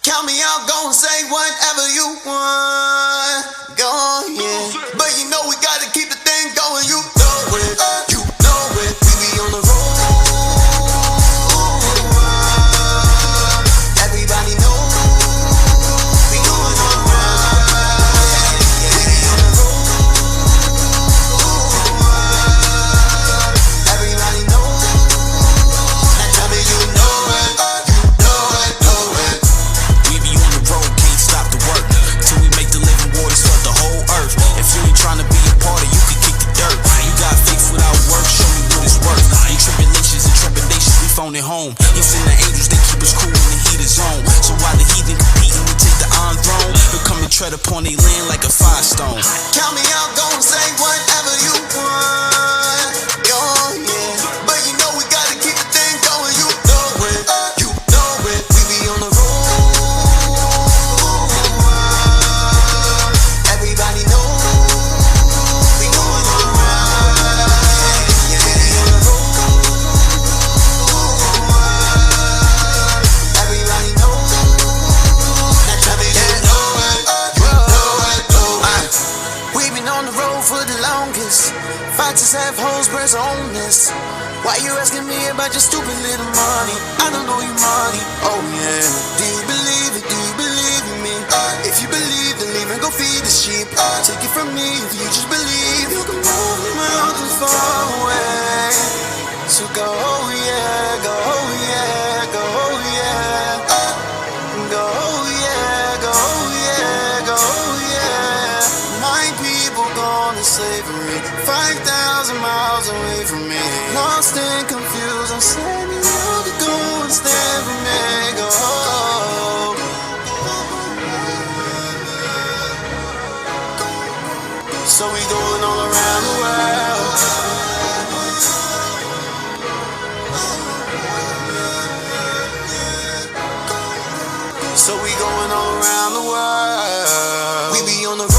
Count me out, go and say whatever you want. Go on, yeah. But you know we gotta keep the thing going. You know it, you know it. We be on the road. Everybody know we going alright. We be on the road. Everybody know. Now tell me you know it, you know it, know it. We be on the road, can't stop the work till we make the living waters flood the whole earth. If you ain't tryna be a party, you can kick the dirt. You got faith without work, show me what it's worth. Ain't tribulations and trepidations, we found it home. He send the angels, they keep us cool when the heat is on. So while the heathen competing, we take the Iron Throne. He'll come and tread upon they land like a firestone. Count me out, go and say whatever you want. Oh yeah, but you know we gotta keep the thing going. You know it, you know it. We be on the road. Everybody know we going alright. Yeah, we be on the road. Everybody know. Now tell me you know it, you know it, know it. We've been on the road for the longest. Fighters have hoes, birds on this. Why you asking me about your stupid little money? I don't know your money. Oh yeah. Do you believe it? Do you believe in me? If you believe, then leave and go feed the sheep. Take it from me if you just believe. You can move mountains far away. So go, yeah, go, yeah, go, yeah. Go, yeah, go, yeah, go, yeah. My people gone to slavery, 5,000 miles away from me. Lost and confused, I'm sending you to go and stand for me. Go. So we going all around the world. So we going all around the world. We be on the road.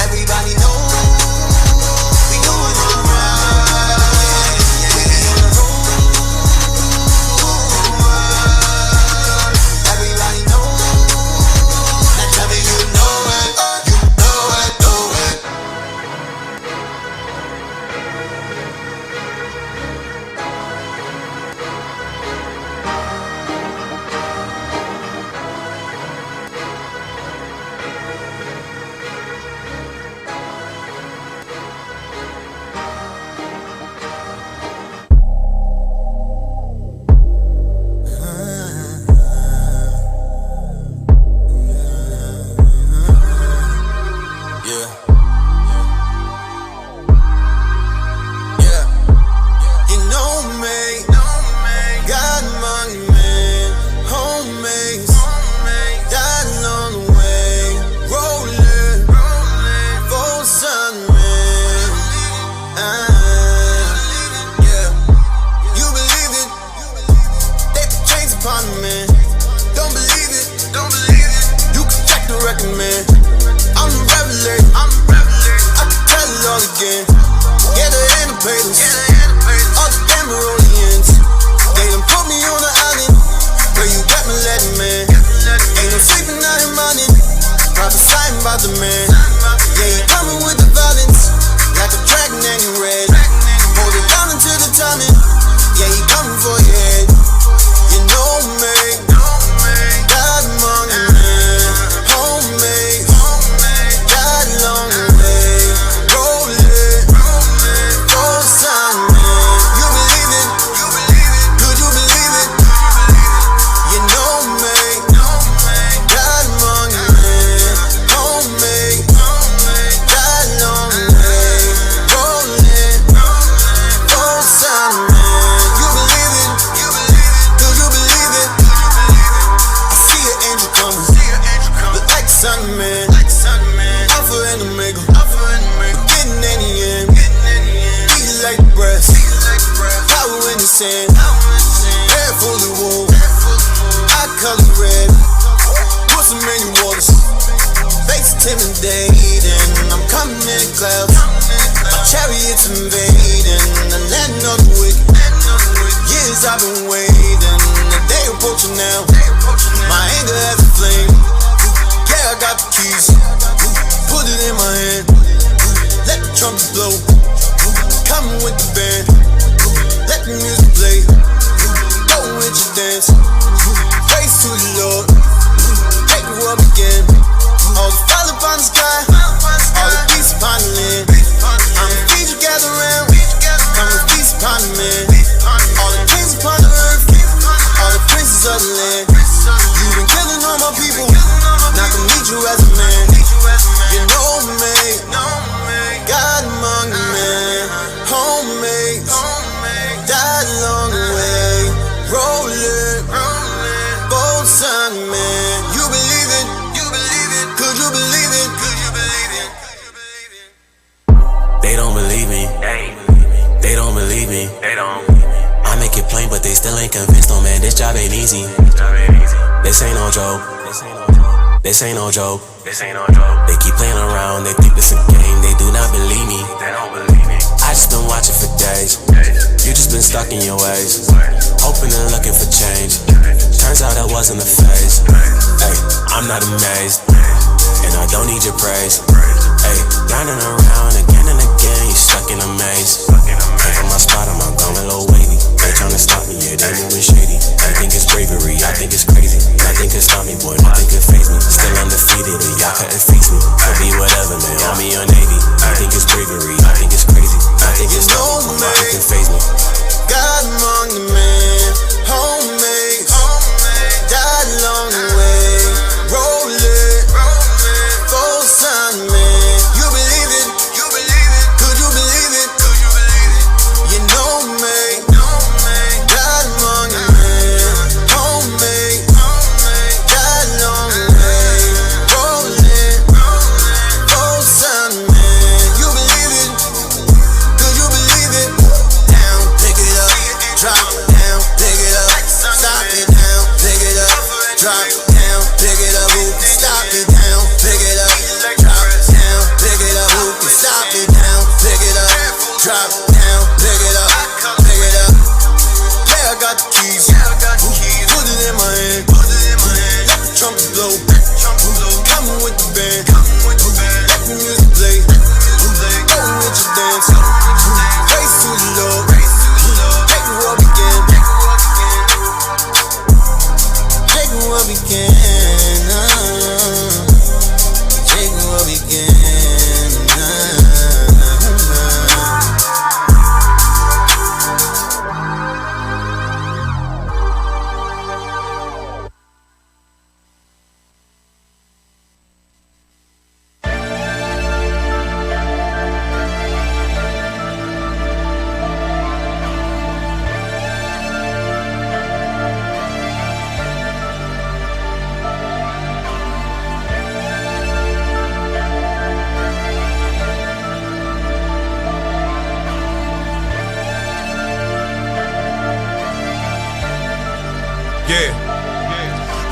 Everybody know we going alright. We be on the road. Everybody know. Now tell me you know it, you know it, know it. Yeah. Yeah. You know me, got money, man, homies, died along the way, rolling, full sun, man. Yeah, you believe it? They put chains upon me, man. Don't believe it, don't believe it. You can check the record, man. I'm a revelator, I can tell it all again. Yeah, the antipaters, all the Cameronians. They done put me on the island where you got me letting, man. Ain't no sleeping out in morning, prophesying about the man. Yeah, he coming with the violence, like a dragon and you red. Hold it down until the timing, yeah, he coming for your head. You know me, got money, man, homemade. Died along the way, rolling, full sun, man. You believe it? Could you believe it? You know me, died among you, man. Homemade, died along the way, rolling, full sun, man. You believe it? Could you believe it? I see an angel coming, look like the sun, man. Alpha and Omega, getting in the end. Eat like the breast, power in the sand. Hair full of wool, eye color red. Put some in your waters, face intimidating. I'm coming in clouds, my chariot's invading. They don't believe me. They don't believe me. I make it plain, but they still ain't convinced. Oh man, this job ain't easy. This ain't no joke. This ain't no joke. They keep playing around, they think it's a game. They do not believe me. I just been watching for days. You just been stuck in your ways, hoping and looking for change. Turns out that wasn't a phase. Hey, I'm not amazed, and I don't need your praise. Hey, running around again and again, you stuck in a maze. Came from my spot, I'm going a little wavy. They tryna stop me, yeah, they moving shady. You think it's bravery, I think it's crazy. Nothing can stop me, boy, nothing can faze me. Still undefeated, y'all couldn't face me. Could be whatever, man, Army or Navy. You think it's bravery, I think it's crazy. Nothing can stop me, boy, nothing can faze me. God among the men, homemade, died along the way, roll it, full sun, man. You believe it, could you believe it? You know me, God among the men, homemade, died along the way, roll it, full sun, man. You believe it, could you believe it? Down, pick it up, drop down, pick it up, stop it down, pick it up, drop down, pick it up, who can stop it down, pick it up, drop down, pick it up, who can stop it down, pick it up, drop down, pick it up, pick it up. Yeah, I got the keys, put it in my hand, let the trumpet blow, coming with the band, let the music play, go with your dance, praise to the Lord. Take it what we can. Take it what we can. Take it what we can.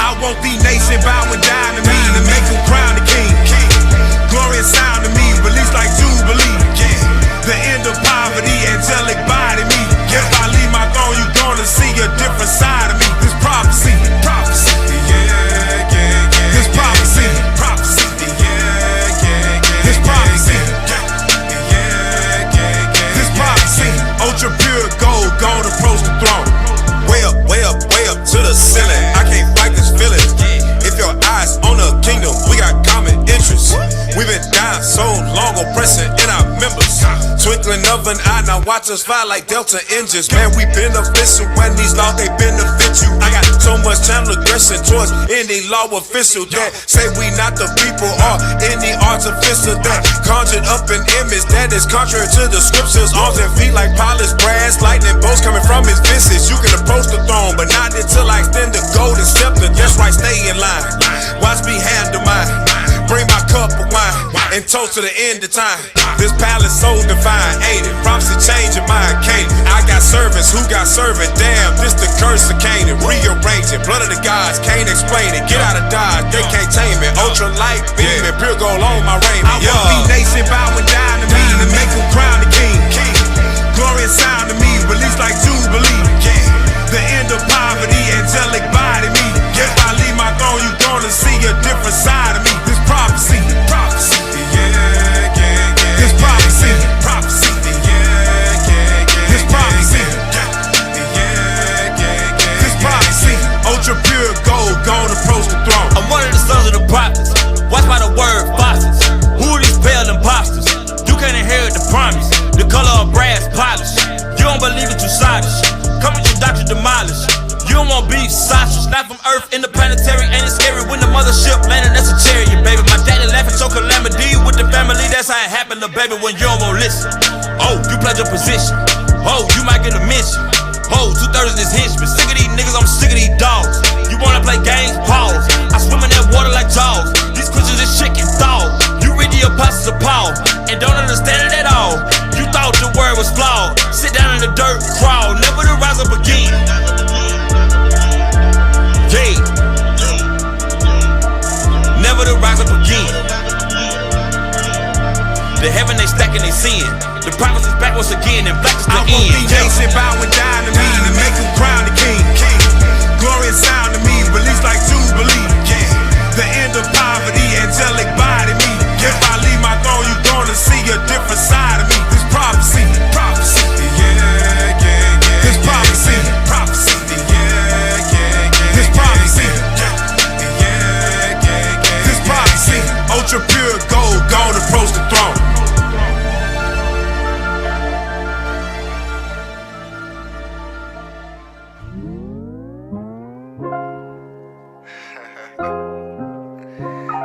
I want the nation bowing down to me to make them crown the king. Glorious sound to me, released like Jubilee. The end of poverty, angelic body me. If I leave my throne, you gonna see a different side of me. This prophecy, this prophecy, this prophecy, this prophecy. Ultra pure gold, gonna approach the throne. Way up to the ceiling. I can't fight this feeling. If your eyes on the kingdom, we got common interests. We've been down so long, oppressing in our members. Twinkling of an eye, now watch us fly like Delta engines. Man, we beneficial when these laws, they benefit you. I got so much channel aggression towards any law official that say we not the people or any artificial that conjured up an image that is contrary to the scriptures. Arms and feet like polished brass, lightning bolts coming from his visage. You can approach the throne, but not until I extend the golden scepter. That's right, stay in line. Watch me handle mine. Bring my cup of wine and toast to the end of time. This palace so divine, ain't it? Prophecy changing my account. I got servants who got servant. Damn, this the curse of Canaan. Rearranging, blood of the gods, can't explain it. Get out of Dodge, they can't tame it. Ultra light beaming, pure gold on my raiment. I want the nation bowing down to me to make them crown the king. Glorious sound to me, released like Jubilee. The end of poverty, angelic body me. If I leave my throne, you gonna see a different side of me. This prophecy, this prophecy, this prophecy, this prophecy. Ultra pure gold, gonna approach the throne. I'm one of the sons of the prophets. Watch by the word faucets. Who are these pale imposters? You can't inherit the promise. The color of brass polished. You don't believe it, you sottish. Come with your doctrine demolished. You don't want beef, sausage. Not from Earth in the planetary. Ain't it scary when the mothership landed? That's a chariot, baby. My daddy laughing so calamity with the family. That's how it happened, little baby, when you don't want listen. Oh, you pledge your position. Oh, you might get a mention. Oh, 2/3 of this henchman. Sick of these niggas, I'm sick of these dogs. You wanna play games? Pause. I swim in that water like Jaws. These Christians is chicken dog. You read the apostles of Paul and don't understand it at all. dirt crawl, never to rise up again. Yeah. Never to rise up again. The heaven they stacking they sin. The prophets is back once again and black is the I end. want DJ bowing down to me to make him crown the king. Glory and sound to me, release like Jubilee. The end of poverty, angelic body me. If I leave my throne, you gonna see a different side of me. This prophecy, prophecy, yeah, yeah, yeah. This prophecy, prophecy, yeah, yeah, yeah. This prophecy, yeah, yeah, yeah. This prophecy, ultra pure gold, gold approach the throne.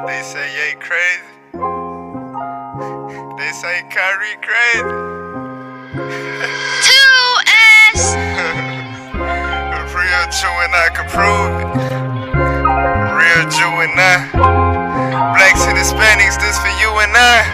They say Ye crazy. They say Kyrie crazy. 2S. Real Jew and I can prove it. Real Jew and I. Blacks and Hispanics, this for you and I.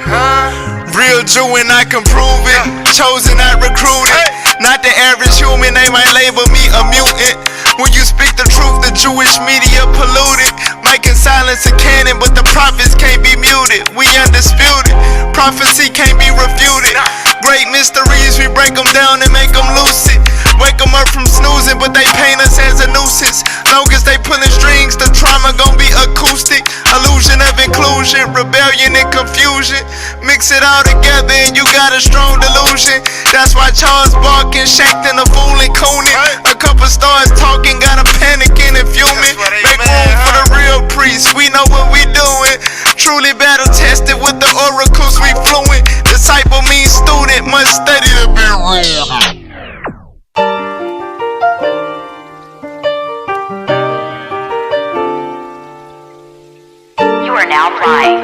Huh? Real Jew and I can prove it. Chosen, not recruited. Not the average human, they might label me a mutant. When you speak the truth, the Jewish media polluted. Mic and silence a cannon, but the prophets can't be muted. We undisputed. Prophecy can't be refuted. Great mysteries, we break them down and make them lucid. Wake them up from snoozing, but they paint us as a nuisance. Long as they pulling strings, the trauma gon' be acoustic. Illusion of inclusion, rebellion and confusion. Mix it all together and you got a strong delusion. That's why Charles Barkin, Shankton, a fool and Coonin. A couple stars talking, got a panicking and fuming. Make room for the real priests, we know what we doing. Truly battle tested with the oracles we fluent. Disciple means student, must study to be real. You are now flying.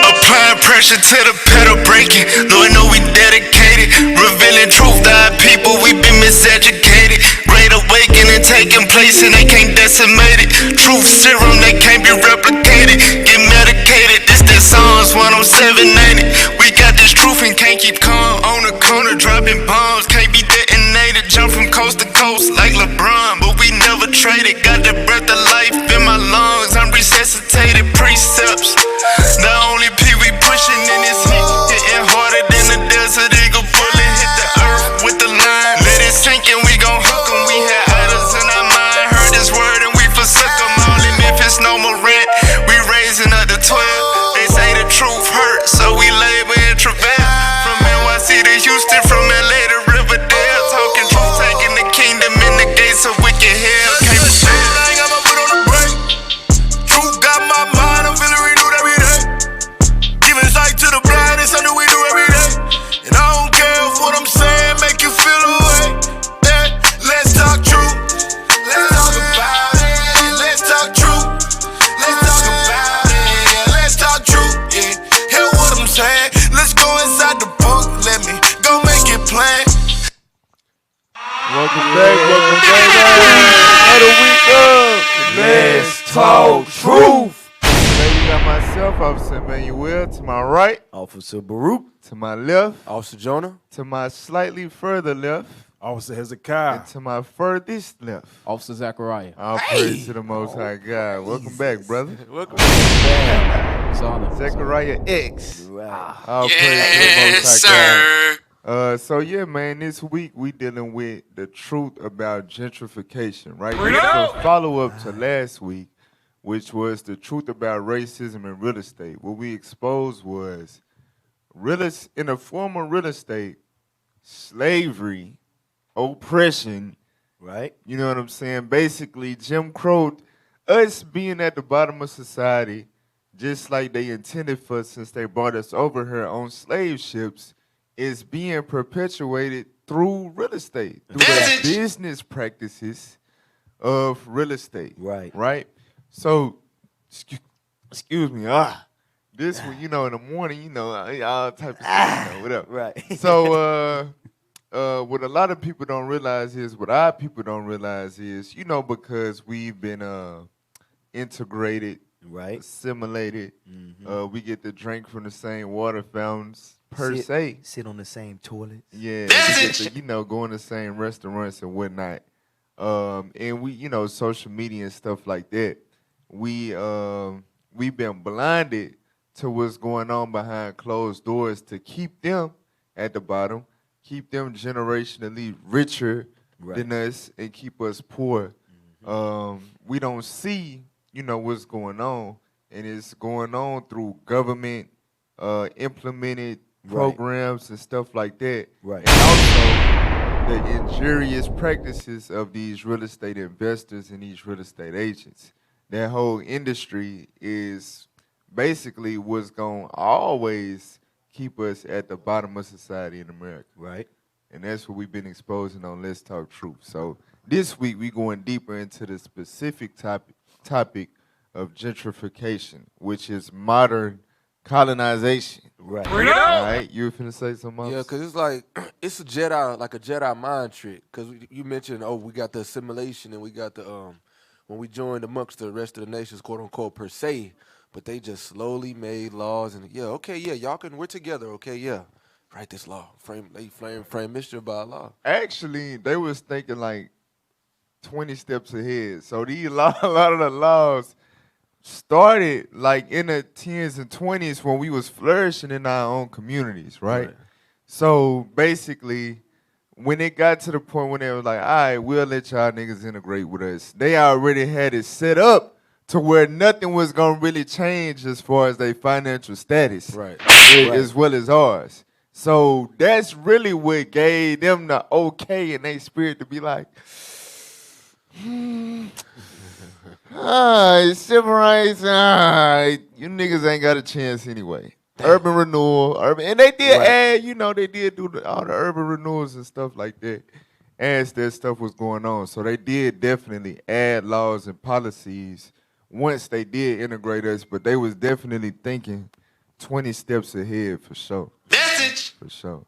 Applying pressure to the pedal breaking. Lord know we dedicated. Revealing truth to our people, we been miseducated. Great awakening taking place and they can't decimate it. Truth serum, they can't be replicated. Get medicated, this that Psalms 107 ain't it? We got this truth and can't keep calm. On the corner dropping bombs, can't be detonated. Jump from coast to coast like LeBron, but we never traded. Got the breath of life in my lungs, I'm resuscitated. Precepts, the only P we pushing in this heat. Hitting harder than the desert eagle bullet. Hit the earth with the line. Let it sink and we gon' hook 'em. We had idols in our mind. Heard this word and we forsook 'em. All in Memphis, no more rent. We raising up to 12. They say the truth hurt, so we labor and travail. From NYC to Houston, from LA to Riverdale. Talking truth, taking the kingdom in the gates of wicked hell. Can't Welcome back. Another week of Let's Talk Truth. Today we got myself, Officer Emmanuel, to my right. Officer Baruch. To my left. Officer Jonah. To my slightly further left. Officer Hezekiah. And to my furthest left. Officer Zachariah. All praise to the Most High God. Welcome back, brother. Welcome back. It's on Zachariah X. Wow. All praise to the Most High God. So yeah, man, this week we dealing with the truth about gentrification, right? It's a follow-up to last week, which was the truth about racism in real estate. What we exposed was in the form of real estate, slavery, oppression, right? You know what I'm saying? Basically, Jim Crow, us being at the bottom of society, just like they intended for us since they brought us over here on slave ships, is being perpetuated through real estate, through the business practices of real estate. Right. Right? So, excuse me, this one, you know, in the morning, you know, all type of stuff, you know, whatever. Right. So, what a lot of people don't realize is, what our people don't realize is, you know, because we've been integrated Right. assimilated. We get to drink from the same water fountains per se. Sit on the same toilets. Yeah, we get to, go in the same restaurants and whatnot. And we, social media and stuff like that. We've been blinded to what's going on behind closed doors to keep them at the bottom, keep them generationally richer than us, and keep us poor. We don't see, what's going on, and it's going on through government implemented programs and stuff like that. Right. And also the injurious practices of these real estate investors and these real estate agents. That whole industry is basically what's going to always keep us at the bottom of society in America. Right. And that's what we've been exposing on Let's Talk Truth. So this week we're going deeper into the specific topic of gentrification, which is modern colonization. Right. All right, you were finna say something else? Yeah, because it's like, it's a Jedi mind trick. Because you mentioned, we got the assimilation and we got the, when we joined amongst the rest of the nations, quote unquote, per se, but they just slowly made laws and, we're together, write this law, frame mischief by law. Actually, they was thinking like 20 steps ahead. So a lot of the laws started like in the 10s and 20s when we was flourishing in our own communities, right? So basically, when it got to the point when they was like, all right, we'll let y'all niggas integrate with us, they already had it set up to where nothing was going to really change as far as their financial status, as well as ours. So that's really what gave them the okay in their spirit to be like, civil rights, you niggas ain't got a chance anyway. Urban renewal, and they did add, they did do all the urban renewals and stuff like that as that stuff was going on. So they did definitely add laws and policies once they did integrate us, but they was definitely thinking 20 steps ahead for sure. For sure.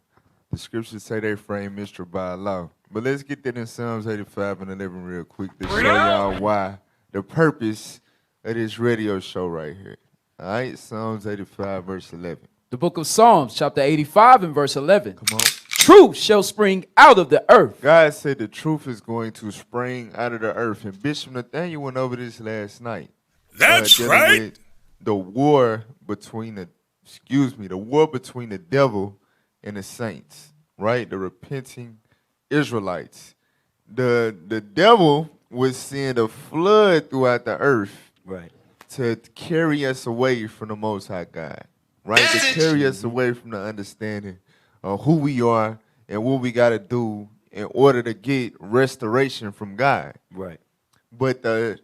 The scriptures say they frame mystery by law. But let's get that in Psalms 85 and 11 real quick to show y'all why the purpose of this radio show right here. All right, Psalms 85, verse 11. The book of Psalms, chapter 85 and verse 11. Come on. Truth shall spring out of the earth. God said the truth is going to spring out of the earth. And Bishop Nathaniel went over this last night. That's right. With the war between the war between the devil and the saints, right? The repenting Israelites. The devil was send a flood throughout the earth, right, to carry us away from the Most High God, right? To carry us away from the understanding of who we are and what we got to do in order to get restoration from God. Right. But the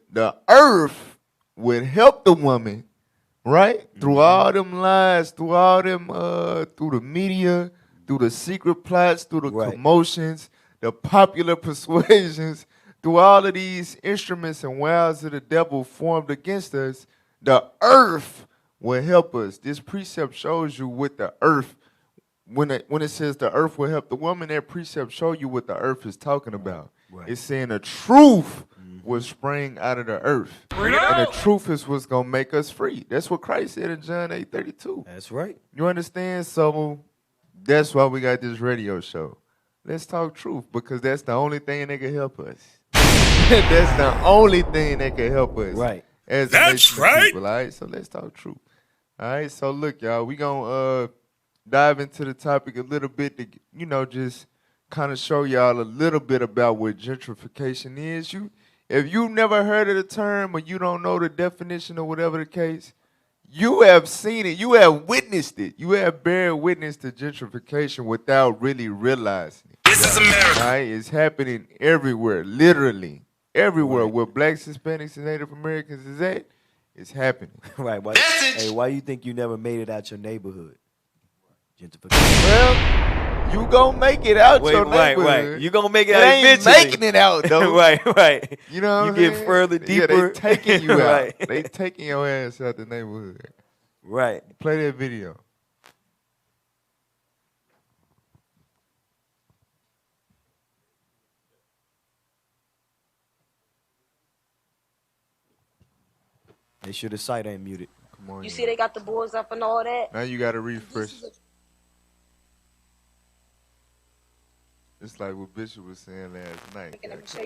earth would help the woman, right? Through all them lies, through all them, through the media, through the secret plots, through the commotions, the popular persuasions, through all of these instruments and wiles of the devil formed against us, the earth will help us. This precept shows you what the earth, when it says the earth will help the woman, that precept show you what the earth is talking about. Right. It's saying the truth will spring out of the earth. And the truth is what's going to make us free. That's what Christ said in John 8:32. That's right. You understand? So that's why we got this radio show. Let's talk truth, because that's the only thing that can help us. That's the only thing that can help us. Right. As that's right. People, all right? So let's talk truth. All right? So look, y'all, we going to dive into the topic a little bit to, just kind of show y'all a little bit about what gentrification is. If you've never heard of the term or you don't know the definition or whatever the case, you have seen it. You have witnessed it. You have bear witness to gentrification without really realizing it. This is America. All right? It's happening everywhere, literally. Everywhere where blacks, Hispanics, and Native Americans is at, it's happening. Right. Why you think you never made it out your neighborhood? Gentrification. Well, you gonna make it out your neighborhood. Right. You gonna make it out eventually. Ain't making it out, though. right. You know what you I'm get saying? further, deeper. Yeah, they taking you out. Right. They taking your ass out the neighborhood. Right. Play that video. They should have site ain't muted. Come on. You see they got the boards up and all that. Now you got to refresh. It's like what Bishop was saying last night.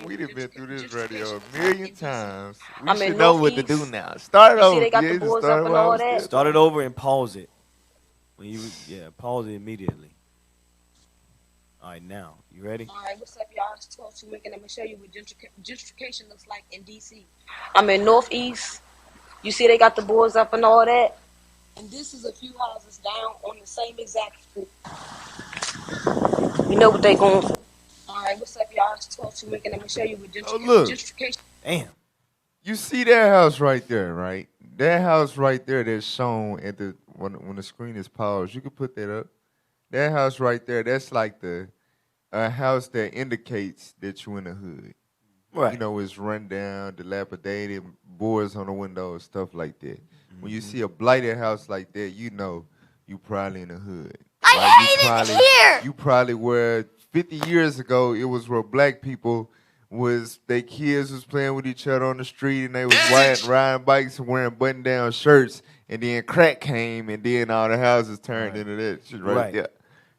We done been through this radio a million times. We should know what to do now. Start over. They got the boards up and all that. Start it over and pause it. When you pause it immediately. All right, now you ready? All right, what's up, y'all? It's 12 2 Wick, and I'm gonna show you what gentrification looks like in DC. I'm in Northeast. You see they got the boards up and all that. And this is a few houses down on the same exact street. You know what they going for. All right, what's up, y'all? It's 12 2 Wick, and I'm gonna show you what gentrification. Damn. You see that house right there, right? That house right there that's shown at the when the screen is paused. You can put that up. That house right there, that's like a house that indicates that you're in the hood. Right. You know, it's run down, dilapidated, boards on the windows, stuff like that. When you see a blighted house like that, you know you probably in the hood. I hate it here. You probably were 50 years ago, it was where black people their kids was playing with each other on the street and they was riding bikes and wearing button-down shirts, and then crack came and then all the houses turned into that shit right there.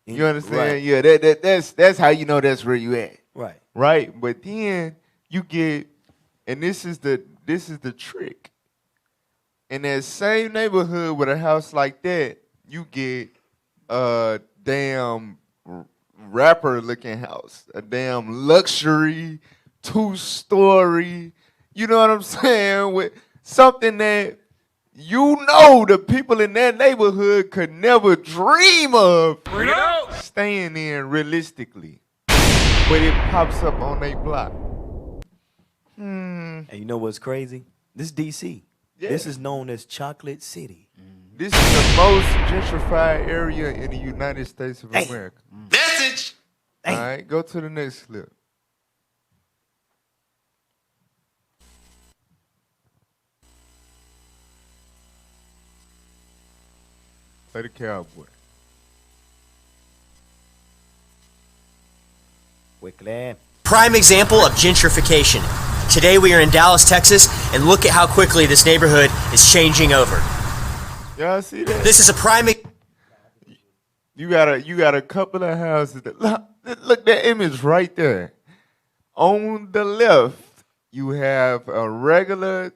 You understand? Right. Yeah, that's how you know that's where you at. Right. Right? But then you get, and this is the trick. In that same neighborhood with a house like that, you get a damn rapper looking house, a damn luxury 2-story, you know what I'm saying, with something that the people in that neighborhood could never dream of staying in realistically. But it pops up on their block. And you know what's crazy? This is DC. Yeah. This is known as Chocolate City. This is the most gentrified area in the United States of America. Message. All right, go to the next clip. Play the cowboy. Quickly. Prime example of gentrification. Today we are in Dallas, Texas, and look at how quickly this neighborhood is changing over. Y'all see that? This is a prime. You got a couple of houses that look that image right there. On the left, you have a regular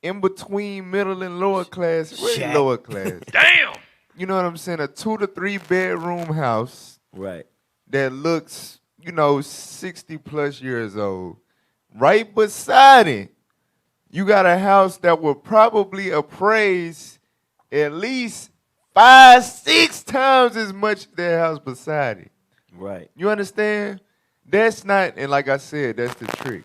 in between middle and lower class. Really lower class. Damn. You know what I'm saying? A 2 to 3 bedroom house. Right. That looks, 60 plus years old. Right beside it, you got a house that will probably appraise at least 5-6 times as much as that house beside it. Right. You understand? That's not, and like I said, that's the trick.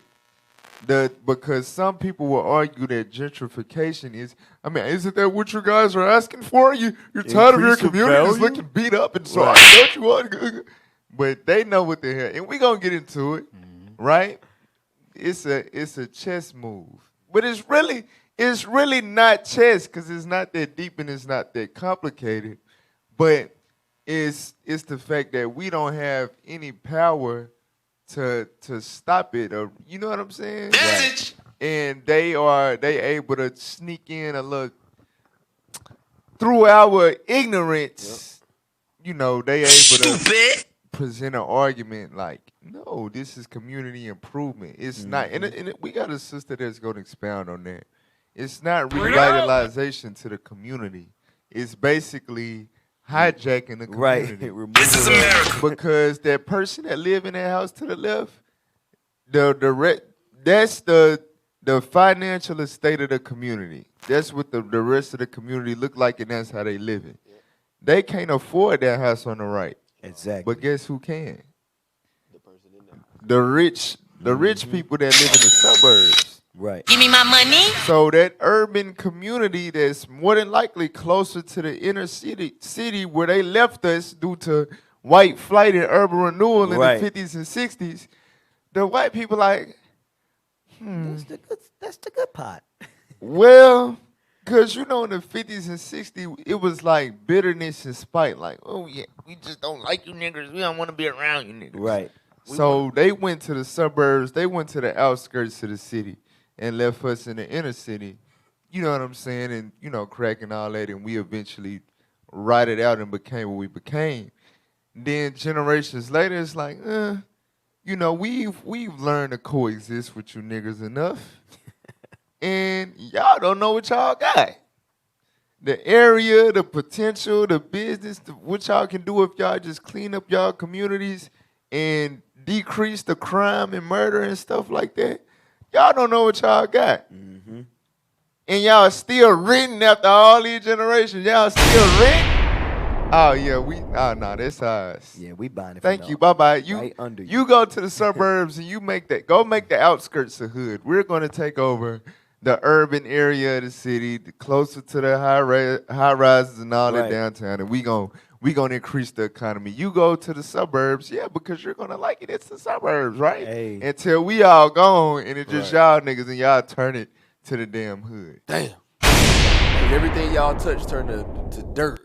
Because some people will argue that gentrification isn't that what you guys are asking for? You're tired of your community just looking beat up, and so don't you want to? But they know what the hell, and we're gonna get into it, right? It's a chess move, but it's really not chess because it's not that deep and it's not that complicated. But it's the fact that we don't have any power to stop it, or you know what I'm saying? Message. And they able to sneak in a look through our ignorance. They able to present an argument like, no, this is community improvement. It's not, and we got a sister that's going to expound on that. It's not revitalization to the community. It's basically hijacking the community. Right. This is America. Because that person that live in that house to the left, that's the financial estate of the community. That's what the rest of the community look like, and that's how they live it. They can't afford that house on the right. Exactly. But guess who can? The rich people that live in the suburbs. Right. Give me my money. So that urban community that's more than likely closer to the inner city where they left us due to white flight and urban renewal in the 50s and 60s, the white people like, That's the good part. Well, because in the 50s and 60s, it was like bitterness and spite. Like, oh, yeah, we just don't like you niggers. We don't want to be around you niggers. Right. So they went to the suburbs. They went to the outskirts of the city and left us in the inner city you know what I'm saying, and cracking all that, and we eventually rotted out and became what we became. Then generations later, it's like, we've learned to coexist with you niggas enough, and y'all don't know what y'all got. The area, the potential, the business, what y'all can do if y'all just clean up y'all communities and decrease the crime and murder and stuff like that. Y'all don't know what y'all got. Mm-hmm. And y'all still renting after all these generations. Y'all still renting? Oh, yeah, no, that's ours. Yeah, we buying it. Thank you, bye-bye. Right under you go to the suburbs and you go make the outskirts of hood. We're going to take over the urban area of the city, closer to the high rises and all that downtown, and we gonna increase the economy. You go to the suburbs, because you're gonna like it. It's the suburbs, right? Hey. Until we all gone, and it's just y'all niggas, and y'all turn it to the damn hood. Damn. And everything y'all touch turned to dirt.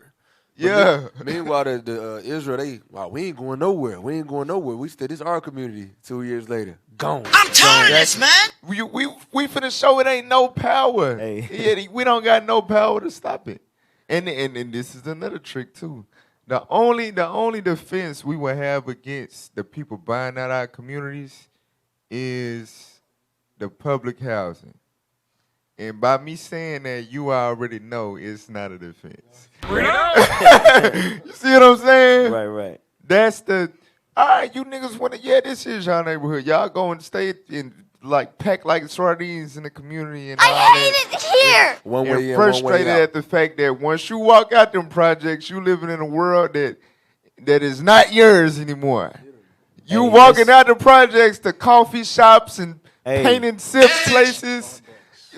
Yeah. Meanwhile, the Israel, we ain't going nowhere. We ain't going nowhere. We said this our community 2 years later. Gone. I'm tired of this, man. We finna show it ain't no power. Hey. We don't got no power to stop it. And this is another trick too. The only defense we will have against the people buying out our communities is the public housing. And by me saying that, you already know it's not a defense. You see what I'm saying? Right. That's all right, you niggas want to, this is y'all neighborhood. Y'all go and stay and pack like sardines in the community and all that. I hate it here. One way in, frustrated one way out. at the fact that once you walk out them projects, you living in a world that is not yours anymore. You walking out the projects to coffee shops and paint and sip places,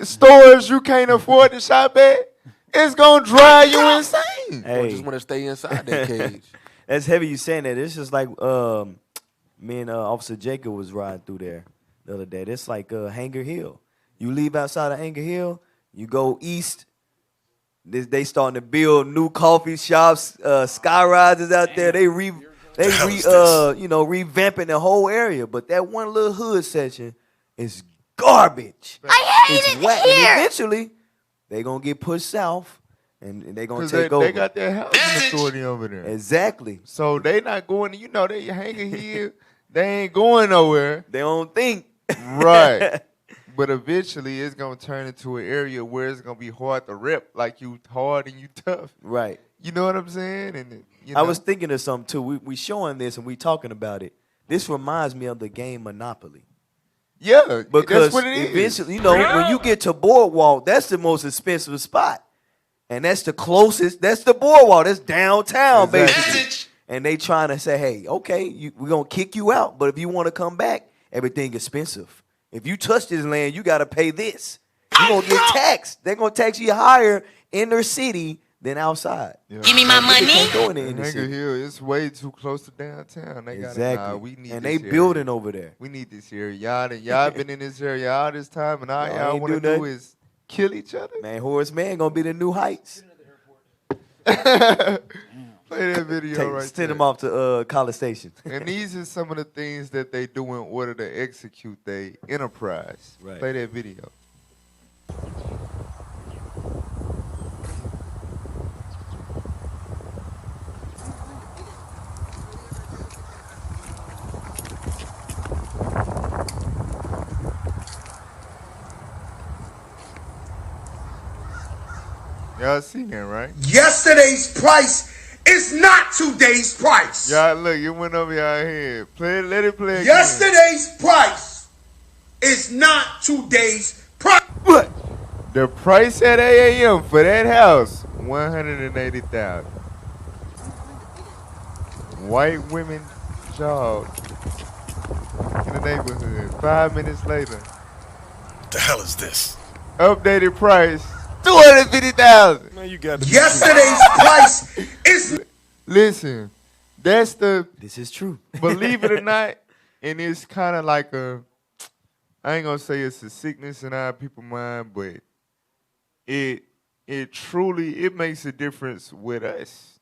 stores you can't afford to shop at. It's gonna drive you insane. Or just want to stay inside that cage. That's heavy you saying that. It's just like me and Officer Jacob was riding through there the other day. It's like Hanger Hill. You leave outside of Hanger Hill, you go east. They starting to build new coffee shops, sky rises out there. They revamping the whole area. But that one little hood section is garbage. I hate it whack. here. And eventually, they gonna get pushed south. And they gonna take over. They got their housing authority over there. Exactly. So they not going. They hanging here. They ain't going nowhere. They don't think. Right. But eventually, it's gonna turn into an area where it's gonna be hard to rep, like you hard and you tough. Right. You know what I'm saying? And I was thinking of something too. We showing this and we talking about it. This reminds me of the game Monopoly. Yeah, because that's what it is. Eventually, when you get to Boardwalk, that's the most expensive spot. And that's the closest. That's the boardwalk. That's downtown, basically. And they trying to say, hey, okay, we're going to kick you out. But if you want to come back, everything expensive. If you touch this land, you got to pay this. You're going to get taxed. They're going to tax you higher in their city than outside. Yeah. Give me my money. Can't go in the inner Hanger city. Hill, it's way too close to downtown. They Exactly. we need and this they area. building over there. We need this area. Y'all been in this area all this time, and all y'all ain't want to do do nothing. is kill each other? Man, Horace Mann going to be the new Heights. Play that video right Send there. them off to College Station. And these are some of the things that they do in order to execute their enterprise. Right. Play that video. Y'all seen that, right? Yesterday's price is not today's price. Y'all look, it went over y'all head. Play it, let it play again. Yesterday's price is not today's price. What? The price at AAM for that house, $180,000. White women jog in the neighborhood. 5 minutes later. What the hell is this? Updated price, $250,000. Man, you got Yesterday's price is. Listen, that's the. This is true. Believe it or not, and it's kind of like I ain't gonna say it's a sickness in our people's mind, but it truly makes a difference with us,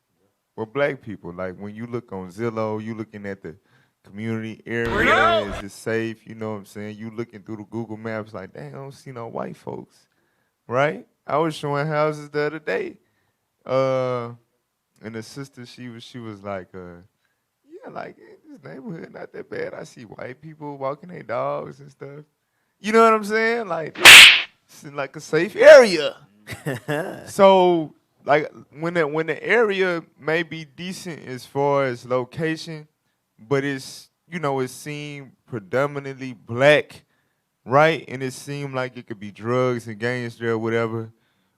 with black people. Like when you look on Zillow, you looking at the community area, is it safe? You know what I'm saying? You looking through the Google Maps like, dang, I don't see no white folks. right? I was showing houses the other day. And the sister, she was like, yeah, like this neighborhood not that bad. I see white people walking their dogs and stuff. You know what I'm saying? Like it's in like a safe area. So like when the area may be decent as far as location, but it's it seemed predominantly black, right? And it seemed like it could be drugs and gangs there or whatever.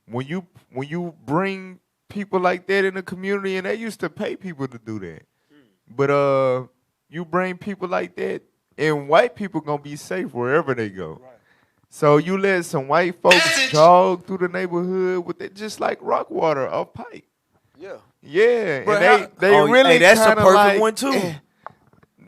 When you bring people like that in the community, and they used to pay people to do that. But you bring people like that, and white people gonna be safe wherever they go. Right. So you let some white folks jog through the neighborhood with it just like rock water off pipe. Yeah. Yeah, But and they really that's a kinda perfect like, one too.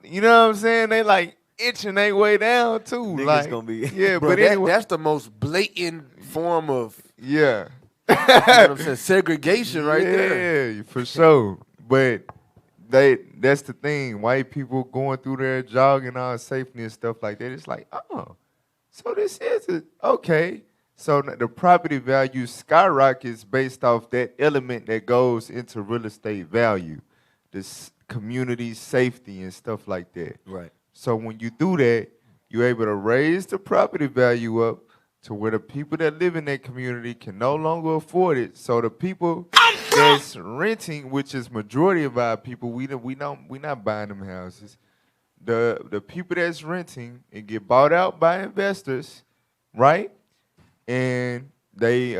You know what I'm saying? They like itching their way down too. Niggas like gonna be yeah, Bro, but anyway, that's the most blatant form of yeah. you know what I'm saying, segregation right there. Yeah, for sure. But that's the thing. White people going through there jogging on safety and stuff like that. It's like, oh, so this is it. Okay. So the property value skyrockets based off that element that goes into real estate value, this community safety and stuff like that. Right. So when you do that, you're able to raise the property value up to where the people that live in that community can no longer afford it. So the people that's renting, which is majority of our people, we not buying them houses. The people that's renting, it get bought out by investors, right? And they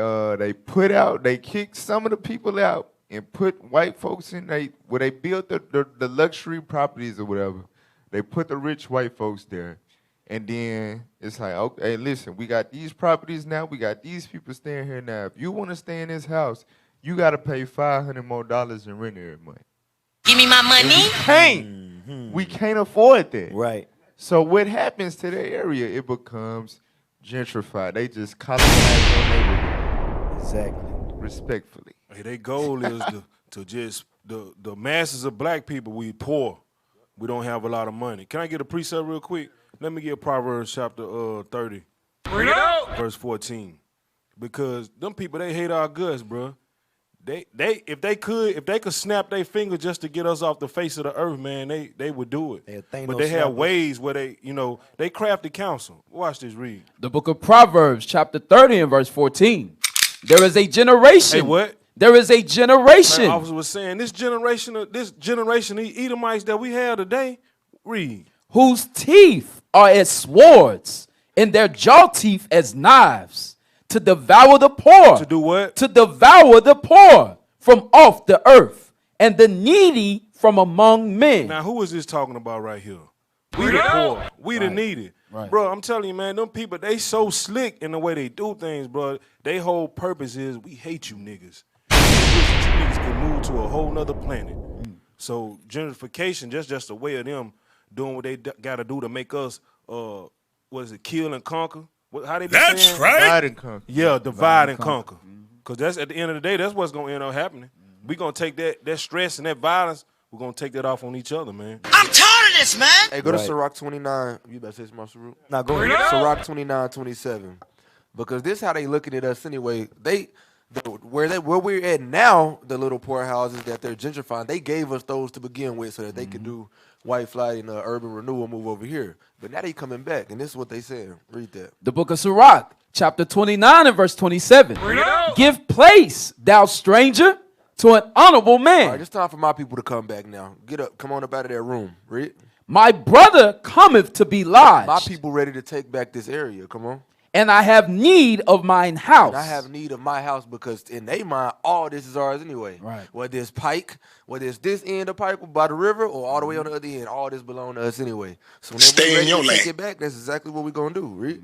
kick some of the people out and put white folks in where they built the luxury properties or whatever. They put the rich white folks there. And then it's like, okay, hey, listen, we got these properties now. We got these people staying here now. If you want to stay in this house, you got to pay $500 more in rent every month. Give me my money. We can't afford that. Right. So what happens to the area? It becomes gentrified. They just colonize your neighborhood. Exactly. Respectfully. Hey, their goal is to just the masses of black people. We poor. We don't have a lot of money. Can I get a precept real quick? Let me get Proverbs chapter 30, verse 14. Because them people, they hate our guts, bro. If they could snap their finger just to get us off the face of the earth, man, they would do it. But they have ways where they crafty counsel. Watch this, read. The book of Proverbs, chapter 30 and verse 14. There is a generation. Hey, what? There is a generation. Like the officer was saying, this generation of Edomites that we have today, read. Whose teeth are as swords, and their jaw teeth as knives, to devour the poor. To do what? To devour the poor from off the earth, and the needy from among men. Now, who is this talking about right here? We the poor. We the needy. Right. Bro, I'm telling you, man, them people, they so slick in the way they do things, bro. Their whole purpose is, we hate you niggas. We wish that you niggas could move to a whole nother planet. So gentrification, just a way of them doing what they got to do to make us, kill and conquer? How they be saying? That's right. Divide and conquer. Yeah, divide and conquer. Because that's at the end of the day, that's what's going to end up happening. We're going to take that stress and that violence, we're going to take that off on each other, man. I'm tired of this, man. Hey, go to Sirach 29. You better say some more, Nah, go ahead. Sirach 29:27. Because this how they looking at us anyway. Where we're at now, the little poorhouses that they're gentrifying, they gave us those to begin with so that they could do white flight and urban renewal move over here. But now they coming back, and this is what they said. Read that. The book of Sirach, chapter 29 and verse 27. Give place, thou stranger, to an honorable man. All right, it's time for my people to come back now. Get up. Come on up out of that room. Read. My brother cometh to be lodged. My people ready to take back this area. Come on. And I have need of mine house. And I have need of my house because in their mind, all this is ours anyway. Right. Whether it's Pike, whether it's this end of Pike by the river or all the way on the other end, all this belong to us anyway. So whenever Stay we in ready your to lane. take it back, that's exactly what we're going to do. Read.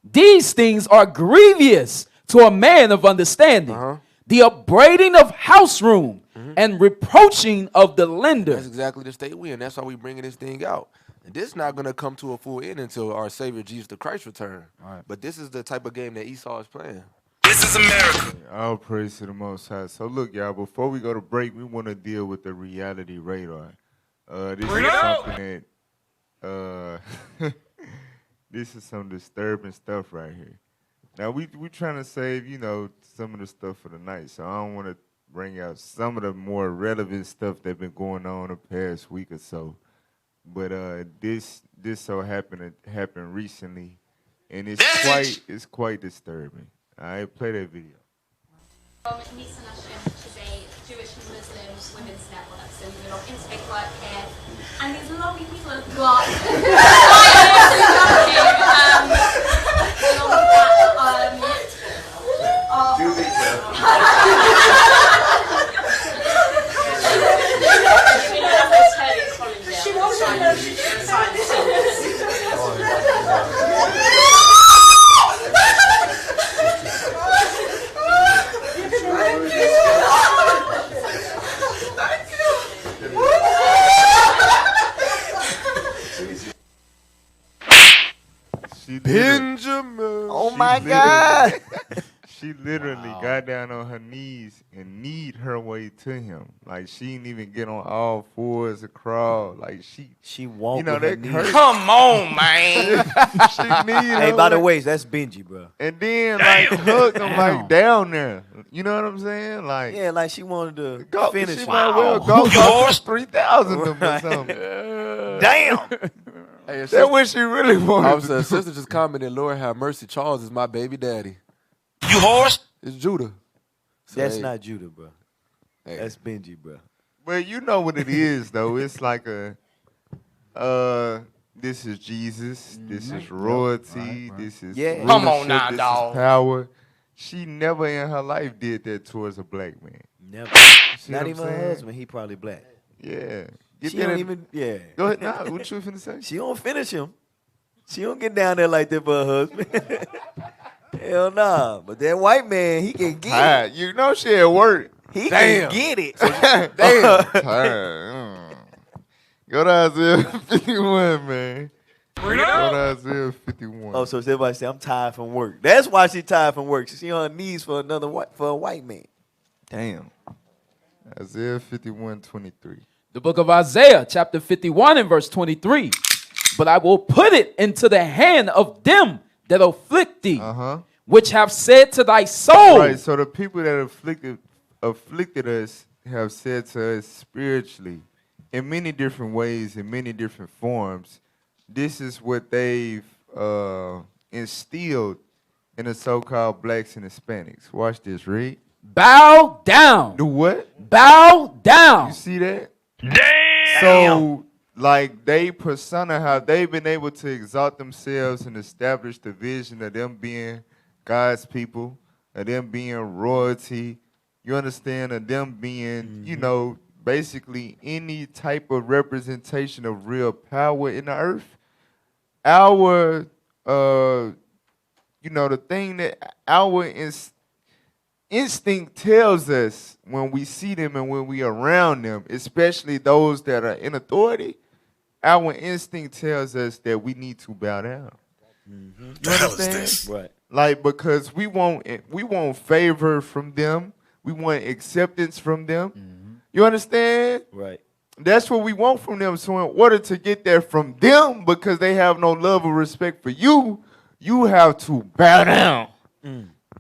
These things are grievous to a man of understanding. The upbraiding of house room and reproaching of the lender. That's exactly the state we in. That's why we bringing this thing out. And this is not going to come to a full end until our Savior Jesus the Christ return. Right. But this is the type of game that Esau is playing. This is America. All praise to the Most High. So look, y'all, before we go to break, we want to deal with the reality radar. This is something that, this is some disturbing stuff right here. Now we trying to save, some of the stuff for the night, so I don't want to bring out some of the more relevant stuff that's been going on the past week or so. But this so happened recently, and it's quite disturbing. I play that video. Nisa Nashim, which is a Jewish and Muslim women's network, so we do a lot of intake work here, and these lovely people who are along Benjamin. Oh my God. She literally got down on her knees and kneed her way to him. Like she didn't even get on all fours or crawl. Like she walked. Come on, man. She kneed Hey, her by the way. way, that's Benji, bro. And then like hugged him like down there. You know what I'm saying? Like Yeah, like she wanted to go, finish. she it. might well go cost 3,000 of them or something. Damn. Hey, That's what she really wanted. I was saying, sister just commented, Lord have mercy, Charles is my baby daddy. You horse? It's Judah. So, That's hey, not Judah, bro. That's Benji, bro. Well, you know what it is, though. It's like this is Jesus. This is royalty. This is Yeah. Come on rulership, now, this dawg. is power. She never in her life did that towards a black man. Never. See Not what I'm even her saying? husband. He probably black. Yeah. Get She that don't in- even. Yeah. Go ahead. Nah, what you finna say? She don't finish him. She don't get down there like that for her husband. Hell nah. But that white man, he can get Tired. it. You know she at work. He Damn. can get it. Damn. Tired. Go to Isaiah 51, man. Go to Isaiah 51. Oh, so everybody say I'm tired from work. That's why she tired from work. She on her knees for a white man. Damn. Isaiah 51:23. The book of Isaiah, chapter 51 and verse 23. But I will put it into the hand of them that afflict thee, which have said to thy soul. Right, so the people that afflicted us have said to us spiritually in many different ways, in many different forms, this is what they've instilled in the so-called blacks and Hispanics. Watch this, read. Bow down. Do what? Bow down. You see that? Damn. So, like, they persona, how they've been able to exalt themselves and establish the vision of them being God's people, of them being royalty, you understand, of them being, you know, basically any type of representation of real power in the earth. Our, you know, the thing that our instinct tells us when we see them and when we are around them, especially those that are in authority, our instinct tells us that we need to bow down. You understand? Right. Like, because we want favor from them. We want acceptance from them. You understand? Right. That's what we want from them. So in order to get that from them, because they have no love or respect for you, you have to bow down.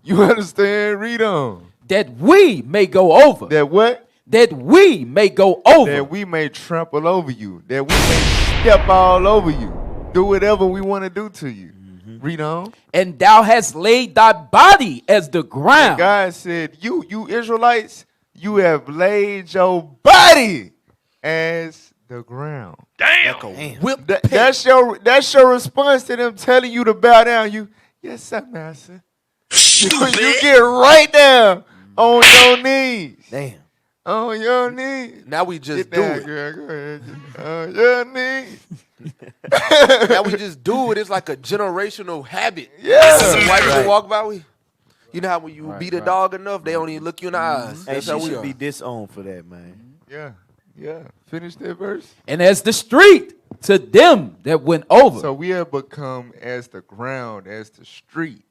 You understand? Read on. That we may go over. That what? That we may go over. That we may trample over you. That we may step all over you. Do whatever we want to do to you. Read on. And thou hast laid thy body as the ground. And God said, you Israelites, you have laid your body as the ground. Damn. That's your response to them telling you to bow down. You, yes, sir, master. You get right down on your knees. Damn. On your knees. Now we just Get do down, it. girl. Go ahead. On your knees. Now we just do it. It's like a generational habit. Yeah. White people walk by, you know how when you beat a dog enough, they don't even look you in the eyes. Hey, That's she how we should are. be disowned for that, man. Yeah. Finish that verse. And as the street to them that went over. So we have become as the ground, as the street.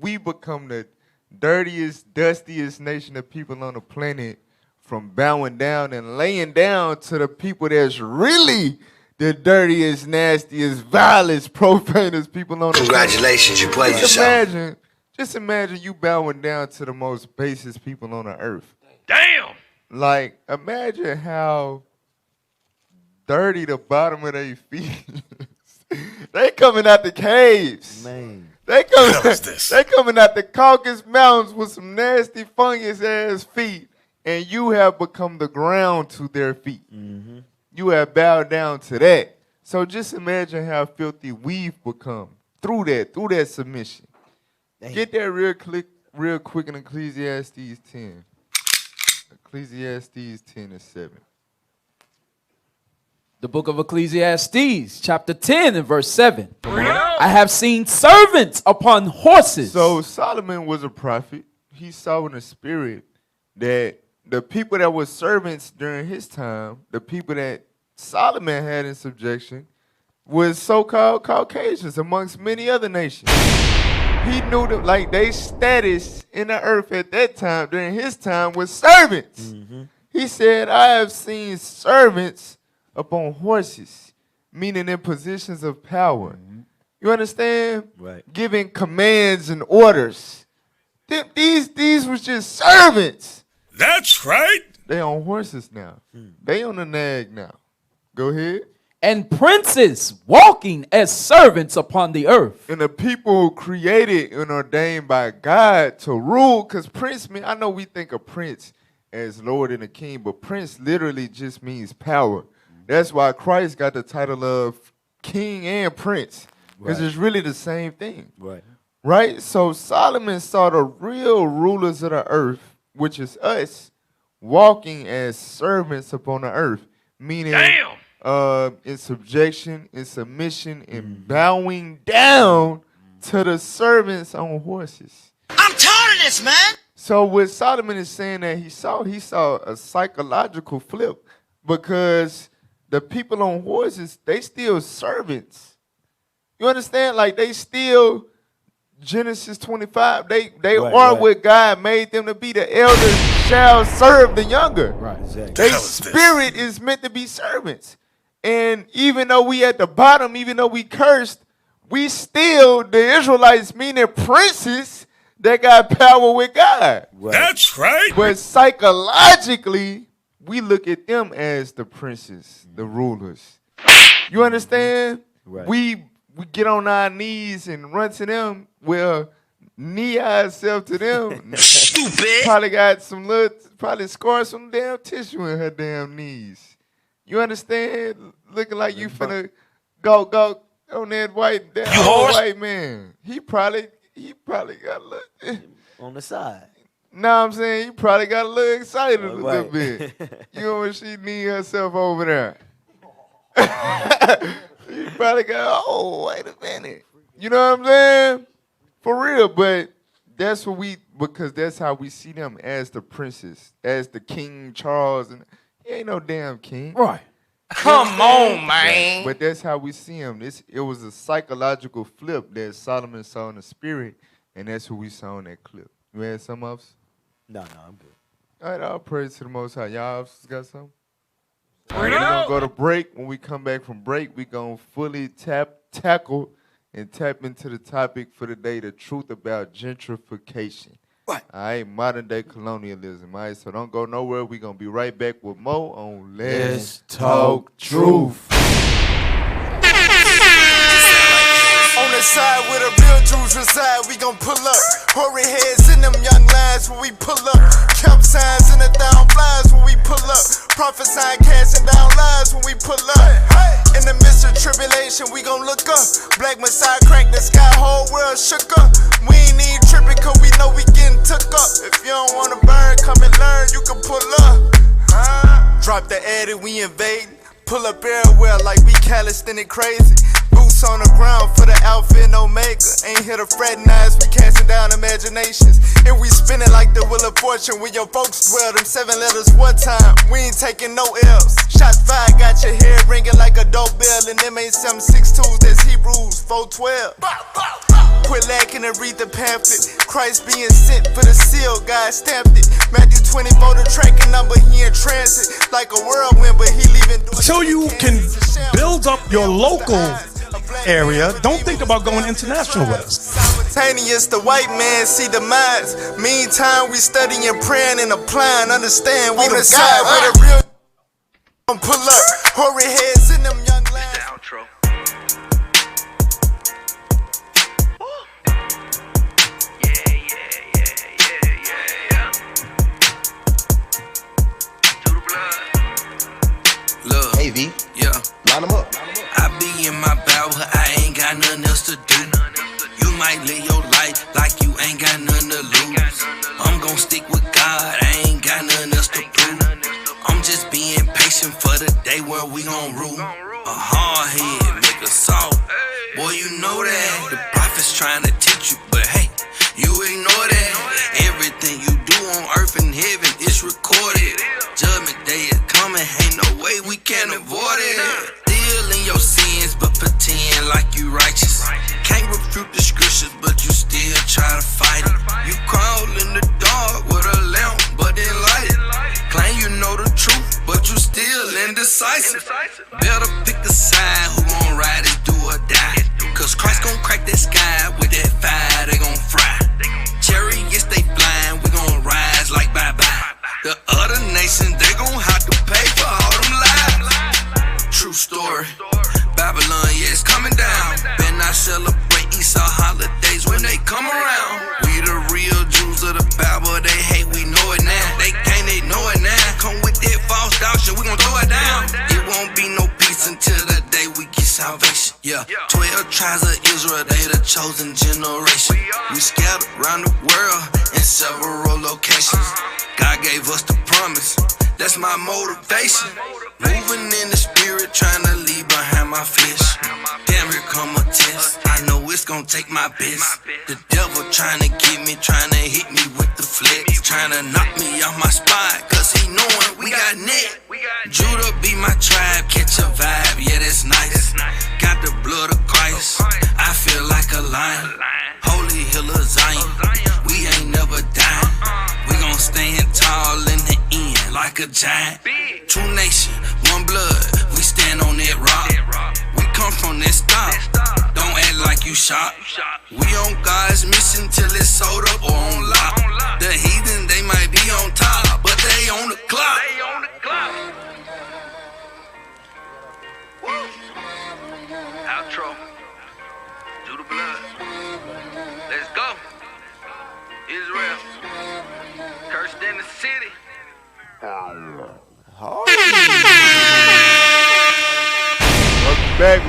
We become the dirtiest, dustiest nation of people on the planet from bowing down and laying down to the people that's really the dirtiest, nastiest, vilest, profanest people on the planet. Congratulations, you played yourself. Imagine Just imagine you bowing down to the most basest people on the earth. Damn. Like, imagine how dirty the bottom of their feet is. They coming out the caves. Man. They coming out the Caucasus Mountains with some nasty fungus ass feet, and you have become the ground to their feet. Mm-hmm. You have bowed down to that. So just imagine how filthy we've become through that submission. Damn. Get that real quick in Ecclesiastes 10. Ecclesiastes 10:7. The book of Ecclesiastes, chapter 10 and verse 7. I have seen servants upon horses. So Solomon was a prophet. He saw in the spirit that the people that were servants during his time, the people that Solomon had in subjection, was so-called Caucasians amongst many other nations. He knew that, like, their status in the earth at that time, during his time, was servants. Mm-hmm. He said, I have seen servants upon horses, meaning in positions of power. Mm-hmm. You understand? Right. Giving commands and orders. These was just servants. That's right. They on horses now. They on the nag now. Go ahead. And princes walking as servants upon the earth. And the people created and ordained by God to rule, because prince, I know we think of prince as Lord and a king, but prince literally just means power. That's why Christ got the title of king and prince, because it's really the same thing. Right? So Solomon saw the real rulers of the earth, which is us, walking as servants upon the earth, meaning in subjection, in submission, in bowing down to the servants on horses. I'm tired of this, man. So what Solomon is saying that he saw a psychological flip, because the people on horses, they still servants. You understand? Like, they still, Genesis 25, they are what God made them to be. The elders shall serve the younger. Right, exactly. Their spirit is meant to be servants. And even though we at the bottom, even though we cursed, we still, the Israelites, meaning princes, that got power with God. That's right. But psychologically, we look at them as the princes, the rulers. You understand? Right. We get on our knees and run to them. Well, knee ourselves to them. Stupid. Probably scar some damn tissue in her damn knees. You understand? Looking like you finna go on that white man. He probably got a little on the side. Know what I'm saying? He probably got a little excited a little Right. bit. You know when she knee herself over there. He probably got, oh, wait a minute. You know what I'm saying? For real, but that's because that's how we see them, as the princes, as the King Charles, and he ain't no damn king. Right. Come on, man. But that's how we see him. It was a psychological flip that Solomon saw in the spirit, and that's who we saw in that clip. You had some of us? No, I'm good. All right, all praise to the Most High. Y'all officers got something? All right, we're going to go to break. When we come back from break, we're going to fully tackle and tap into the topic for the day, the truth about gentrification. Right. All right, modern day colonialism. All right, so don't go nowhere. We're going to be right back with more on Let's Talk Truth. On the side where the real Jews reside, we gon' pull up. Hoary heads in them young lines when we pull up. Camp signs in the down flies when we pull up. Prophesying, casting down lies when we pull up. In the midst of tribulation, we gon' look up. Black Messiah crack the sky, whole world shook up. We ain't even tripping cause we know we getting took up. If you don't wanna burn, come and learn, you can pull up. Drop the addy, we invade. Pull up everywhere like we calisthenic crazy. Boots on the ground for the Alpha and Omega. Ain't here to fraternize, we casting down imaginations. And we spinning like the wheel of fortune. When your folks dwell, them 7 letters one time. We ain't taking no L's. Shot fired, got your head ringing like a doorbell. And them ain't 762s, that's Hebrews 4:12. Quit lacking and read the pamphlet. Christ being sent for the seal, God stamped it. Matthew 24, the tracking number, he in transit. Like a whirlwind, but he leaving. So you can build up your local area, don't think about going international with us. Simultaneous, the white man see the minds. Meantime, we studying, praying, and applying. Understand, we the side where the real pull up. Hoary heads in them young lines. Look, hey V, yeah, line them up. I be in my bow, but I ain't got nothing else to do. You might live your life like you ain't got nothing to lose. I'm gon' stick with God, I ain't got nothing else to prove. I'm just being patient for the day where we gon' rule. A hard head make a soft. Boy, you know that the prophets trying to teach you, but hey, you ignore that. Everything you do on earth and heaven is recorded. Judgment day is coming, ain't no way we can avoid it. Still in your sins, but pretend like you righteous. Can't refute the scriptures, but you still try to fight it. You crawl in the dark with a lamp, but then light it. Claim you know the truth, but you still indecisive. Better pick a side, who gon' ride it, do or die. Cause Christ gon' crack that sky with that fire, they gon' fry. Chariots, they flying, we gon' rise like bye-bye. The other nations, they gon' have to pay for all them lives. True story, Babylon, yeah, it's coming down. Better not celebrate Esau holidays when they come around. We the real Jews of the Bible, they hate, we know it now. They can't, they know it now. Come with that false doctrine, we gon' throw it down. It won't be no peace until the day we get salvation. Yeah, 12 tribes of Israel, they the chosen generation. We scattered around the world in several locations. God gave us the promise, that's my motivation. Moving in the spirit, trying to leave behind my flesh. Damn, here come a test, I know it's gonna take my best. The devil trying to get me, trying to hit me with the flex. Trying to knock me off my spot, cause he knowing we got net. Judah be my tribe, catch a vibe, yeah, that's nice. Got the blood of Christ, I feel like a lion. Holy hill of Zion, we ain't never dying. We gon' stand tall in the end like a giant. True nation, one blood, we stand on that rock. We come from that stock, don't act like you shocked. We on God's mission till it's sold up or on lock. The heathen, they might be on top, but they on the clock. Outro, do the blood. Let's go. Israel, cursed in the city.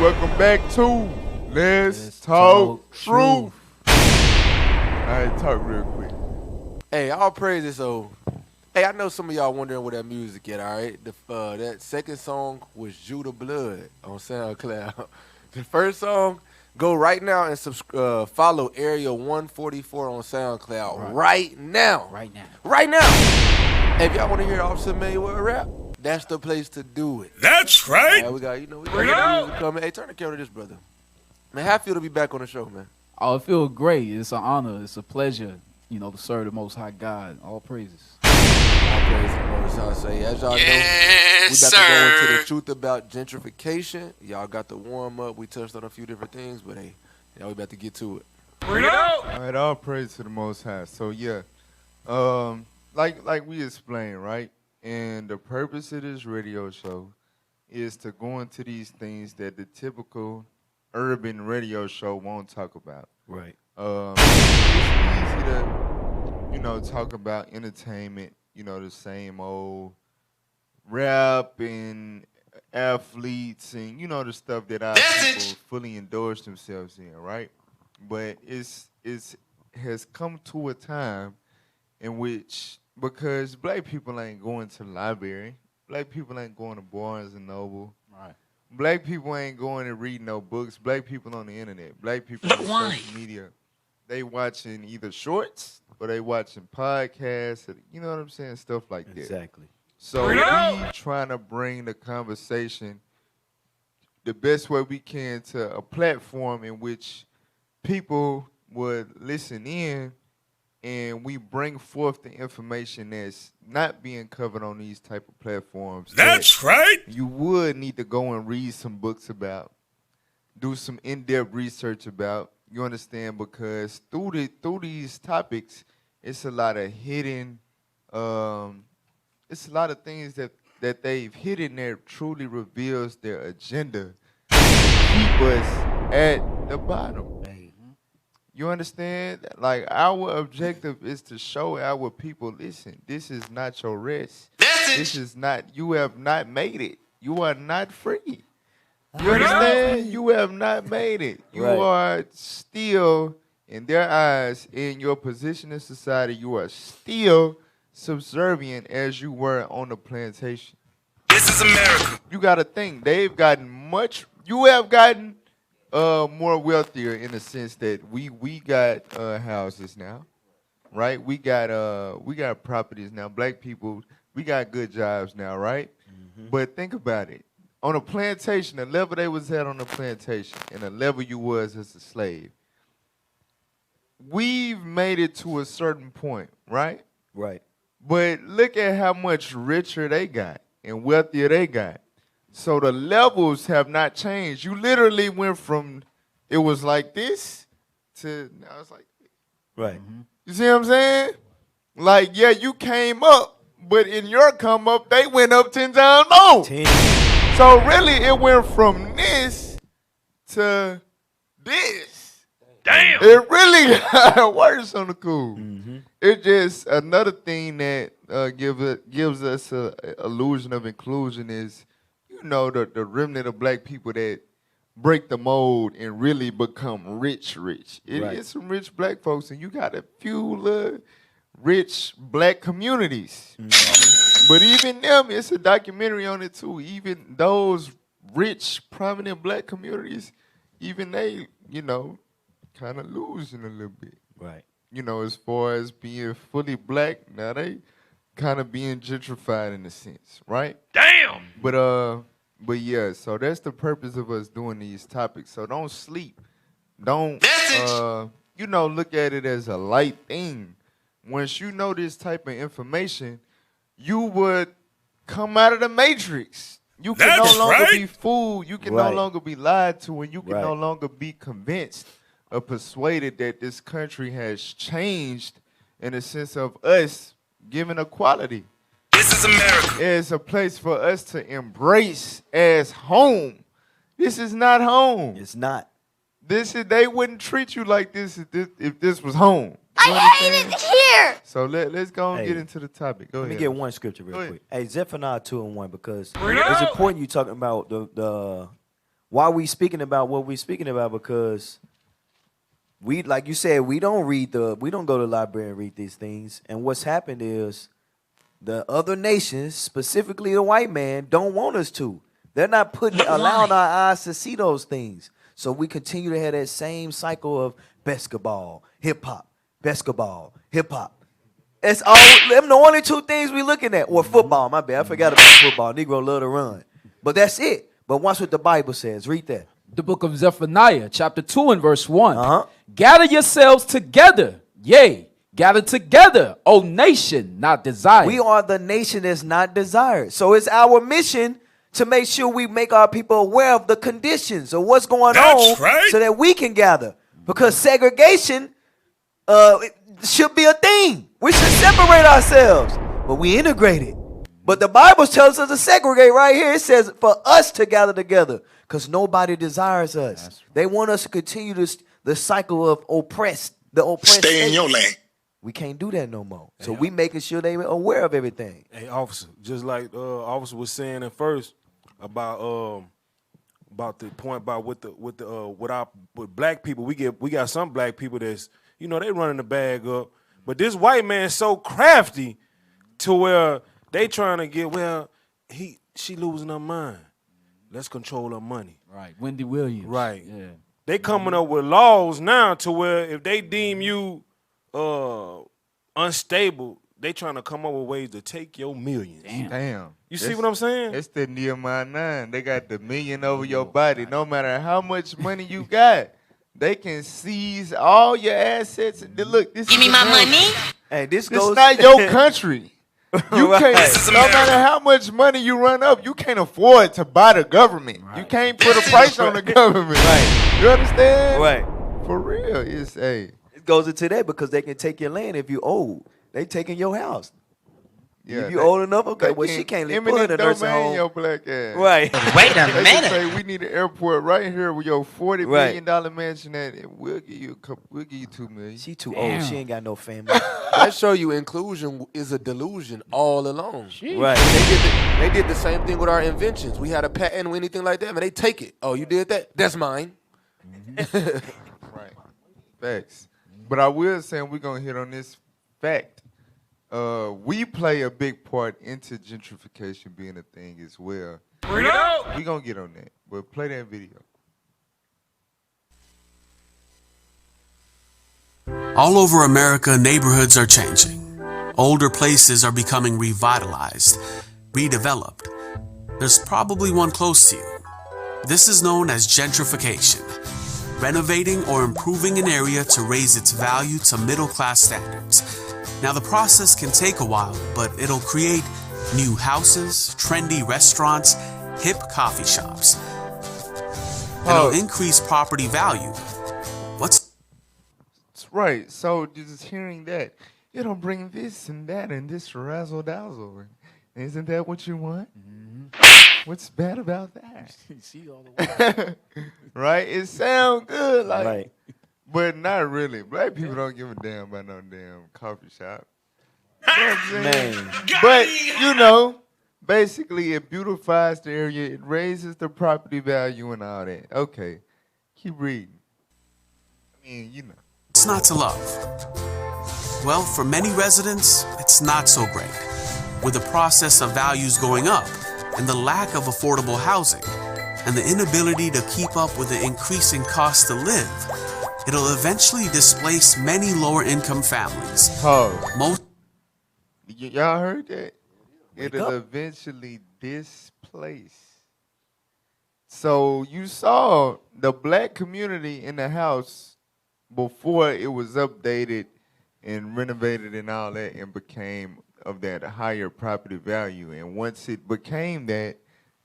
Welcome back to Let's Talk Truth. Alright, talk real quick. Hey, all praises. So, hey, I know some of y'all wondering where that music at. All right, that second song was Judah Blood on SoundCloud. The first song, go right now and follow Area 144 on SoundCloud right now. Right now. Hey, if y'all want to hear Officer Manuel rap, that's the place to do it. That's right. Yeah, we got music coming. Hey, turn the camera to this brother. Man, how I feel to be back on the show, man? Oh, it feels great. It's an honor. It's a pleasure, to serve the Most High God. All praises. All praises to the Most High. Say, as y'all know, we about to go into the truth about gentrification. Y'all got the warm up. We touched on a few different things, but hey, we about to get to it. All right, all praise to the Most High. So yeah, like we explained, right? And the purpose of this radio show is to go into these things that the typical urban radio show won't talk about. Right. It's easy to, talk about entertainment, the same old rap and athletes and, the stuff that our people fully endorse themselves in, right? But it's has come to a time in which, because black people ain't going to the library, black people ain't going to Barnes and Noble, right? Black people ain't going and reading no books. Black people on the internet. Black people on social media. They watching either shorts or they watching podcasts. Or, you know what I'm saying? Stuff like that. Exactly. So we trying to bring the conversation the best way we can to a platform in which people would listen in, and we bring forth the information that's not being covered on these type of platforms. That's right. You would need to go and read some books about. do some in-depth research about. You understand? Because through these topics, it's a lot of hidden, it's a lot of things that they've hidden there truly reveals their agenda to keep us at the bottom. You understand? Like, our objective is to show our people, listen, this is not your rest. This is not, you have not made it. You are not free. You understand? You have not made it. You are still, in their eyes, in your position in society, you are still subservient as you were on the plantation. This is America. You got to think, they've gotten you have gotten more wealthier in the sense that we got houses now, right? We got properties now. Black people, we got good jobs now, right? But think about it. On a plantation, the level they was at on the plantation and the level you was as a slave, we've made it to a certain point, right? Right. But look at how much richer they got and wealthier they got. So the levels have not changed. You literally went from, it was like this to now it's like this. Right. You see what I'm saying? Like, yeah, you came up, but in your come up, they went up 10 times more. So really, it went from this to this. Damn. It really got worse on the cool. It's just another thing that gives us an illusion of inclusion is, you know, the remnant of black people that break the mold and really become rich. It's some rich black folks, and you got a few little rich black communities. But even them, it's a documentary on it too. Even those rich, prominent black communities, even they, you know, kind of losing a little bit. Right. You know, as far as being fully black, now they kind of being gentrified in a sense, right? Damn. But yeah, so that's the purpose of us doing these topics. So don't sleep. Don't you know, look at it as a light thing. Once you know this type of information, you would come out of the matrix. You can no longer be fooled. You can no longer be lied to, and you can no longer be convinced or persuaded that this country has changed in the sense of us giving equality. This is America. It's a place for us to embrace as home. This is not home. It's not. They wouldn't treat you like this if this was home. I hate it here. So let's go and get into the topic. Go ahead. Let me get one scripture real quick. Hey, Zephaniah 2:1, because it's important you talking about the why we speaking about what we speaking about, because we, like you said, we don't go to the library and read these things. And what's happened is the other nations, specifically the white man, don't want us to. They're not allowing our eyes to see those things. So we continue to have that same cycle of basketball, hip hop, basketball, hip hop. It's all them the only two things we looking at. Or football, my bad. I forgot about football. Negro love to run. But that's it. But watch what the Bible says. Read that. The book of Zephaniah, chapter 2 and verse 1. Gather yourselves together, yea, gather together, O nation not desired. We are the nation that's not desired. So it's our mission to make sure we make our people aware of the conditions of what's going on so that we can gather. Because segregation should be a thing. We should separate ourselves, but we integrate it. But the Bible tells us to segregate right here. It says for us to gather together because nobody desires us. They want us to continue the cycle of the oppressed. Stay in your lane. We can't do that no more. So we making sure they are aware of everything. Hey, officer, just like officer was saying at first about the point about with black people, we got some black people that's, you know, they running the bag up, but this white man's so crafty to where they trying to get, she losing her mind. Let's control her money. Right, Wendy Williams. Right. Yeah. They coming up with laws now to where if they deem you unstable, they trying to come up with ways to take your millions. Damn. You see what I'm saying? It's the Nehemiah 9. They got the million over your body. No matter how much money you got, they can seize all your assets. Look, this Give me my money. Hey, this not your country. You can't. No matter how much money you run up, you can't afford to buy the government. Right. You can't put a price on the government. Right. You understand? Right. For real, it's a. It goes into that because they can take your land if you old. They taking your house. Yeah, if you old enough, okay. Well, she can't live in a nursing home. Your black ass. Right. Wait a They minute. say we need an airport right here with your $40 million mansion at, and we'll give you $2 million. She too old. She ain't got no family. That show you inclusion is a delusion all along. Jeez. Right. They did the same thing with our inventions. We had a patent or anything like that, man. They take it. Oh, you did that? That's mine. Right. Facts. But I will say we're gonna hit on this fact. We play a big part into gentrification being a thing as well. We're gonna get on that, but play that video. All over America, neighborhoods are changing. Older places are becoming revitalized, redeveloped. There's probably one close to you. This is known as gentrification, renovating or improving an area to raise its value to middle-class standards. Now, the process can take a while, but it'll create new houses, trendy restaurants, hip coffee shops. It'll increase property value. That's right. So just hearing that, it'll bring this and that and this razzle dazzle. Isn't that what you want? Mm-hmm. What's bad about that? See all the way. Right? It sounds good, like. Right. But not really. Black people don't give a damn about no damn coffee shop. You know what I'm saying? Man. But, you know, basically it beautifies the area. It raises the property value and all that. Okay. Keep reading. I mean, you know. It's not to love. Well, for many residents, it's not so great. With the process of values going up and the lack of affordable housing and the inability to keep up with the increasing cost to live, it'll eventually displace many lower-income families. Y'all heard that? It'll eventually displace. So you saw the black community in the house before it was updated and renovated and all that and became of that higher property value. And once it became that,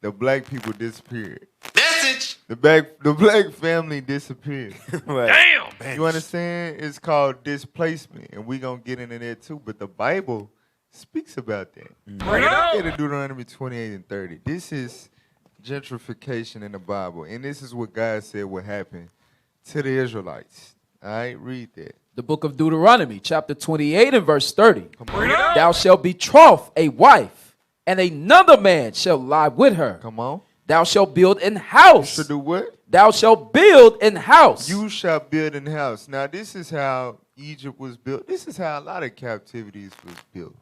the black people disappeared. Message. The black family disappeared. Right. Damn. You understand? It's called displacement, and we're going to get into that too. But the Bible speaks about that. Bring it up. Get to Deuteronomy 28 and 30. This is gentrification in the Bible, and this is what God said would happen to the Israelites. All right, read that. The book of Deuteronomy, chapter 28 and verse 30. Bring it up. Thou shalt betroth a wife, and another man shall lie with her. Come on. Thou shalt build an house. To do what? Thou shalt build an house. You shall build an house. Now, this is how Egypt was built. This is how a lot of captivities was built.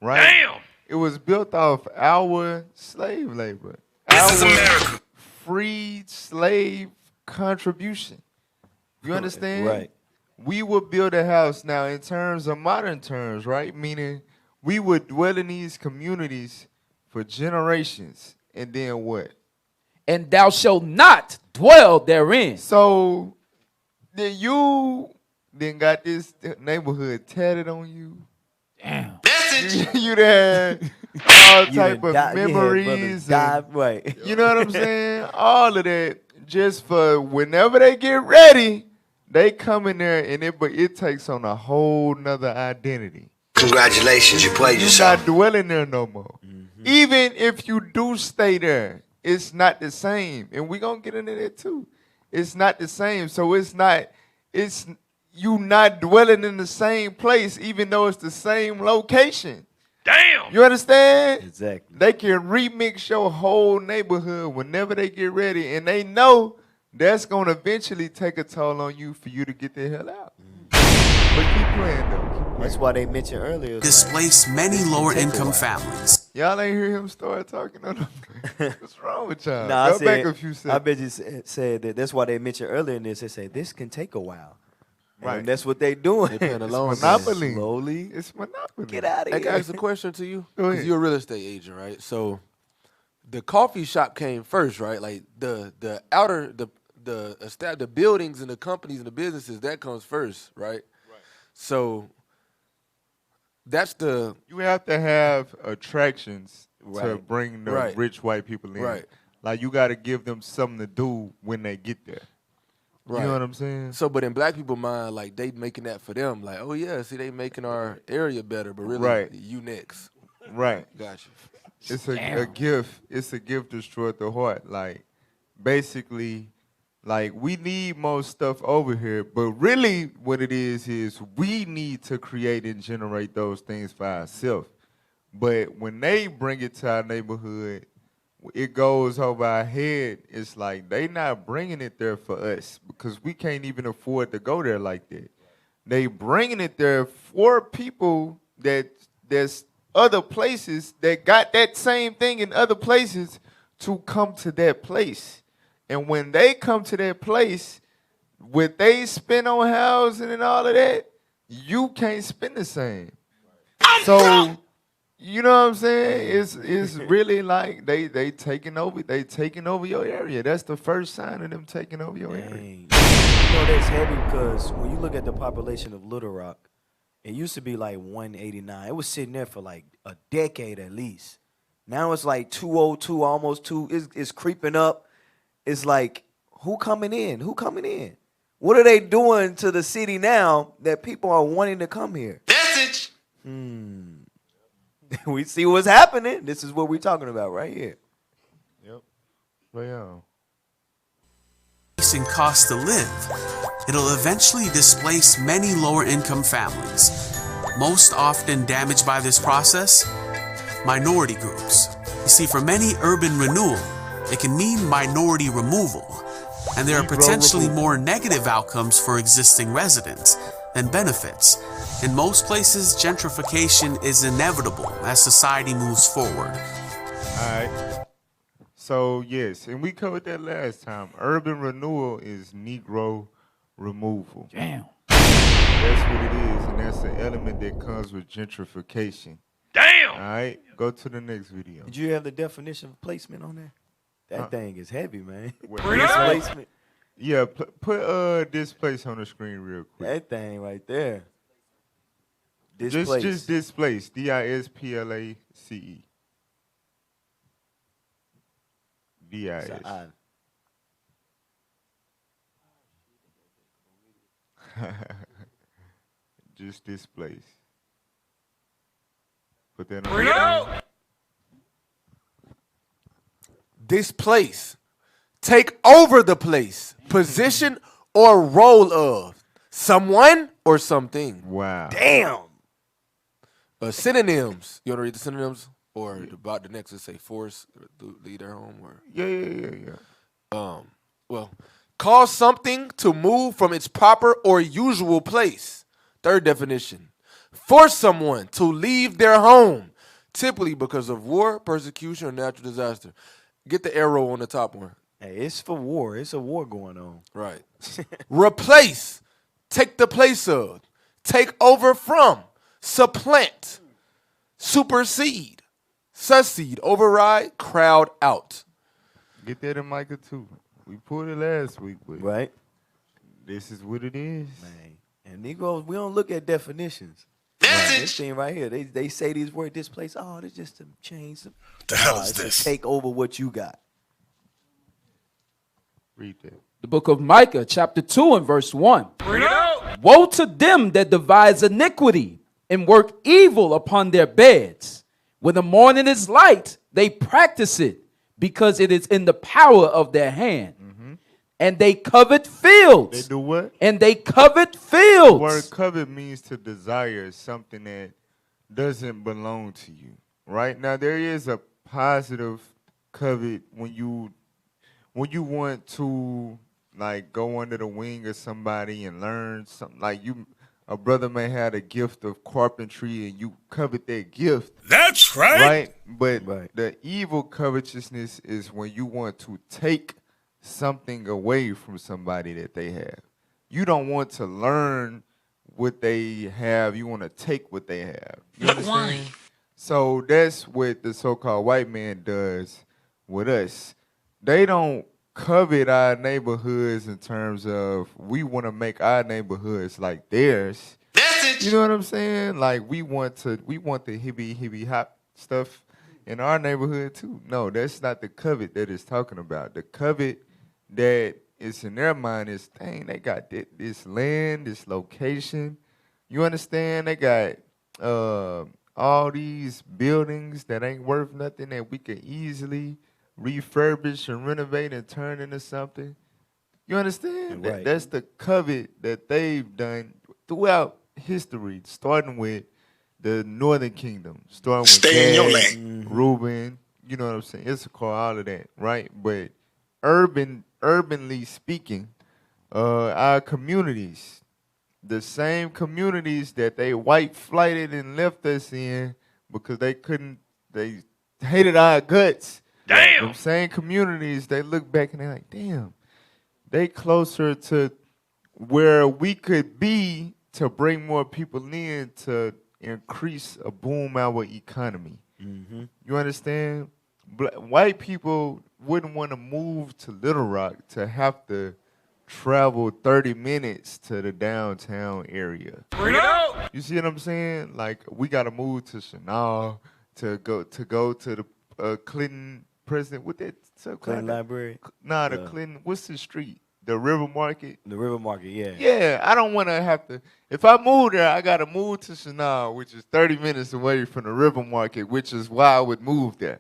Right? Damn. It was built off our slave labor. This is America. Freed slave contribution. You understand? Right. We would build a house now in terms of modern terms, right? Meaning we would dwell in these communities for generations. And then what? And thou shalt not dwell therein. So then you then got this neighborhood tatted on you. Damn. You had all type of memories. Right. You know what I'm saying? All of that just for whenever they get ready, they come in there and it takes on a whole nother identity. Congratulations, you played You're yourself. not dwelling there no more. Even if you do stay there, it's not the same. And we're going to get into that too. It's not the same. So it's you not dwelling in the same place, even though it's the same location. Damn. You understand? Exactly. They can remix your whole neighborhood whenever they get ready. And they know that's going to eventually take a toll on you for you to get the hell out. But keep playing, though. That's why they mentioned earlier. Displace many lower-income families. Y'all ain't hear him start talking on them. What's wrong with y'all? Nah, Go back a few seconds. I bet you said that. That's why they mentioned earlier in this. They say this can take a while. Right. And that's what they doing. They playing along. It's Monopoly. Slowly. It's Monopoly. Get out of I here. can ask a question to you. Go ahead. Because you're a real estate agent, right? So the coffee shop came first, right? Like the buildings and the companies and the businesses, that comes first, right? So that's the You have to have attractions to Right. bring the Right. rich white people in. Right. Like you got to give them something to do when they get there. right. You know what I'm saying? So, but in black people mind, like they making that for them. Like, oh yeah, see, they making our area better, but really, Right. you next. Right. Got you. It's a gift. It's a gift destroyed the heart. Like basically, like we need more stuff over here, but really what it is we need to create and generate those things for ourselves. But when they bring it to our neighborhood, it goes over our head. It's like they not bringing it there for us because we can't even afford to go there like that. They bringing it there for people there's other places that got that same thing in other places to come to that place. And when they come to that place, what they spend on housing and all of that, you can't spend the same. So, you know what I'm saying? It's really like they taking over your area. That's the first sign of them taking over your area. You know that's heavy because when you look at the population of Little Rock, it used to be like 189. It was sitting there for like a decade at least. Now it's like 202, almost 2. It's creeping up. It's like, who coming in? Who coming in? What are they doing to the city now that people are wanting to come here? Message. We see what's happening. This is what we're talking about right here. Yep. Well, increasing cost to live, it'll eventually displace many lower income families. Most often damaged by this process, minority groups. You see, for many, urban renewal, it can mean minority removal, and there are potentially more negative outcomes for existing residents than benefits. In most places, gentrification is inevitable as society moves forward. all right. So yes, and we covered that last time. Urban renewal is Negro removal. Damn. That's what it is, and that's the element that comes with gentrification. Damn. All right, go to the next video. Did you have the definition of placement on there? That thing is heavy, man. What, Displacement. Yeah, put displace on the screen real quick. That thing right there. Just displace. DISPLACE. DIS. Just displace. Put that on the screen. Displace. Take over the place, position, or role of someone or something. Wow. Damn. Synonyms. You want to read the synonyms? Or about the next, let's say force, lead their home, or Yeah. Well, cause something to move from its proper or usual place. Third definition. Force someone to leave their home, typically because of war, persecution, or natural disaster. Get the arrow on the top one. Hey, it's for war. It's a war going on. Right. Replace. Take the place of. Take over from. Supplant. Supersede. Succeed. Override. Crowd out. Get that in Micah too. We pulled it last week, but right. This is what it is. Man. And Negroes, we don't look at definitions. This thing right here, they say these words, displace. Oh, it's just to change them. The hell is it's this? To take over what you got. Read that. The book of Micah, chapter 2 and verse 1. Woe to them that devise iniquity and work evil upon their beds. When the morning is light, they practice it because it is in the power of their hand. And they covet fields. They do what? And they covet fields. The word covet means to desire something that doesn't belong to you. Right? Now there is a positive covet when you want to like go under the wing of somebody and learn something. Like a brother may have a gift of carpentry and you covet that gift. That's right. Right? But the evil covetousness is when you want to take something away from somebody that they have. You don't want to learn what they have. You want to take what they have. You understand? So that's what the so-called white man does with us. They don't covet our neighborhoods in terms of we want to make our neighborhoods like theirs. You know what I'm saying? Like we want the hippie hop stuff in our neighborhood too. No, that's not the covet that it's talking about. The covet that is in their mind is, dang, they got this land, this location. You understand? They got all these buildings that ain't worth nothing that we could easily refurbish and renovate and turn into something. You understand? Right. That's the covet that they've done throughout history, starting with the Northern Kingdom, starting with Stay in your Gad, lane. Reuben, you know what I'm saying? Issachar, all of that, right? But urbanly speaking, our communities, the same communities that they white flighted and left us in because they hated our guts. Damn. Them same communities, they look back and they're like, damn, they closer to where we could be to bring more people in to increase or boom our economy. Mm-hmm. You understand? White people wouldn't want to move to Little Rock to have to travel 30 minutes to the downtown area. Bring it out. You see what I'm saying? Like we got to move to Chanel to go to the Clinton president with that Clinton Library. Nah, the Clinton. What's the street? The River Market. The River Market, yeah. Yeah, I don't want to have to. If I move there, I got to move to Chanel, which is 30 minutes away from the River Market, which is why I would move there.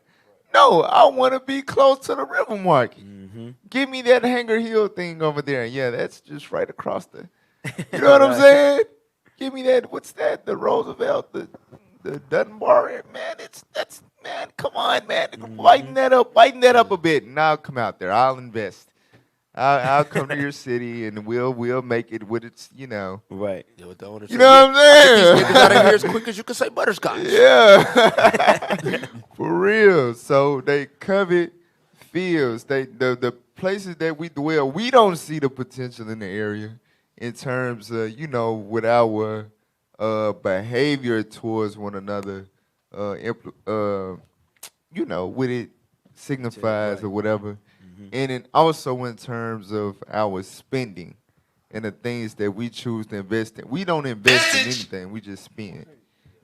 No, I want to be close to the River Market. Mm-hmm. Give me that Hanger Hill thing over there. Yeah, that's just right across the. You know what I'm saying? Give me that. What's that? The Roosevelt, the Dunbar. Man, man. Come on, man. Lighten that up a bit, and I'll come out there. I'll invest. I'll come to your city and we'll make it with its, Right. You know what I'm Get saying? these niggas out of here as quick as you can say butterscotch. Yeah. For real. So they covet fields. The places that we dwell, we don't see the potential in the area in terms of, with our behavior towards one another, what it signifies or whatever. And then also in terms of our spending and the things that we choose to invest in. We don't invest in anything, we just spend.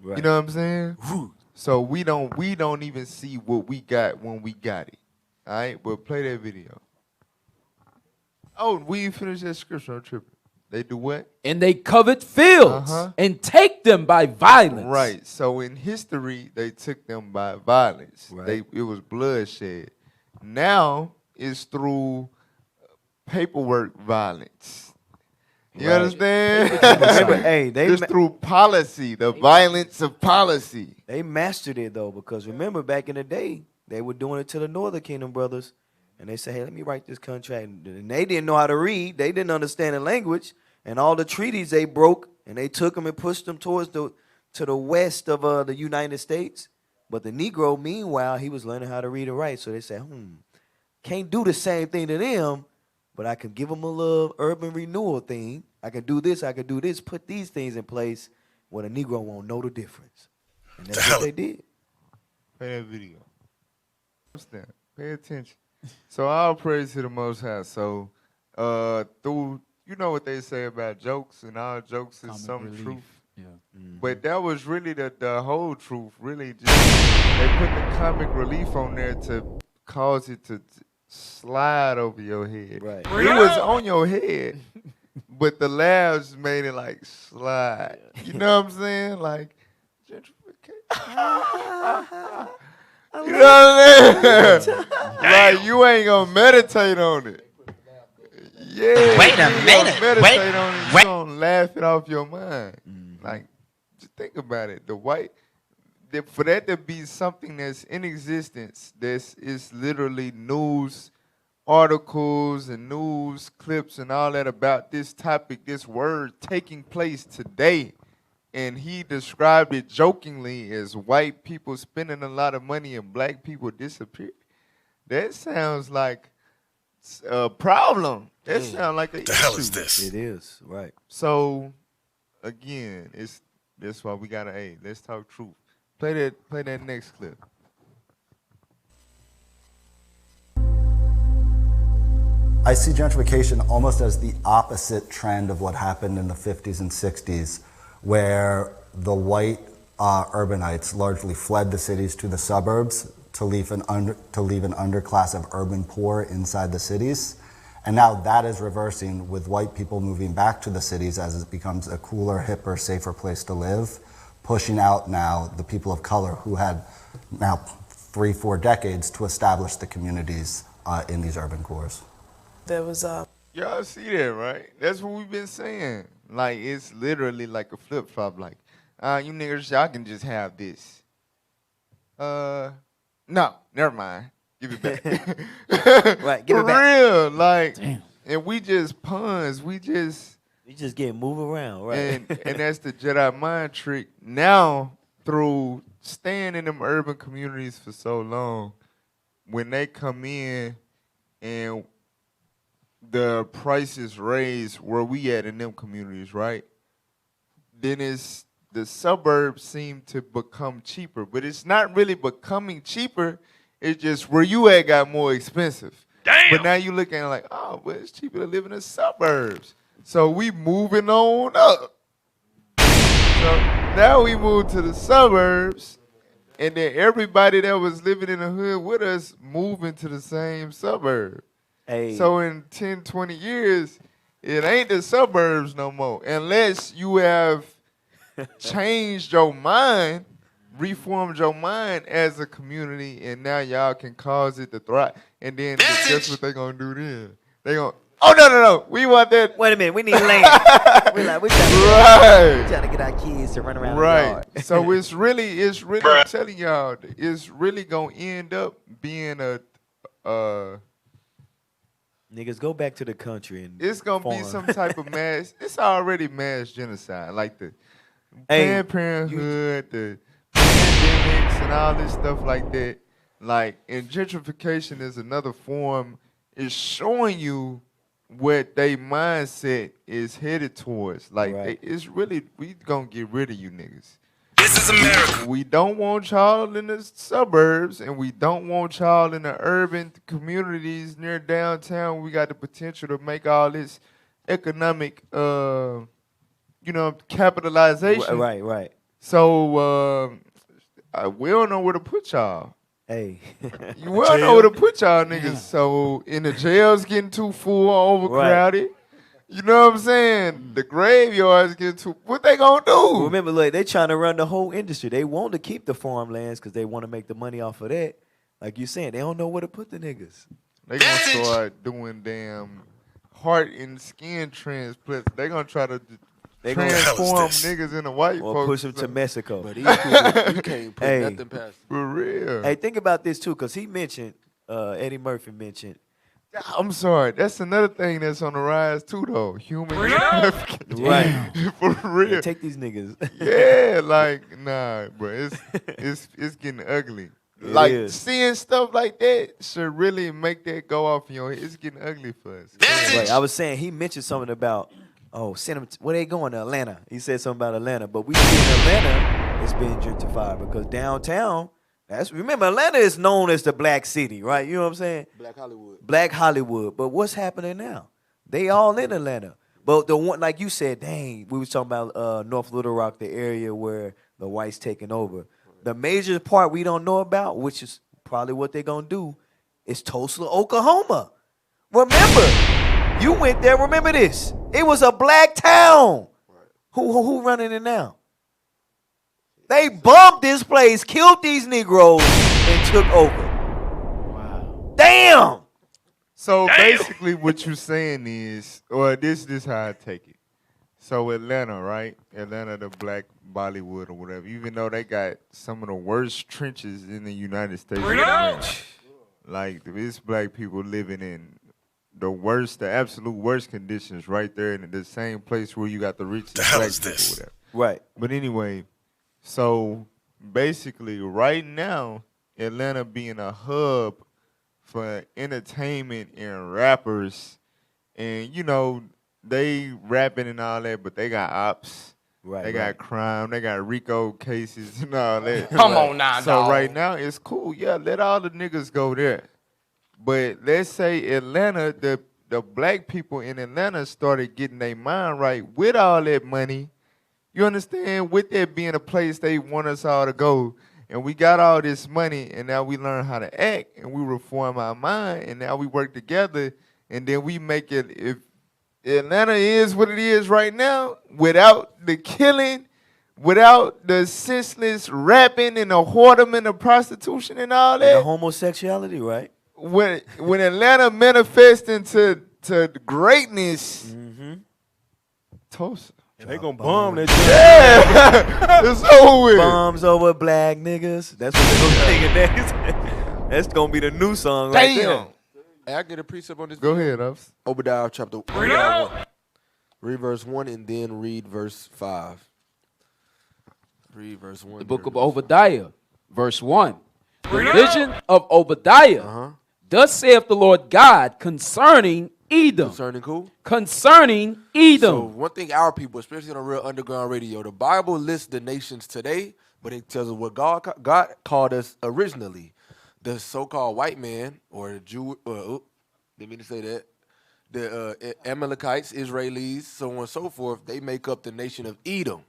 Right. You know what I'm saying? So we don't even see what we got when we got it. All right? But play that video. Oh, we finished that scripture. I'm tripping. They do what? And they covet fields and take them by violence. Right. So in history, they took them by violence. Right. It was bloodshed. Now it's through paperwork violence. You understand? Hey, it's through policy, the violence of policy. They mastered it though, because remember back in the day, they were doing it to the Northern Kingdom brothers, and they said, "Hey, let me write this contract." And they didn't know how to read. They didn't understand the language, and all the treaties they broke, and they took them and pushed them towards to the west of the United States. But the Negro, meanwhile, he was learning how to read and write. So they said, can't do the same thing to them, but I can give them a little urban renewal thing. I can do this, put these things in place where the Negro won't know the difference. And that's what they did. Play that video. Understand? Pay attention. So all praise to the Most High. So through, you know what they say about jokes, and all jokes is some truth. Yeah. But that was really the whole truth. Really, just they put the comic relief on there to cause it to slide over your head. Right. It was on your head, but the laughs made it like slide. You know what I'm saying? Like gentrification. You know what I'm saying? Like you ain't gonna meditate on it. Yeah. Wait a minute. Meditate on it. You gonna laugh it off your mind. Like, just think about it. For that to be something that's in existence, is literally news articles and news clips and all that about this topic, this word taking place today. And he described it jokingly as white people spending a lot of money and black people disappear. That sounds like a problem. That sounds like an issue. The hell is this? It is, right. So, again, that's why we gotta, let's talk truth. Play that next clip. I see gentrification almost as the opposite trend of what happened in the 50s and 60s, where the white urbanites largely fled the cities to the suburbs to leave an underclass of urban poor inside the cities. And now that is reversing with white people moving back to the cities as it becomes a cooler, hipper, safer place to live, pushing out now the people of color who had now 3-4 decades to establish the communities in these urban cores. There was Y'all see that, right? That's what we've been saying. Like, it's literally like a flip-flop. Like, you niggas, y'all can just have this. No, never mind. Give it back. Right, give For it back. real, like, damn. And we just puns. We just get moved around, right? And that's the Jedi mind trick. Now, through staying in them urban communities for so long, when they come in and the prices raised where we at in them communities, right? Then it's the suburbs seem to become cheaper, but it's not really becoming cheaper. It's just where you at got more expensive. Damn. But now you looking at it like, oh, well, it's cheaper to live in the suburbs. So we moving on up. So now we move to the suburbs, and then everybody that was living in the hood with us moving to the same suburb. Hey. So in 10, 20 years, it ain't the suburbs no more. Unless you have changed your mind, reformed your mind as a community, and now y'all can cause it to thrive. And then guess what they gonna do then? They gonna, oh, no, we want that. Wait a minute, we need land. we trying to get our kids to run around the yard. So it's really I'm telling y'all, it's really gonna end up being a niggas go back to the country and it's gonna farm. be some type of mass. It's already mass genocide, like the Planned Parenthood, the pandemics, and all this stuff like that. Like, and gentrification is another form. It's showing you what their mindset is headed towards. Like, it's really, we gonna get rid of you niggas. This is America. We don't want y'all in the suburbs, and we don't want y'all in the urban communities near downtown. We got the potential to make all this economic, capitalization. Right. So we don't know where to put y'all. Hey. You will know where to put y'all niggas. So in the jails getting too full, overcrowded. Right. You know what I'm saying? The graveyards get too. What they gonna do? Remember, look, they trying to run the whole industry. They want to keep the farmlands because they want to make the money off of that. Like you saying, they don't know where to put the niggas. They gonna start doing damn heart and skin transplants. They gonna try to transform niggas into white folks. Or push them to Mexico. But you can't put nothing past them. For real. Hey, think about this too, because he mentioned, Eddie Murphy mentioned. I'm sorry. That's another thing that's on the rise too, though. Human trafficking. Right. For real. Yeah, take these niggas. Yeah, like, nah, bro. It's getting ugly. Like, seeing stuff like that should really make that go off in your head. It's getting ugly for us. Right. I was saying, he mentioned something about, send them, where they going to Atlanta? He said something about Atlanta. But we see in Atlanta, it's being gentrified because downtown, remember, Atlanta is known as the black city, right? You know what I'm saying? Black Hollywood. But what's happening now? They all in Atlanta. But the one, like you said, dang, we was talking about North Little Rock, the area where the whites taking over. The major part we don't know about, which is probably what they're going to do, is Tulsa, Oklahoma. Remember, you went there. Remember this. It was a black town. Who running it now? They bombed this place, killed these Negroes, and took over. Wow. Damn! So basically what you're saying is, or this is how I take it. So Atlanta, right? Atlanta, the black Bollywood or whatever, even though they got some of the worst trenches in the United States. Like, there's black people living in the absolute worst conditions right there in the same place where you got the richest black people or whatever. Right. But anyway, so basically right now, Atlanta being a hub for entertainment and rappers, and they rapping and all that, but they got ops. Right, they got crime. They got RICO cases and all that. Come on now, So dog. right now it's cool. Yeah, let all the niggas go there. But let's say Atlanta, the black people in Atlanta started getting their mind right with all that money. You understand? With that being a place they want us all to go, and we got all this money, and now we learn how to act, and we reform our mind, and now we work together, and then we make it. If Atlanta is what it is right now, without the killing, without the senseless rapping and the whoredom and the prostitution and all that, And the homosexuality, right? when Atlanta manifests into greatness, Tulsa. And they gonna bomb that. Yeah, it's over with. Bombs over black niggas. That's what they're gonna sing next. That's gonna be the new song right there. Hey, I get a precept on this. Go ahead, Ups. Obadiah chapter 1. Read verse 1 and then read verse 5. Read verse 1. The book of Obadiah, verse 1. The vision of Obadiah. Thus saith the Lord God concerning Edom. Concerning who? Concerning Edom. So one thing our people, especially on real underground radio, the Bible lists the nations today, but it tells us what God called us originally. The so-called white man or the Jew, didn't mean to say that. The Amalekites, Israelis, so on and so forth, they make up the nation of Edom.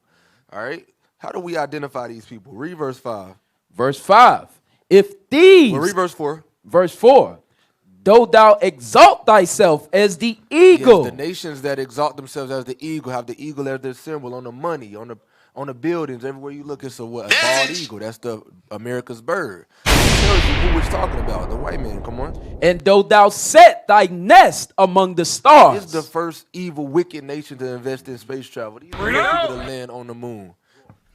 All right? How do we identify these people? Read verse 5. Verse 5. If these. Well, read verse 4. Verse 4. Though thou exalt thyself as the eagle. Yes, the nations that exalt themselves as the eagle have the eagle as their symbol on the money, on the buildings. Everywhere you look, it's a bald eagle. That's the America's bird. It tells you who it's talking about. The white man. Come on. And though thou set thy nest among the stars. This is the first evil, wicked nation to invest in space travel. These are the first people to land on the moon.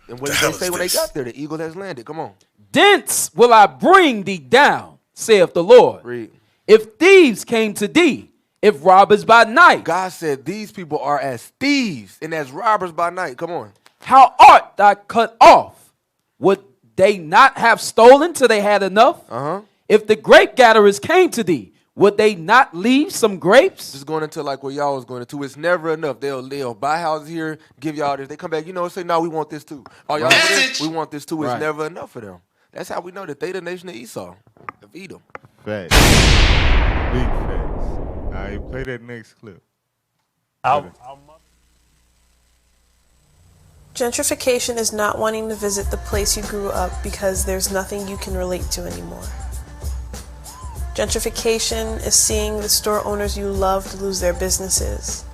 And what did they say when they got there? The eagle has landed. Come on. Thence will I bring thee down, saith the Lord. Read. If thieves came to thee, if robbers by night. God said these people are as thieves and as robbers by night. Come on. How art thou cut off? Would they not have stolen till they had enough? If the grape gatherers came to thee, would they not leave some grapes? Just going into like where y'all was going into. It's never enough. They'll buy houses here, give y'all this. They come back, say, no, we want this too. Oh, y'all want this? We want this too. It's never enough for them. That's how we know that they the nation of Esau, of Edom. Facts. Big facts. All right, play that next clip. Gentrification is not wanting to visit the place you grew up because there's nothing you can relate to anymore. Gentrification is seeing the store owners you loved lose their businesses.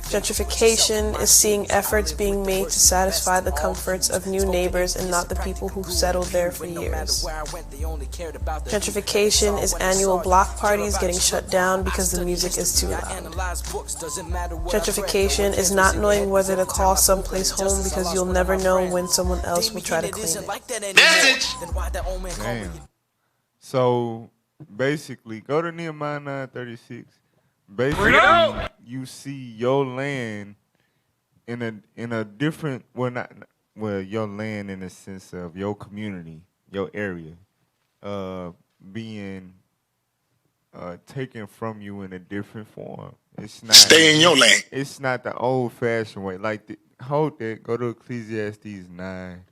Gentrification is seeing efforts being made to satisfy the comforts of new neighbors and not the people who settled there for years. Gentrification is annual block parties getting shut down because the music is too loud. Gentrification is not knowing whether to call someplace home because you'll never know when someone else will try to claim it. Damn. So basically, go to Nehemiah 9:36. Basically, you see your land in a different your land in the sense of your community, your area, being taken from you in a different form. It's not Stay in your lane. It's not the old-fashioned way. Like hold that. Go to Ecclesiastes 9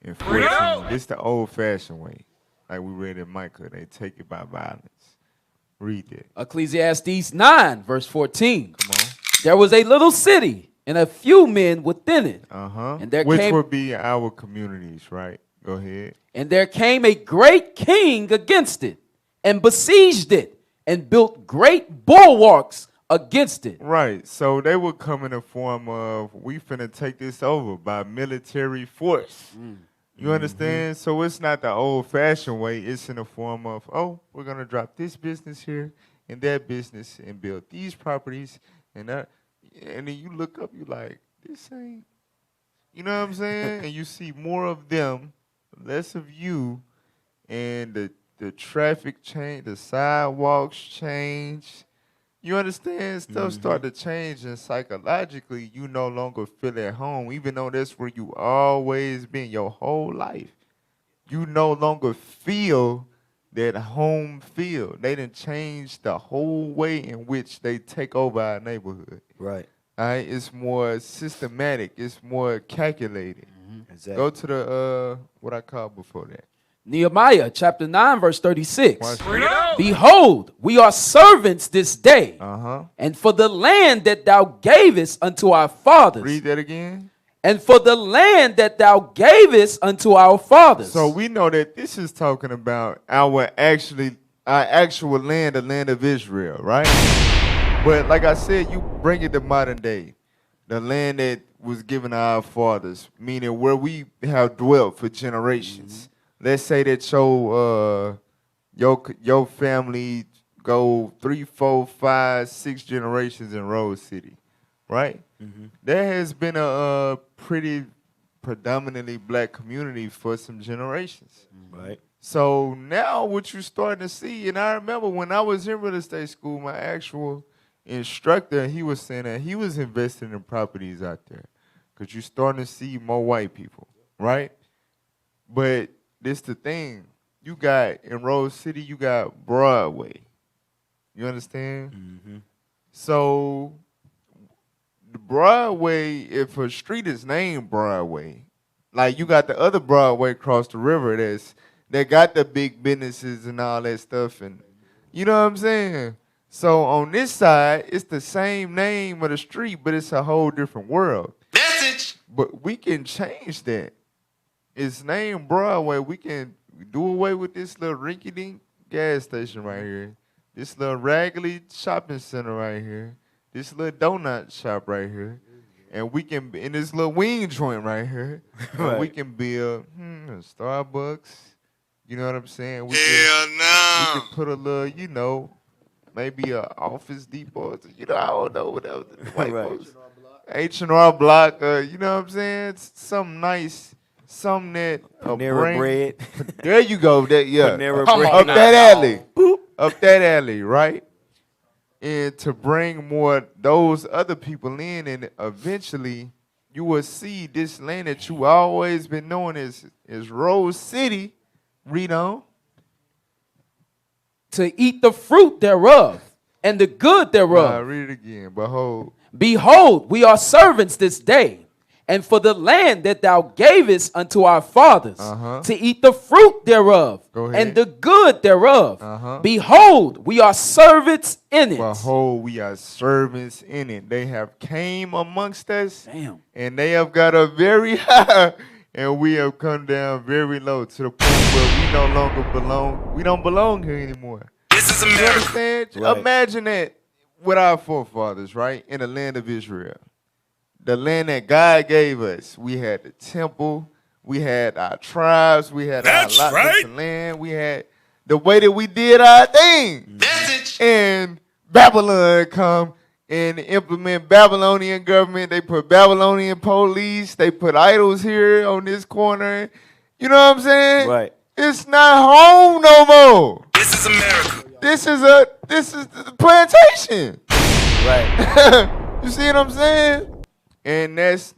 and 14. This the old-fashioned way. Like we read in Micah, they take it by violence. Read it. Ecclesiastes 9, verse 14. Come on. There was a little city and a few men within it. And there which came, would be our communities, right? Go ahead. And there came a great king against it and besieged it and built great bulwarks against it. Right. So they would come in the form of, we finna take this over by military force. You understand? So it's not the old-fashioned way. It's in the form of, we're going to drop this business here and that business and build these properties and that. And then you look up, you like, this ain't, you know what I'm saying? And you see more of them, less of you, and the traffic change, the sidewalks change. You understand? Stuff start to change, and psychologically, you no longer feel at home, even though that's where you always been your whole life. You no longer feel that home feel. They done changed the whole way in which they take over our neighborhood. Right. All right? It's more systematic. It's more calculated. Exactly. Go to the, what I called before that. Nehemiah chapter 9, verse 36. Behold, we are servants this day, and for the land that thou gavest unto our fathers. Read that again. and for the land that thou gavest unto our fathers. So we know that this is talking about our actual land, the land of Israel, right? But like I said, you bring it to modern day, the land that was given to our fathers, meaning where we have dwelt for generations. Let's say that your family go 3, 4, 5, 6 generations in Rose City, right? There has been a pretty predominantly black community for some generations. Right. So now what you're starting to see, and I remember when I was in real estate school, my actual instructor, he was saying that he was investing in properties out there because you're starting to see more white people, right? But this the thing. You got, in Rose City, you got Broadway. You understand? So the Broadway, if a street is named Broadway, like you got the other Broadway across the river that got the big businesses and all that stuff, and you know what I'm saying? So on this side, it's the same name of the street, but it's a whole different world. Message. But we can change that. It's named Broadway. We can do away with this little rinky-dink gas station right here, this little raggedy shopping center right here, this little donut shop right here, and we can, in this little wing joint right here, Right. we can build a Starbucks. You know what I'm saying? We can put a little, maybe a Office Depot. I don't know, whatever the white folks. H&R Block, you know what I'm saying? Something nice, something that Panera Bread. There you go. Panera Up Bread. that alley. Up that alley, right? And to bring more those other people in, and eventually you will see this land that you always been knowing is Rose City, read on. To eat the fruit thereof and the good thereof. Read it again. Behold, we are servants this day, and for the land that thou gavest unto our fathers, to eat the fruit thereof and the good thereof. Behold, we are servants in it. Behold, we are servants in it. They have came amongst us, Damn. and they have got up very high, and we have come down very low to the point where we no longer belong. We don't belong here anymore. This is America. You understand? Right. Imagine that with our forefathers, right? In the land of Israel. The land that God gave us. We had the temple. We had our tribes. We had our allotments of land. We had the way that we did our thing. And Babylon come and implement Babylonian government. They put Babylonian police. They put idols here on this corner. You know what I'm saying? Right. It's not home no more. This is America. This is the plantation. Right. You see what I'm saying? And that's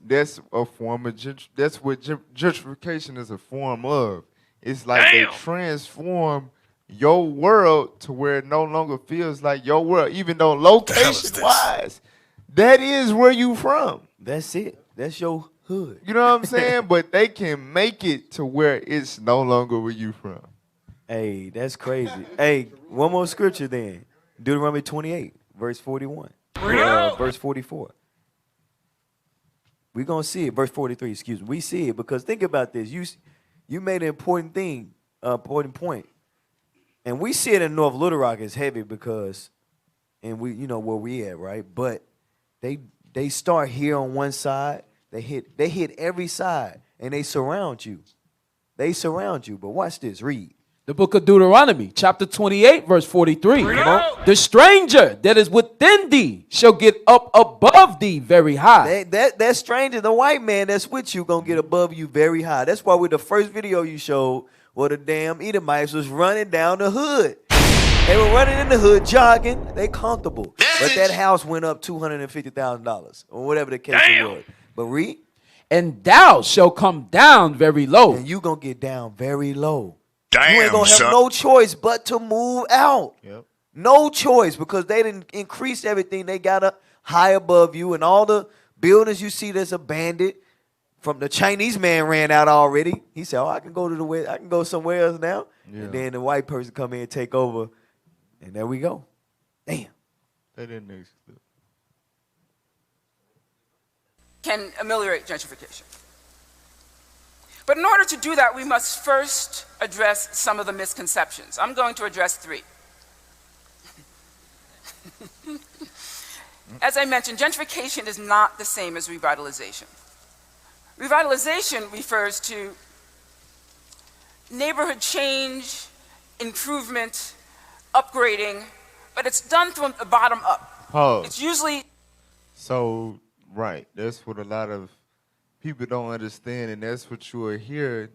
a form of that's what gentrification is a form of. It's like they transform your world to where it no longer feels like your world, even though location-wise, that is where you from. That's it. That's your hood. You know what I'm saying? But they can make it to where it's no longer where you from. Hey, that's crazy. Hey, one more scripture then. Deuteronomy 28, verse 41. Verse 44. We're going to see it. Verse 43, excuse me. We see it because think about this. You made an important thing, important point. And we see it in North Little Rock as heavy because, and we, you know where we at, right? But they start here on one side. They hit every side, and they surround you. They surround you. But watch this. Read. The book of Deuteronomy, chapter 28, verse 43. The stranger that is within thee shall get up above thee very high. That stranger, the white man that's with you, gonna get above you very high. That's why with the first video you showed, where the damn Edomites was running down the hood. They were running in the hood, jogging. They comfortable. But that house went up $250,000 or whatever the case was. But read. And thou shalt come down very low. And you gonna get down very low. Damn, you ain't gonna have no choice but to move out. Yep. No choice because they didn't increase everything. They got up high above you, and all the buildings you see that's abandoned. From the Chinese man ran out already. He said, "Oh, I can go to the West. I can go somewhere else now." Yeah. And then the white person come in and take over, and there we go. Damn. That didn't exist. can ameliorate gentrification. But in order to do that, we must first address some of the misconceptions. I'm going to address 3. As I mentioned, gentrification is not the same as revitalization. Revitalization refers to neighborhood change, improvement, upgrading, but it's done from the bottom up. Pause. It's usually... So, right, that's what a lot of people don't understand, and that's what you will hear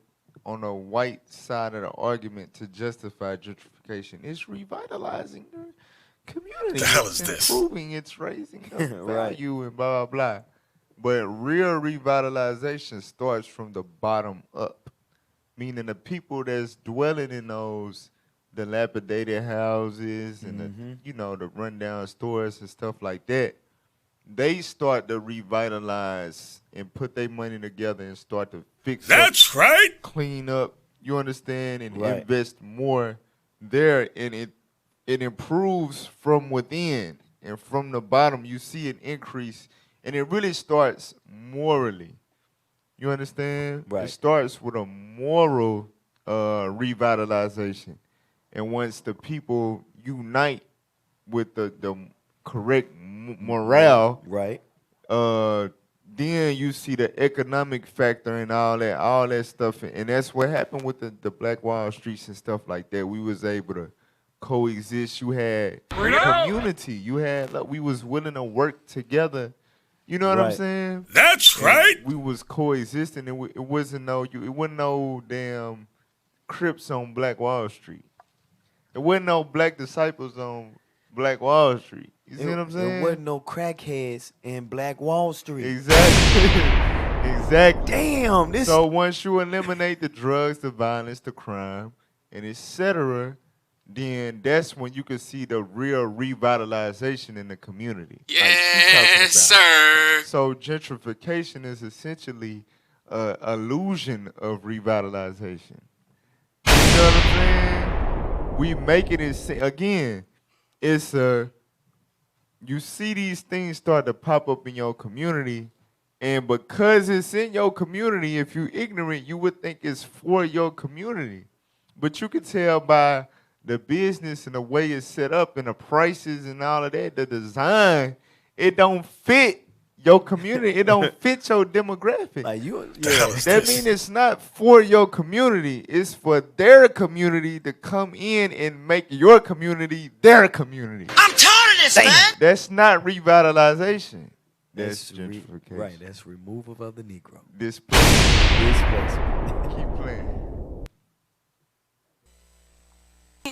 on the white side of the argument to justify gentrification. It's revitalizing the community. The hell it's is this? improving, it's raising the Right. value and blah, blah, blah. But real revitalization starts from the bottom up, meaning the people that's dwelling in those dilapidated houses and the rundown stores and stuff like that, they start to revitalize and put their money together and start to fix That's up, right. clean up, you understand, and Right. invest more there, and it improves from within. And from the bottom, you see an increase, and it really starts morally. You understand? Right. It starts with a moral revitalization. And once the people unite with the correct morale, right? Then you see the economic factor and all that stuff, and that's what happened with the Black Wall Streets and stuff like that. We was able to coexist. You had community. You had we was willing to work together. You know what I'm Right. saying? That's And right. We was coexisting. It wasn't no damn Crips on Black Wall Street. There wasn't no black disciples on Black Wall Street. You see what I'm saying? There wasn't no crackheads in Black Wall Street. Exactly. Exactly. Damn. This. So once you eliminate the drugs, the violence, the crime, and etc., then that's when you can see the real revitalization in the community. Yes, sir. So gentrification is essentially an illusion of revitalization. You know what I'm saying? We make it again. It's you see these things start to pop up in your community, and because it's in your community, if you're ignorant, you would think it's for your community. But you can tell by the business and the way it's set up and the prices and all of that, the design, it don't fit your community. It don't fit your demographic. Like you, That means it's not for your community. It's for their community to come in and make your community their community. I'm tired of this, man. That's not revitalization. That's gentrification. Right, that's removal of the Negro. Displacement. Keep playing.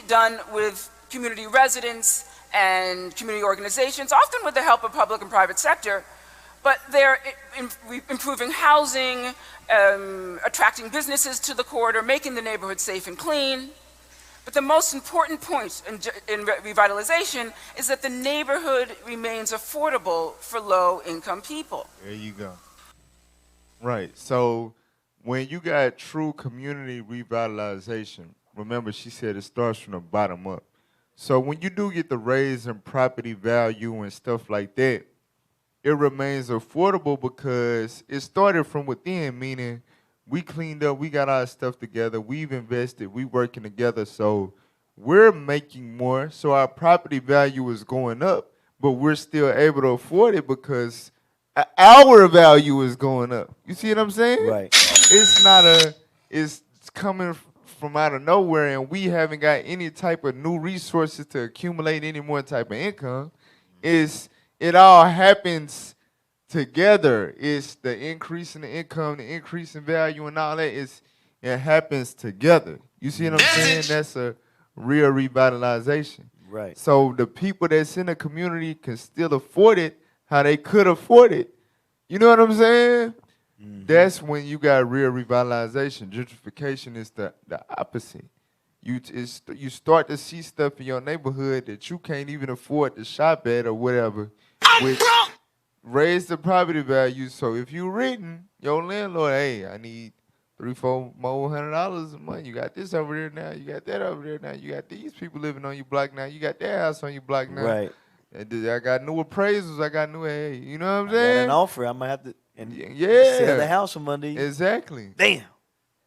Done with community residents and community organizations, often with the help of public and private sector, but they're improving housing, attracting businesses to the corridor, making the neighborhood safe and clean. But the most important point in revitalization is that the neighborhood remains affordable for low-income people. There you go. Right. So when you got true community revitalization, remember she said it starts from the bottom up. So when you do get the raise in property value and stuff like that, it remains affordable because it started from within, meaning we cleaned up, we got our stuff together, we've invested, we working together, so we're making more, so our property value is going up, but we're still able to afford it because our value is going up. You see what I'm saying? Right. It's coming from out of nowhere, and we haven't got any type of new resources to accumulate any more type of income. It all happens together. It's the increase in the income, the increase in value, and all that. It happens together. You see what I'm saying? That's a real revitalization. Right. So the people that's in the community can still afford it how they could afford it. You know what I'm saying? That's when you got real revitalization. Gentrification is the opposite. You start to see stuff in your neighborhood that you can't even afford to shop at or whatever, which raise the property value. So if you written, your landlord, hey, I need $300-400 more a month. You got this over there now. You got that over there now. You got these people living on your block now. You got their house on your block now. Right. I got new appraisals. I got new, hey, you know what I'm I got saying? an offer. I'm gonna have to. and Yeah. sell the house from under you. Exactly. Damn.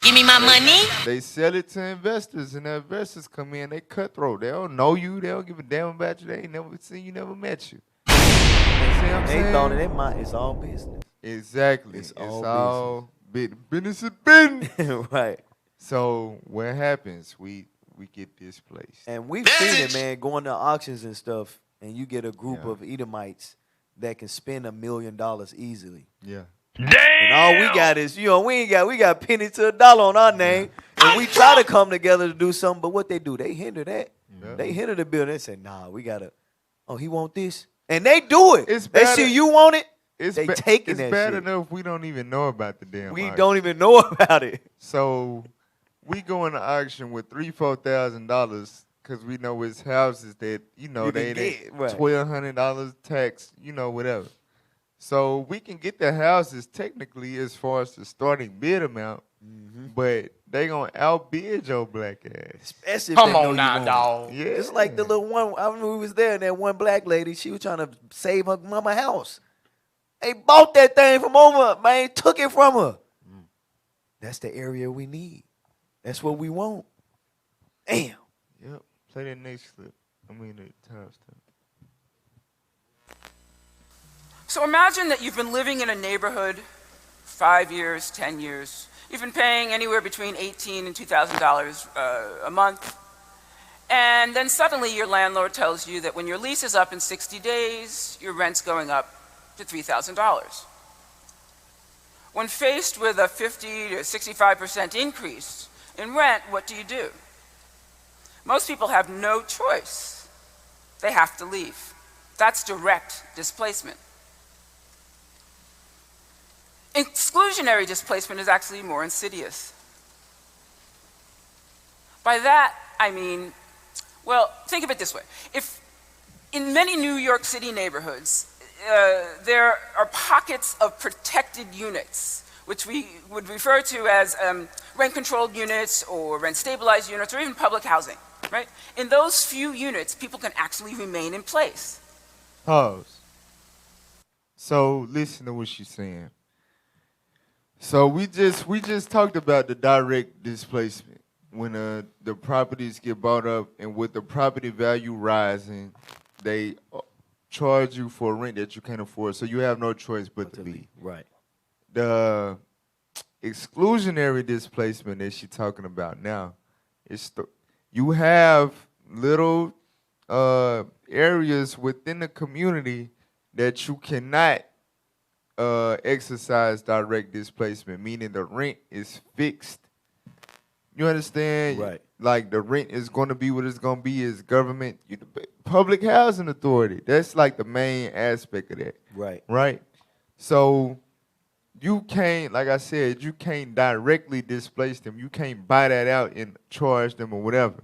Give me my money. They sell it to investors, and the investors come in, they cutthroat. They don't know you. They don't give a damn about you. They ain't never seen you, never met you. You see what I'm They saying? thought in their mind it's all business. Exactly. It's It's all all business is business. Right. So what happens? We get displaced. And we've seen it, man, going to auctions and stuff, and you get a group of Edomites that can spend $1 million easily. Yeah. Damn. And all we got is, we got penny to a dollar on our name, and we try to come together to do something, but what they do, they hinder that. Yeah. They hinder the bill. They say, nah, we gotta, he want this. And they do it. It's they bad see you want it, It's they taking it's that bad shit. enough we don't even know about the damn We auction. don't even know about it. So we go in the auction with $3,000-$4,000 because we know it's houses that, You they can get, right. $1,200 tax, whatever. So we can get the houses technically as far as the starting bid amount, but they gonna outbid your black ass. Especially if Come they know on you now, want it. dog. Yeah. It's like the little one, I remember we was there, and that one black lady, she was trying to save her mama house. They bought that thing from over, man, took it from her. That's the area we need. That's what we want. Damn. Yep. Play that next clip. The time stuff. So imagine that you've been living in a neighborhood 5 years, 10 years. You've been paying anywhere between $1,800 and $2,000 a month. And then suddenly your landlord tells you that when your lease is up in 60 days, your rent's going up to $3,000. When faced with a 50 to 65% increase in rent, what do? Most people have no choice. They have to leave. That's direct displacement. Exclusionary displacement is actually more insidious. By that, I mean, well, think of it this way. If in many New York City neighborhoods, there are pockets of protected units, which we would refer to as rent-controlled units or rent-stabilized units or even public housing, right? In those few units, people can actually remain in place. Pause. So listen to what she's saying. So we just talked about the direct displacement when the properties get bought up, and with the property value rising, they charge you for rent that you can't afford, so you have no choice but to leave. Right. The exclusionary displacement that she's talking about now is you have little areas within the community that you cannot exercise direct displacement, meaning the rent is fixed. You understand? Right. Like the rent is going to be what it's going to be. Is government, public housing authority. That's like the main aspect of that. Right. Right. So you can't, like I said, you can't directly displace them. You can't buy that out and charge them or whatever.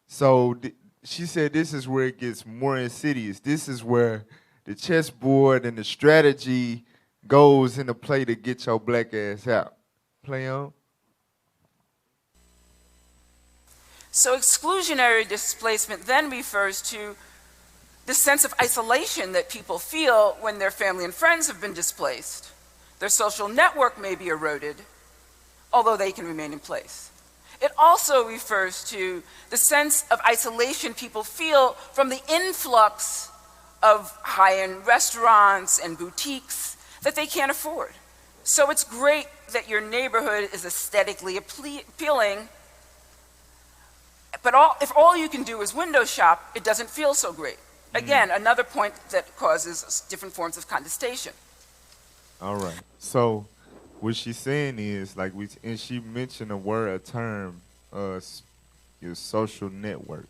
So she said this is where it gets more insidious. This is where the chessboard and the strategy goes into play to get your black ass out. Play on. So exclusionary displacement then refers to the sense of isolation that people feel when their family and friends have been displaced. Their social network may be eroded, although they can remain in place. It also refers to the sense of isolation people feel from the influx of high-end restaurants and boutiques that they can't afford. So it's great that your neighborhood is aesthetically appealing, but if all you can do is window shop, it doesn't feel so great. Again, another point that causes different forms of contestation. All right. So what she's saying is, like, and she mentioned a term, your social network.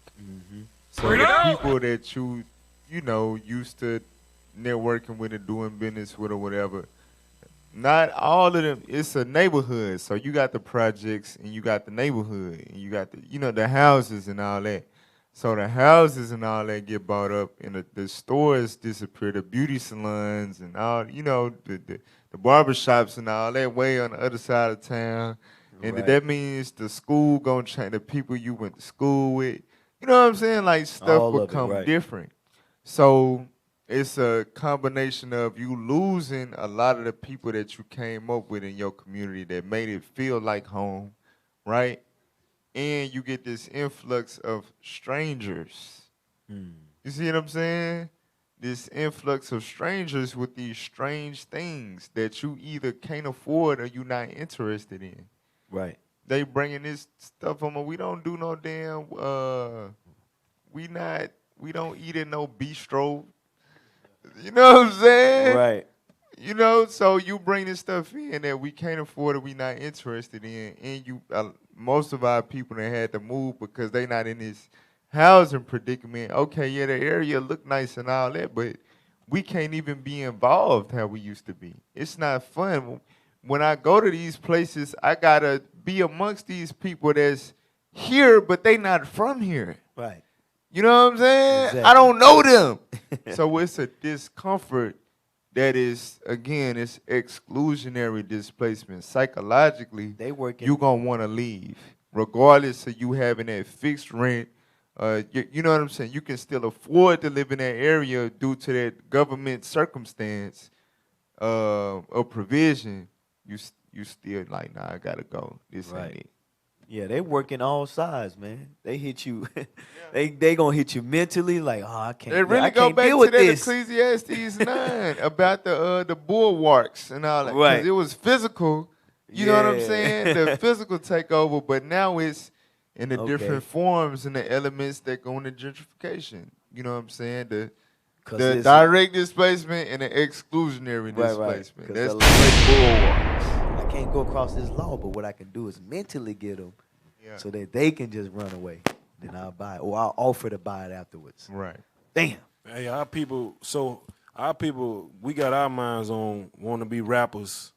So the people that you used to networking with and doing business with or whatever, not all of them. It's a neighborhood. So you got the projects and you got the neighborhood and you got the houses and all that. So the houses and all that get bought up and the stores disappear, the beauty salons and all, the barbershops and all that way on the other side of town. And Right. that means the school gonna change, the people you went to school with. You know what I'm saying? Like stuff All of it, become right. different. So it's a combination of you losing a lot of the people that you came up with in your community that made it feel like home, right? And you get this influx of strangers. You see what I'm saying? This influx of strangers with these strange things that you either can't afford or you're not interested in. Right. They bringing this stuff on. We don't do no damn. We don't eat in no bistro. You know what I'm saying? Right. You know, so you bring this stuff in that we can't afford or we not interested in, and you most of our people that had to move because they not in this housing predicament. Okay, yeah, the area look nice and all that, but we can't even be involved how we used to be. It's not fun. When I go to these places, I gotta be amongst these people that's here, but they not from here. Right. You know what I'm saying? Exactly. I don't know them. So it's a discomfort that is, again, it's exclusionary displacement. Psychologically, you're going to want to leave, regardless of you having that fixed rent. You know what I'm saying? You can still afford to live in that area due to that government circumstance of provision. You still like, nah, I got to go. This ain't it. Yeah, they working all sides, man. They hit you. they gonna hit you mentally, like, oh, I can't. They really I go can't back deal to with that this. Ecclesiastes 9 about the bulwarks and all that. 'Cause Right. it was physical. You know what I'm Yeah. saying? The physical takeover, but now it's in the Okay. different forms and the elements that go into gentrification. You know what I'm saying? The 'Cause the it's- direct displacement and the exclusionary Right, displacement. 'Cause That's the- the way bulwarks. I can't go across this law, but what I can do is mentally get them so that they can just run away. Then I'll buy it, or I'll offer to buy it afterwards. Right. Damn. Hey, our people, we got our minds on want to be rappers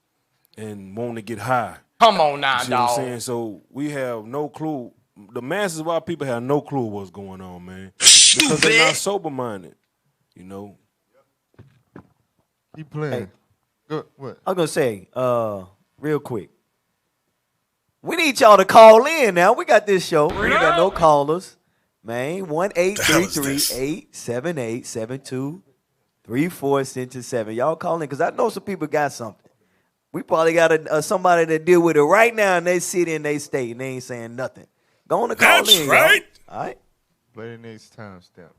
and want to get high. Come on now, You see what I'm dog. saying? So we have no clue. The masses of our people have no clue what's going on, man. Because they're not sober-minded, you know. Keep playing. Good. What? I was gonna say, real quick. We need y'all to call in now. We got this show. We ain't got no callers. Man, 1-833-878-7234 sent to 7. Y'all call in because I know some people got something. We probably got somebody that deal with it right now in their city and they state and they ain't saying nothing. Go on to call That's in, right. y'all. All right. Play the next time step.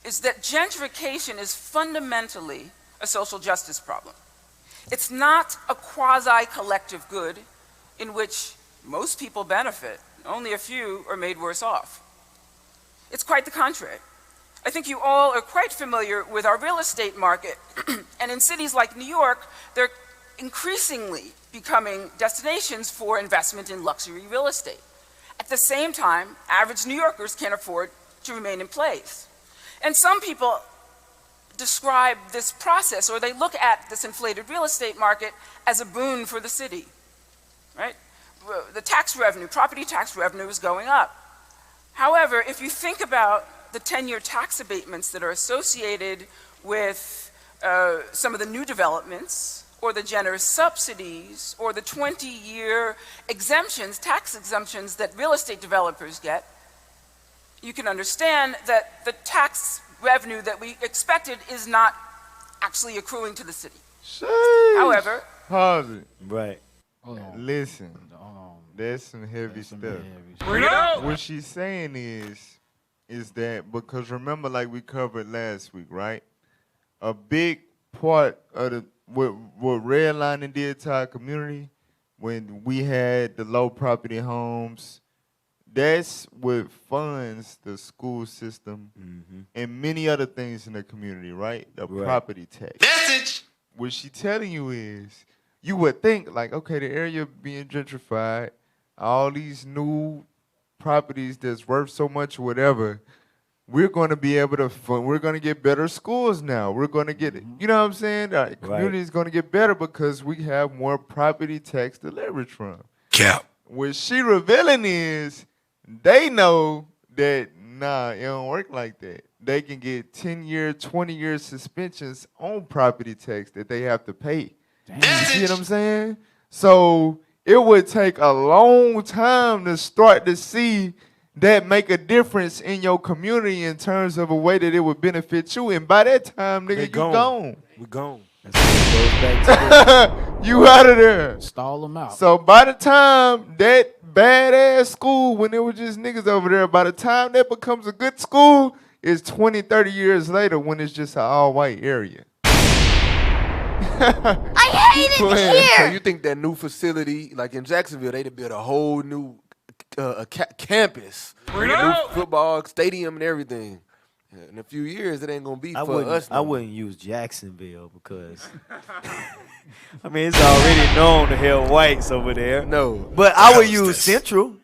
Is that gentrification is fundamentally a social justice problem. It's not a quasi-collective good in which most people benefit, only a few are made worse off. It's quite the contrary. I think you all are quite familiar with our real estate market, and in cities like New York, they're increasingly becoming destinations for investment in luxury real estate. At the same time, average New Yorkers can't afford to remain in place. And some people describe this process, or they look at this inflated real estate market as a boon for the city, right? The tax revenue, property tax revenue is going up. However, if you think about the 10-year tax abatements that are associated with some of the new developments, or the generous subsidies, or the 20-year exemptions, tax exemptions that real estate developers get, you can understand that the tax revenue that we expected is not actually accruing to the city. Sheesh. However, Pause it. Right. Listen, that's some heavy stuff. Bring it out. What she's saying is that because remember, like we covered last week, right? A big part of what redlining did to our community when we had the low property homes. That's what funds the school system and many other things in the community, right? The property tax. Message. What she telling you is, you would think like, okay, the area being gentrified, all these new properties that's worth so much or whatever, we're going to be able to fund, we're going to get better schools now. We're going to get, you know what I'm saying? Our community is going to get better because we have more property tax to leverage from. Cap. What she revealing is, they know that, nah, it don't work like that. They can get 10-year, 20-year suspensions on property tax that they have to pay. You see what I'm saying? So it would take a long time to start to see that make a difference in your community in terms of a way that it would benefit you. And by that time, nigga, you gone. We gone. You out of there. Stall them out. So by the time that badass school, when it was just niggas over there, by the time that becomes a good school, it's 20, 30 years later when it's just an all-white area. I hate it here. So you think that new facility, like in Jacksonville, they'd build a whole new campus, Bring a it new out. football stadium and everything. In a few years, it ain't gonna be for us. I wouldn't use Jacksonville because I mean it's already known to have whites over there. No, but I would use Central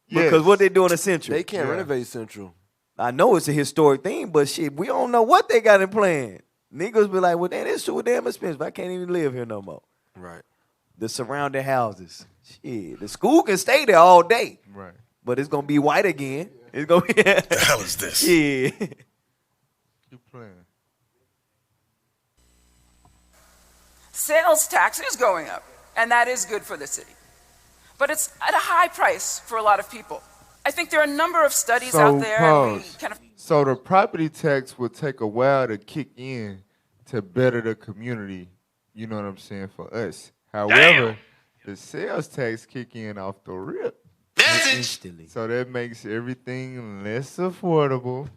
because what they doing in Central? They can't renovate Central. I know it's a historic thing, but shit, we don't know what they got in plan. Niggas be like, well, damn, it's too damn expensive. I can't even live here no more. Right. The surrounding houses. Shit, the school can stay there all day. Right. But it's gonna be white again. It's gonna be. The hell is this? Yeah. Keep playing. Sales tax is going up, and that is good for the city. But it's at a high price for a lot of people. I think there are a number of studies out there. And we kind of So the property tax will take a while to kick in to better the community, you know what I'm saying, for us. However, the sales tax kick in off the rip. Instantly. So that makes everything less affordable.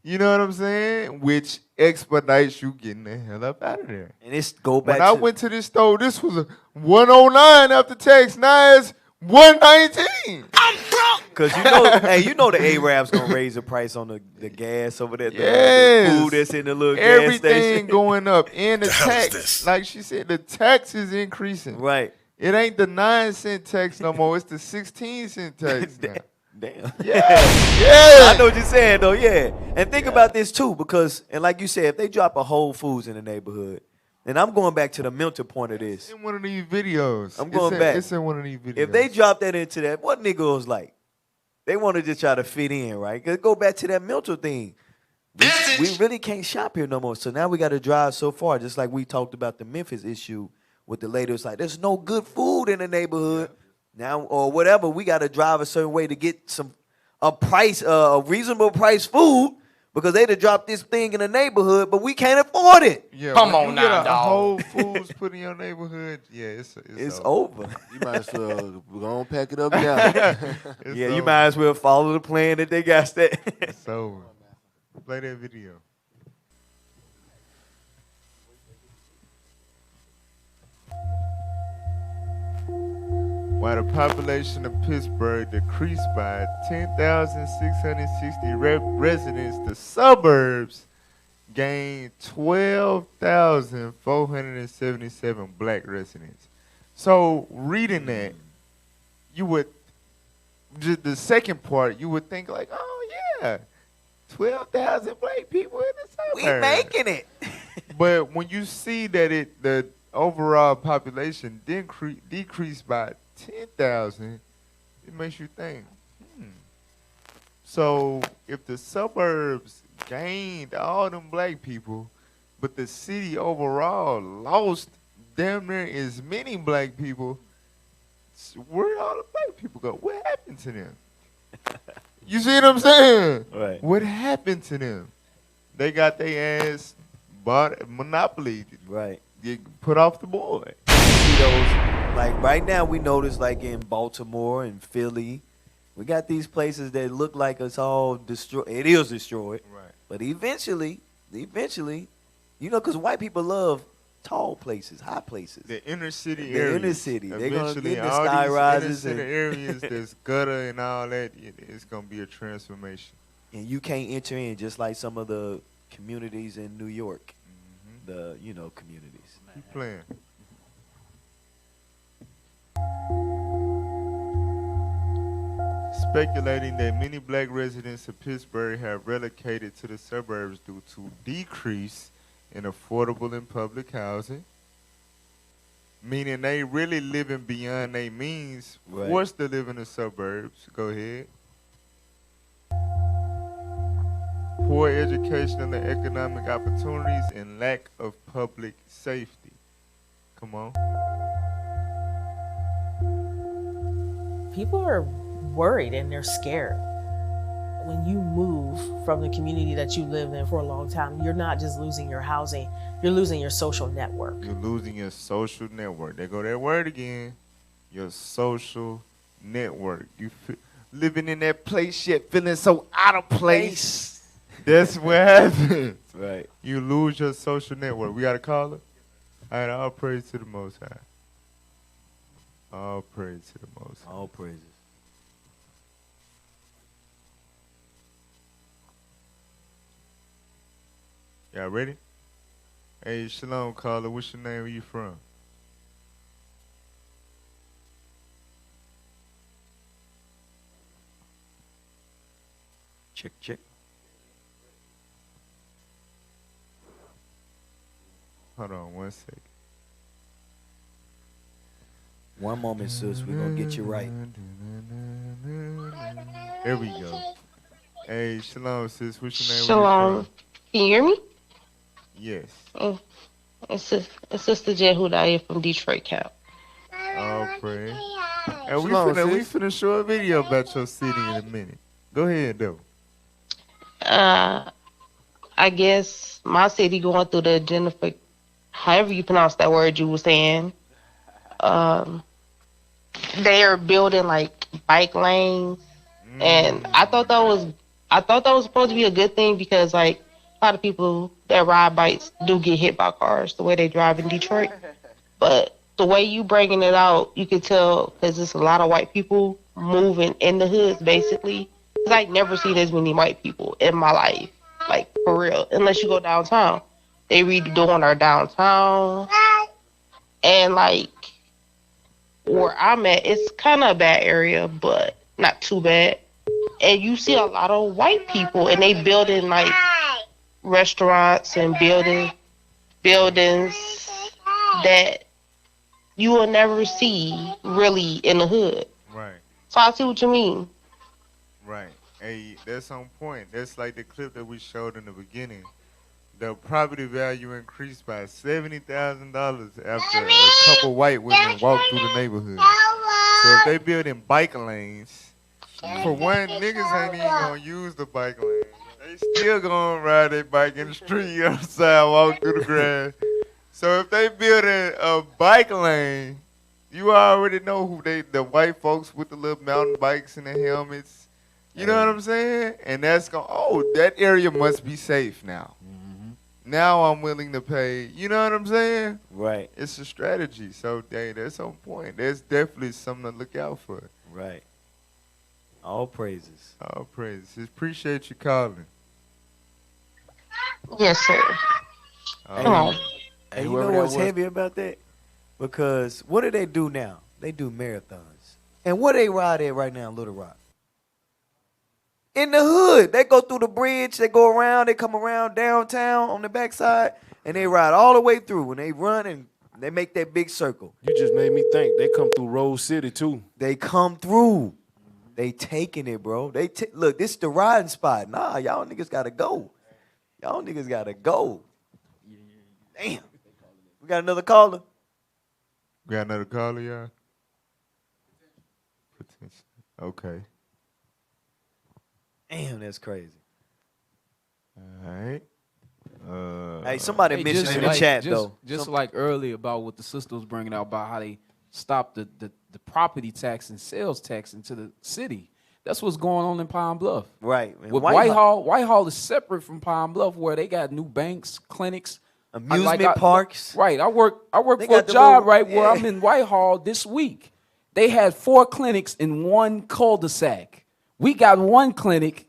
You know what I'm saying? Which expedites you getting the hell up out of there. And it's go back when I went to this store, this was a 109 after tax. Now it's 119. I'm broke. Cause you know, hey, you know the Arabs gonna raise the price on the gas over there. Yes. The food that's in the little gas Everything station. going up. And the hell is tax, this? like she said, the tax is increasing. Right. It ain't the 9-cent tax no more. It's the 16-cent tax now. Damn. Yeah. I know what you're saying though, yeah. And think about this too, because and like you said, if they drop a Whole Foods in the neighborhood, and I'm going back to the mental point of this. In one of these videos. I'm going back. It's in one of these videos. If they drop that into that, what niggas like? They want to just try to fit in, right? Go back to that mental thing. We really can't shop here no more. So now we got to drive so far, just like we talked about the Memphis issue with the lady. It's like, there's no good food in the neighborhood. Now, or whatever, we got to drive a certain way to get a reasonable price food because they'd have dropped this thing in the neighborhood, but we can't afford it. Yeah, Come when on you now, get a dog. Whole Foods put in your neighborhood, yeah, it's over. You might as well go on pack it up now. Yeah, you might as well follow the plan that they got set. It's over. Play that video. While the population of Pittsburgh decreased by 10,660 residents, the suburbs gained 12,477 black residents. So reading that, you would, just the second part, you would think like, oh yeah, 12,000 black people in the suburbs. We making it. But when you see that the overall population decreased by 10,000, it makes you think, So if the suburbs gained all them black people, but the city overall lost damn near as many black people, where all the black people go? What happened to them? You see what I'm saying? Right. What happened to them? They got their ass monopoly. Right. Get put off the board. See those, like right now we notice like in Baltimore and Philly, we got these places that look like it's all destroyed. It is destroyed. Right. But eventually, you know, because white people love tall places, high places. The inner city The areas. inner city. They're going to Eventually, get the all sky these rises. inner city areas, there's gutter and all that. It's going to be a transformation. And you can't enter in just like some of the communities in New York. The, communities. Keep playing. Speculating that many black residents of Pittsburgh have relocated to the suburbs due to decrease in affordable and public housing, meaning they really living beyond their means, Right. forced to live in the suburbs. Go ahead. Poor educational and economic opportunities and lack of public safety. Come on. People are worried and they're scared. when you move from the community that you lived in for a long time, you're not just losing your housing, you're losing your social network. You're losing your social network. There go that word again. Your social network. You living in that place yet feeling so out of place. That's what happens. Right. You lose your social network. We got a caller? All right, all praise to the Most High. All praise to the Most High. All praises. Y'all ready? Hey, shalom, caller. What's your name? Where you from? Check, check. Hold on 1 second. One moment, sis. We're going to get you right. There we go. Hey, shalom, sis. What's your name? Shalom. Where you Can you hear me? from? Yes. It's Sister Jehudaya from Detroit, Cal. All praise. And Shalom, we sis. finna show a video about your city in a minute. Go ahead, though. I guess my city going through the however you pronounce that word you were saying. They are building like bike lanes, and I thought that was supposed to be a good thing because like a lot of people that ride bikes do get hit by cars the way they drive in Detroit. But the way you bringing it out, you can tell because there's a lot of white people moving in the hoods basically. 'Cause I never seen as many white people in my life, like for real, unless you go downtown. They redoing our downtown, and like where I'm at, it's kind of a bad area, but not too bad. And you see a lot of white people, and they building like restaurants and buildings that you will never see really in the hood. Right. So I see what you mean. Right. Hey, that's on point. That's like the clip that we showed in the beginning. The property value increased by $70,000 after a couple white women walked through the neighborhood. So if they building bike lanes, for one, niggas ain't even gonna use the bike lane. They still gonna ride their bike in the street on the sidewalk through the grass. So if they building a bike lane, you already know who the white folks with the little mountain bikes and the helmets. You know what I'm saying? And that's that area must be safe now. Now I'm willing to pay. You know what I'm saying? Right. It's a strategy. So, that's on point. There's definitely something to look out for. Right. All praises. All praises. Appreciate you calling. Yes, sir. And you know what's heavy about that? Because what do they do now? They do marathons. And where they ride at right now in Little Rock? In the hood. They go through the bridge, they go around, they come around downtown on the backside, and they ride all the way through. And they run and they make that big circle. You just made me think. They come through Rose City, too. They come through. They taking it, bro. Look, this is the riding spot. Nah, y'all niggas gotta go. Y'all niggas gotta go. Damn. We got another caller? We got another caller, y'all? Okay. Damn, that's crazy. All right. Hey, somebody mentioned in the chat, though. Just like earlier about what the sister was bringing out about how they stopped the property tax and sales tax into the city. That's what's going on in Pine Bluff. Right. With Whitehall is separate from Pine Bluff, where they got new banks, clinics, amusement parks. Right. I work for a job where I'm in Whitehall this week. They had 4 clinics in one cul-de-sac. We got one clinic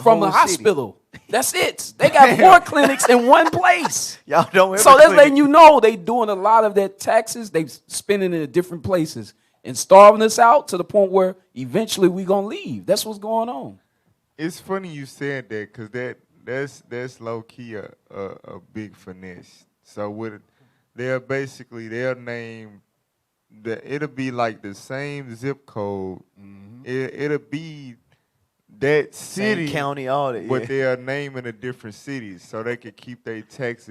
from a hospital. That's it. They got 4 clinics in one place. Y'all don't. So that's letting you know they doing a lot of their taxes. They spending it in different places and starving us out to the point where eventually we gonna leave. That's what's going on. It's funny you said that because that's low key a big finesse. So they'll name it'll be like the same zip code. It'll be that city, same county, all that, but they are naming the different cities so they can keep their tax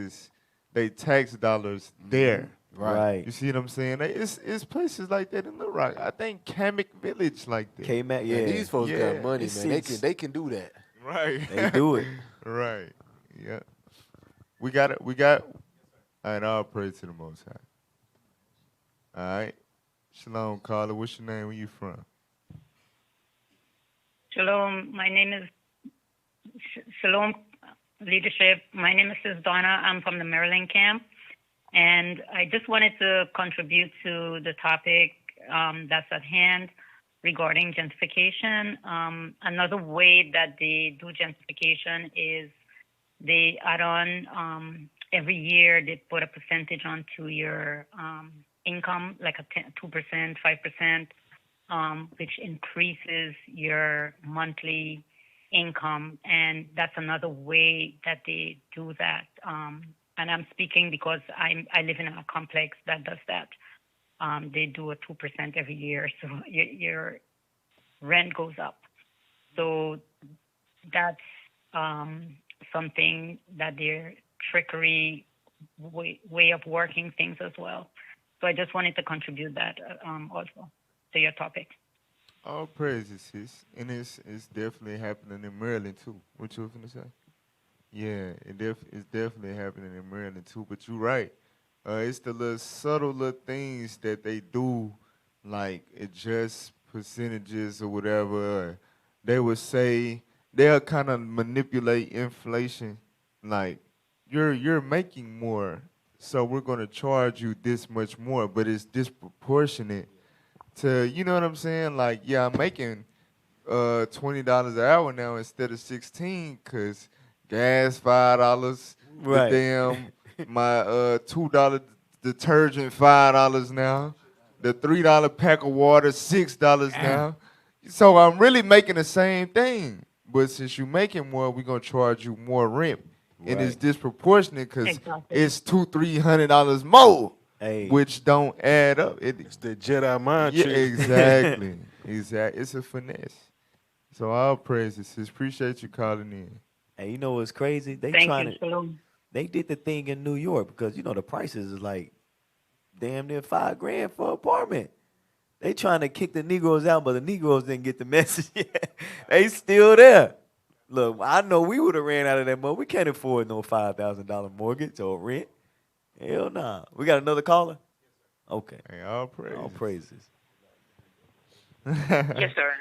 dollars there. Right. You see what I'm saying? It's places like that in Little Rock. I think Kamek Village like that. K-Mac, yeah. Man, these folks got money, It's- man. it's- They can do that. Right. They do it. Right. Yeah. We got it. All right, all praise to the Most High. All right. Shalom, caller. What's your name? Where you from? Shalom. My name is Shalom Leadership. My name is Sis Donna. I'm from the Maryland camp. And I just wanted to contribute to the topic that's at hand regarding gentrification. Another way that they do gentrification is they add on every year they put a percentage onto your income, like a 2%, 5%, which increases your monthly income. And that's another way that they do that. And I'm speaking because I live in a complex that does that. They do a 2% every year, so your rent goes up. So that's something that their trickery way of working things as well. So I just wanted to contribute that also to your topic. All praises, sis. And it's definitely happening in Maryland, too. What you were going to say? Yeah, it's definitely happening in Maryland, too. But you're right. It's the little subtle little things that they do, like adjust percentages or whatever. They would say they'll kind of manipulate inflation. Like, you're making more, so we're going to charge you this much more, but it's disproportionate to, you know what I'm saying? Like, yeah, I'm making $20 an hour now instead of 16 because gas $5, Right. the damn my $2 detergent $5 now, the $3 pack of water $6 now. So I'm really making the same thing, but since you're making more, we're gonna charge you more rent, and it's Right. disproportionate because it's $200-300 more. Hey. Which don't add up. It's the Jedi mind Yeah, trick. exactly. Exactly. It's a finesse. So all praises. Sis. Appreciate you calling in. And you know what's crazy? They Thank trying you, to. Shalom. They did the thing in New York because you know the prices is like damn near $5,000 for an apartment. They trying to kick the Negroes out, but the Negroes didn't get the message yet. They still there. Look, I know we would have ran out of that money. We can't afford no $5,000 mortgage or rent. Hell nah. We got another caller? Okay. Hey, all praises. All praises. Yes, sir.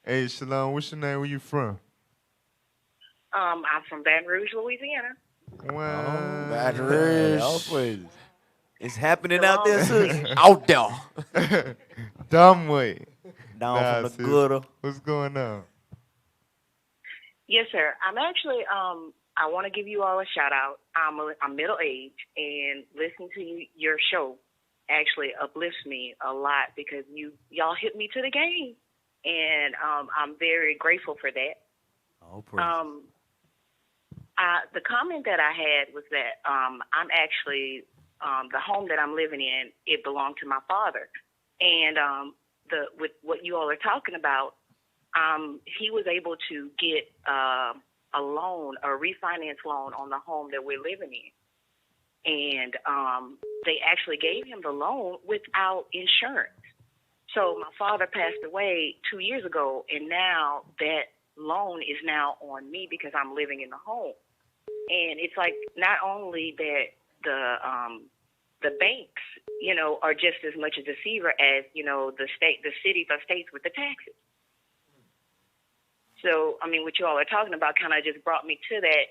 Hey, Shalom, what's your name? Where you from? I'm from Baton Rouge, Louisiana. Wow. Baton Rouge. All praises. It's happening out there, sis. Out there. Dumb way. Down from the sis. gutter. What's going on? Yes, sir. I'm actually I want to give you all a shout out. I'm middle aged, and listening to your show actually uplifts me a lot because y'all hit me to the game, and I'm very grateful for that. Oh, praise. The comment that I had was that I'm actually the home that I'm living in. It belonged to my father, and with what you all are talking about, he was able to get a loan, a refinance loan on the home that we're living in. And they actually gave him the loan without insurance. So my father passed away 2 years ago, and now that loan is now on me because I'm living in the home. And it's like not only that the banks, are just as much a deceiver as, the cities or states with the taxes. So, I mean, what you all are talking about kind of just brought me to that,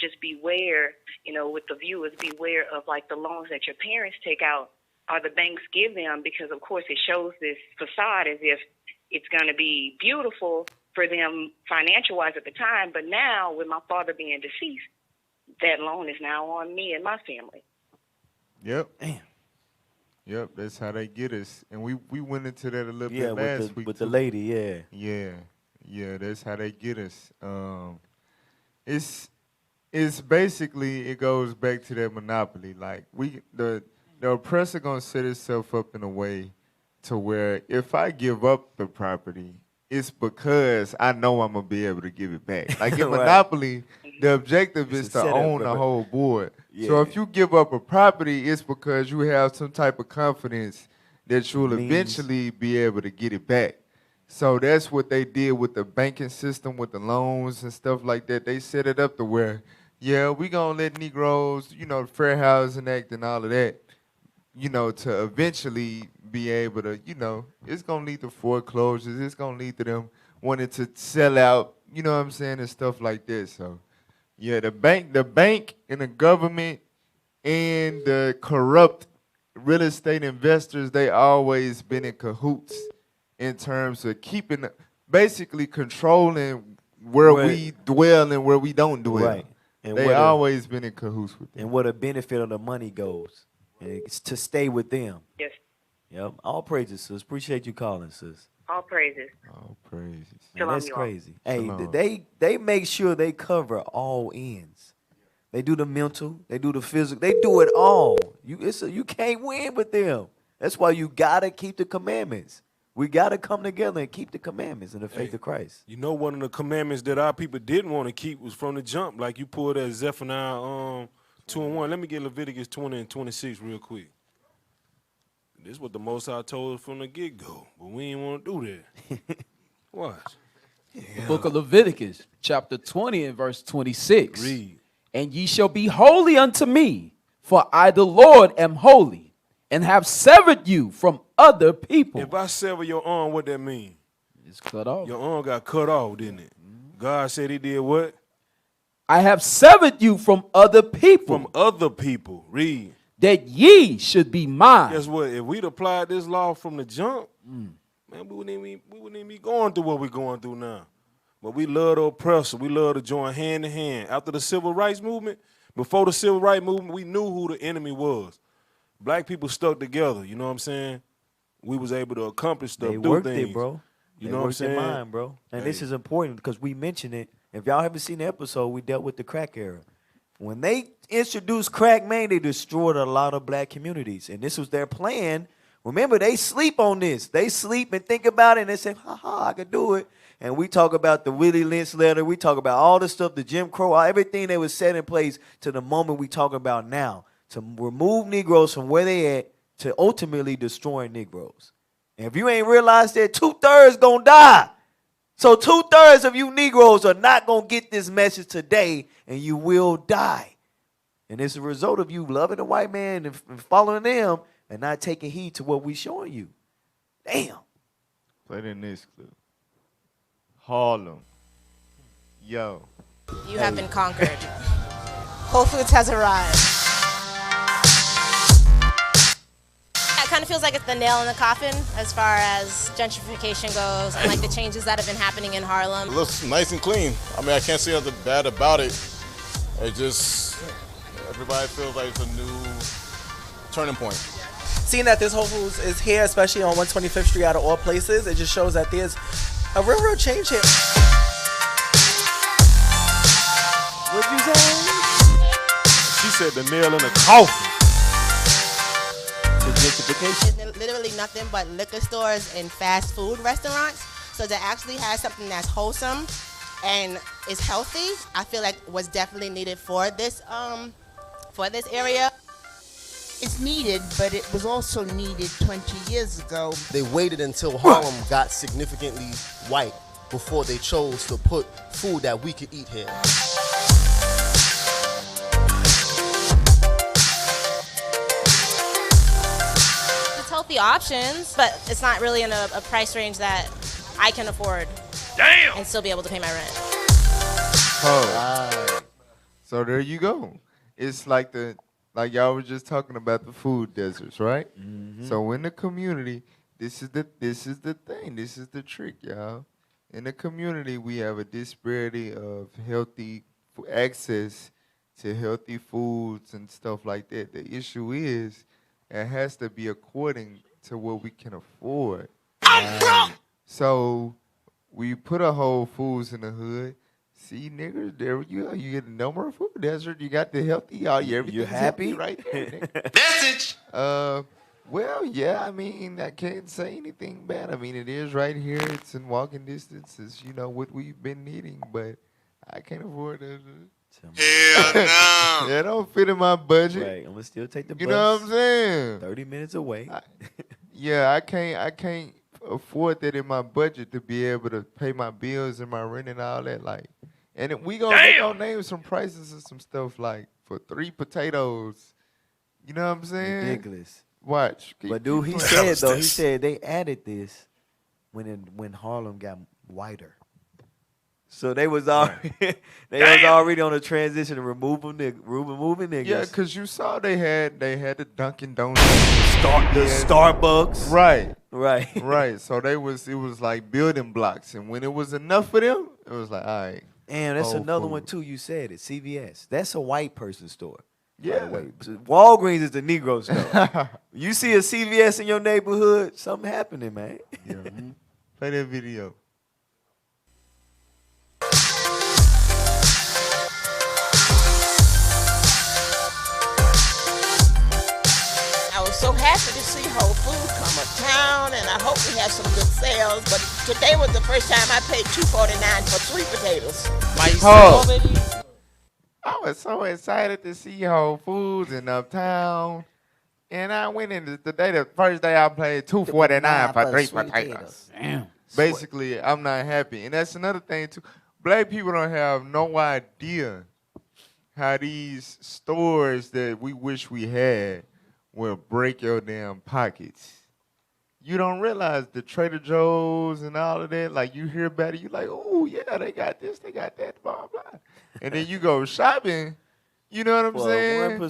just beware, with the viewers, beware of like the loans that your parents take out or the banks give them, because of course it shows this facade as if it's going to be beautiful for them financial wise at the time. But now with my father being deceased, that loan is now on me and my family. Yep. Damn. Yep, that's how they get us. And we went into that a little bit last week. With the lady, yeah. Yeah. Yeah, that's how they get us. It's basically, it goes back to that monopoly. Like the oppressor gonna set itself up in a way to where if I give up the property, it's because I know I'm gonna be able to give it back. Like in Right. Monopoly, The objective is to own the whole board. So if you give up a property, it's because you have some type of confidence that you'll eventually be able to get it back. So that's what they did with the banking system, with the loans and stuff like that. They set it up to where, yeah, we gonna let Negroes, the Fair Housing Act and all of that, to eventually be able to, it's gonna lead to foreclosures. It's gonna lead to them wanting to sell out, you know what I'm saying, and stuff like that. So, yeah, the bank and the government and the corrupt real estate investors, they always been in cahoots in terms of basically controlling where we dwell and where we don't dwell. Right. And they always been in cahoots with them. And where the benefit of the money goes. And it's to stay with them. Yes. Yep. All praises, sis. Appreciate you calling, sis. All praises. All praises. Man, that's crazy. Hey, Shalom. they make sure they cover all ends. They do the mental, they do the physical, they do it all. You can't win with them. That's why you gotta keep the commandments. We gotta come together and keep the commandments in the faith of Christ. You know, one of the commandments that our people didn't want to keep was from the jump. Like you pulled that Zephaniah 2:1. Let me get Leviticus 20 and 26 real quick. This is what the Most High told us from the get-go, but we ain't want to do that. Watch. The book of Leviticus, chapter 20 and verse 26. Read. And ye shall be holy unto me, for I the Lord am holy, and have severed you from other people. If I sever your arm, what that mean? It's cut off. Your arm got cut off, didn't it? God said he did what? I have severed you from other people. From other people. Read. That ye should be mine. Guess what? If we'd applied this law from the jump, man, we wouldn't even be going through what we're going through now. But we love the oppressor. We love to join hand in hand. After the civil rights movement, before the civil rights movement, we knew who the enemy was. Black people stuck together, you know what I'm saying? We was able to accomplish stuff, They do worked things. it, bro. You They know what I'm worked their saying? mind, bro. And this is important because we mentioned it. If y'all haven't seen the episode, we dealt with the crack era. When they introduced crack, man, they destroyed a lot of black communities. And this was their plan. Remember, they sleep on this. They sleep and think about it, and they say, ha, I could do it. And we talk about the Willie Lynch letter. We talk about all the stuff, the Jim Crow, everything that was set in place to the moment we talk about now. To remove Negroes from where they at to ultimately destroying Negroes. And if you ain't realized that, 2/3 gonna die. So 2/3 of you Negroes are not gonna get this message today, and you will die. And it's a result of you loving the white man and following them and not taking heed to what we showing you. Damn. Play the next clip. Harlem. Yo. You have been conquered. Whole Foods has arrived. It kind of feels like it's the nail in the coffin as far as gentrification goes and like the changes that have been happening in Harlem. It looks nice and clean. I mean, I can't see nothing bad about it. It just, everybody feels like it's a new turning point. Seeing that this Whole Foods is here, especially on 125th Street out of all places, it just shows that there's a real change here. What'd you say? She said the nail in the coffin. It's literally nothing but liquor stores and fast food restaurants. So to actually have something that's wholesome and is healthy, I feel like was definitely needed for this area. It's needed, but it was also needed 20 years ago. They waited until Harlem got significantly white before they chose to put food that we could eat here. It's healthy options, but it's not really in a price range that I can afford. Damn! And still be able to pay my rent. Oh. So there you go. It's like y'all was just talking about the food deserts, right? Mm-hmm. So in the community, this is the thing. This is the trick, y'all. In the community, we have a disparity of healthy access to healthy foods and stuff like that. The issue is it has to be according to what we can afford. So we put a Whole Foods in the hood. See, niggas, there you are. You get a number of food desert. You got the healthy. Everything's happy? right there, nigga. Message. Well, yeah. I mean, I can't say anything bad. I mean, it is right here. It's in walking distance. It's what we've been needing, but I can't afford it. Hell no. That don't fit in my budget. Right, I'm gonna still take the bus. You know what I'm saying? 30 minutes away. I can't afford that in my budget to be able to pay my bills and my rent and all that. Like, and we gonna name some prices and some stuff like for 3 potatoes. You know what I'm saying? Ridiculous. Watch. But dude, he said they added this when Harlem got whiter. So they was already already on a transition to removing niggas. Yeah, cause you saw they had the Dunkin' Donuts, the Starbucks. Right. So it was like building blocks, and when it was enough for them, it was like, all right. And that's Whole another one Foods. too. You said it. CVS. That's a white person store. Yeah. By the way. Walgreens is the Negro store. You see a CVS in your neighborhood, something happening, man. Yeah. Play that video. I was so happy to see Whole Foods come uptown, and I hope we have some good sales. But today was the first time I paid $2.49 for 3 potatoes. I was so excited to see Whole Foods in uptown, and I went in the first day I paid $2.49 for 3 potatoes. Damn. Basically, I'm not happy, and that's another thing too. Black people don't have no idea how these stores that we wish we had will break your damn pockets. You don't realize the Trader Joe's and all of that. Like, you hear about it, you like, oh, yeah, they got this, they got that, blah, blah. And then you go shopping, you know what I'm saying?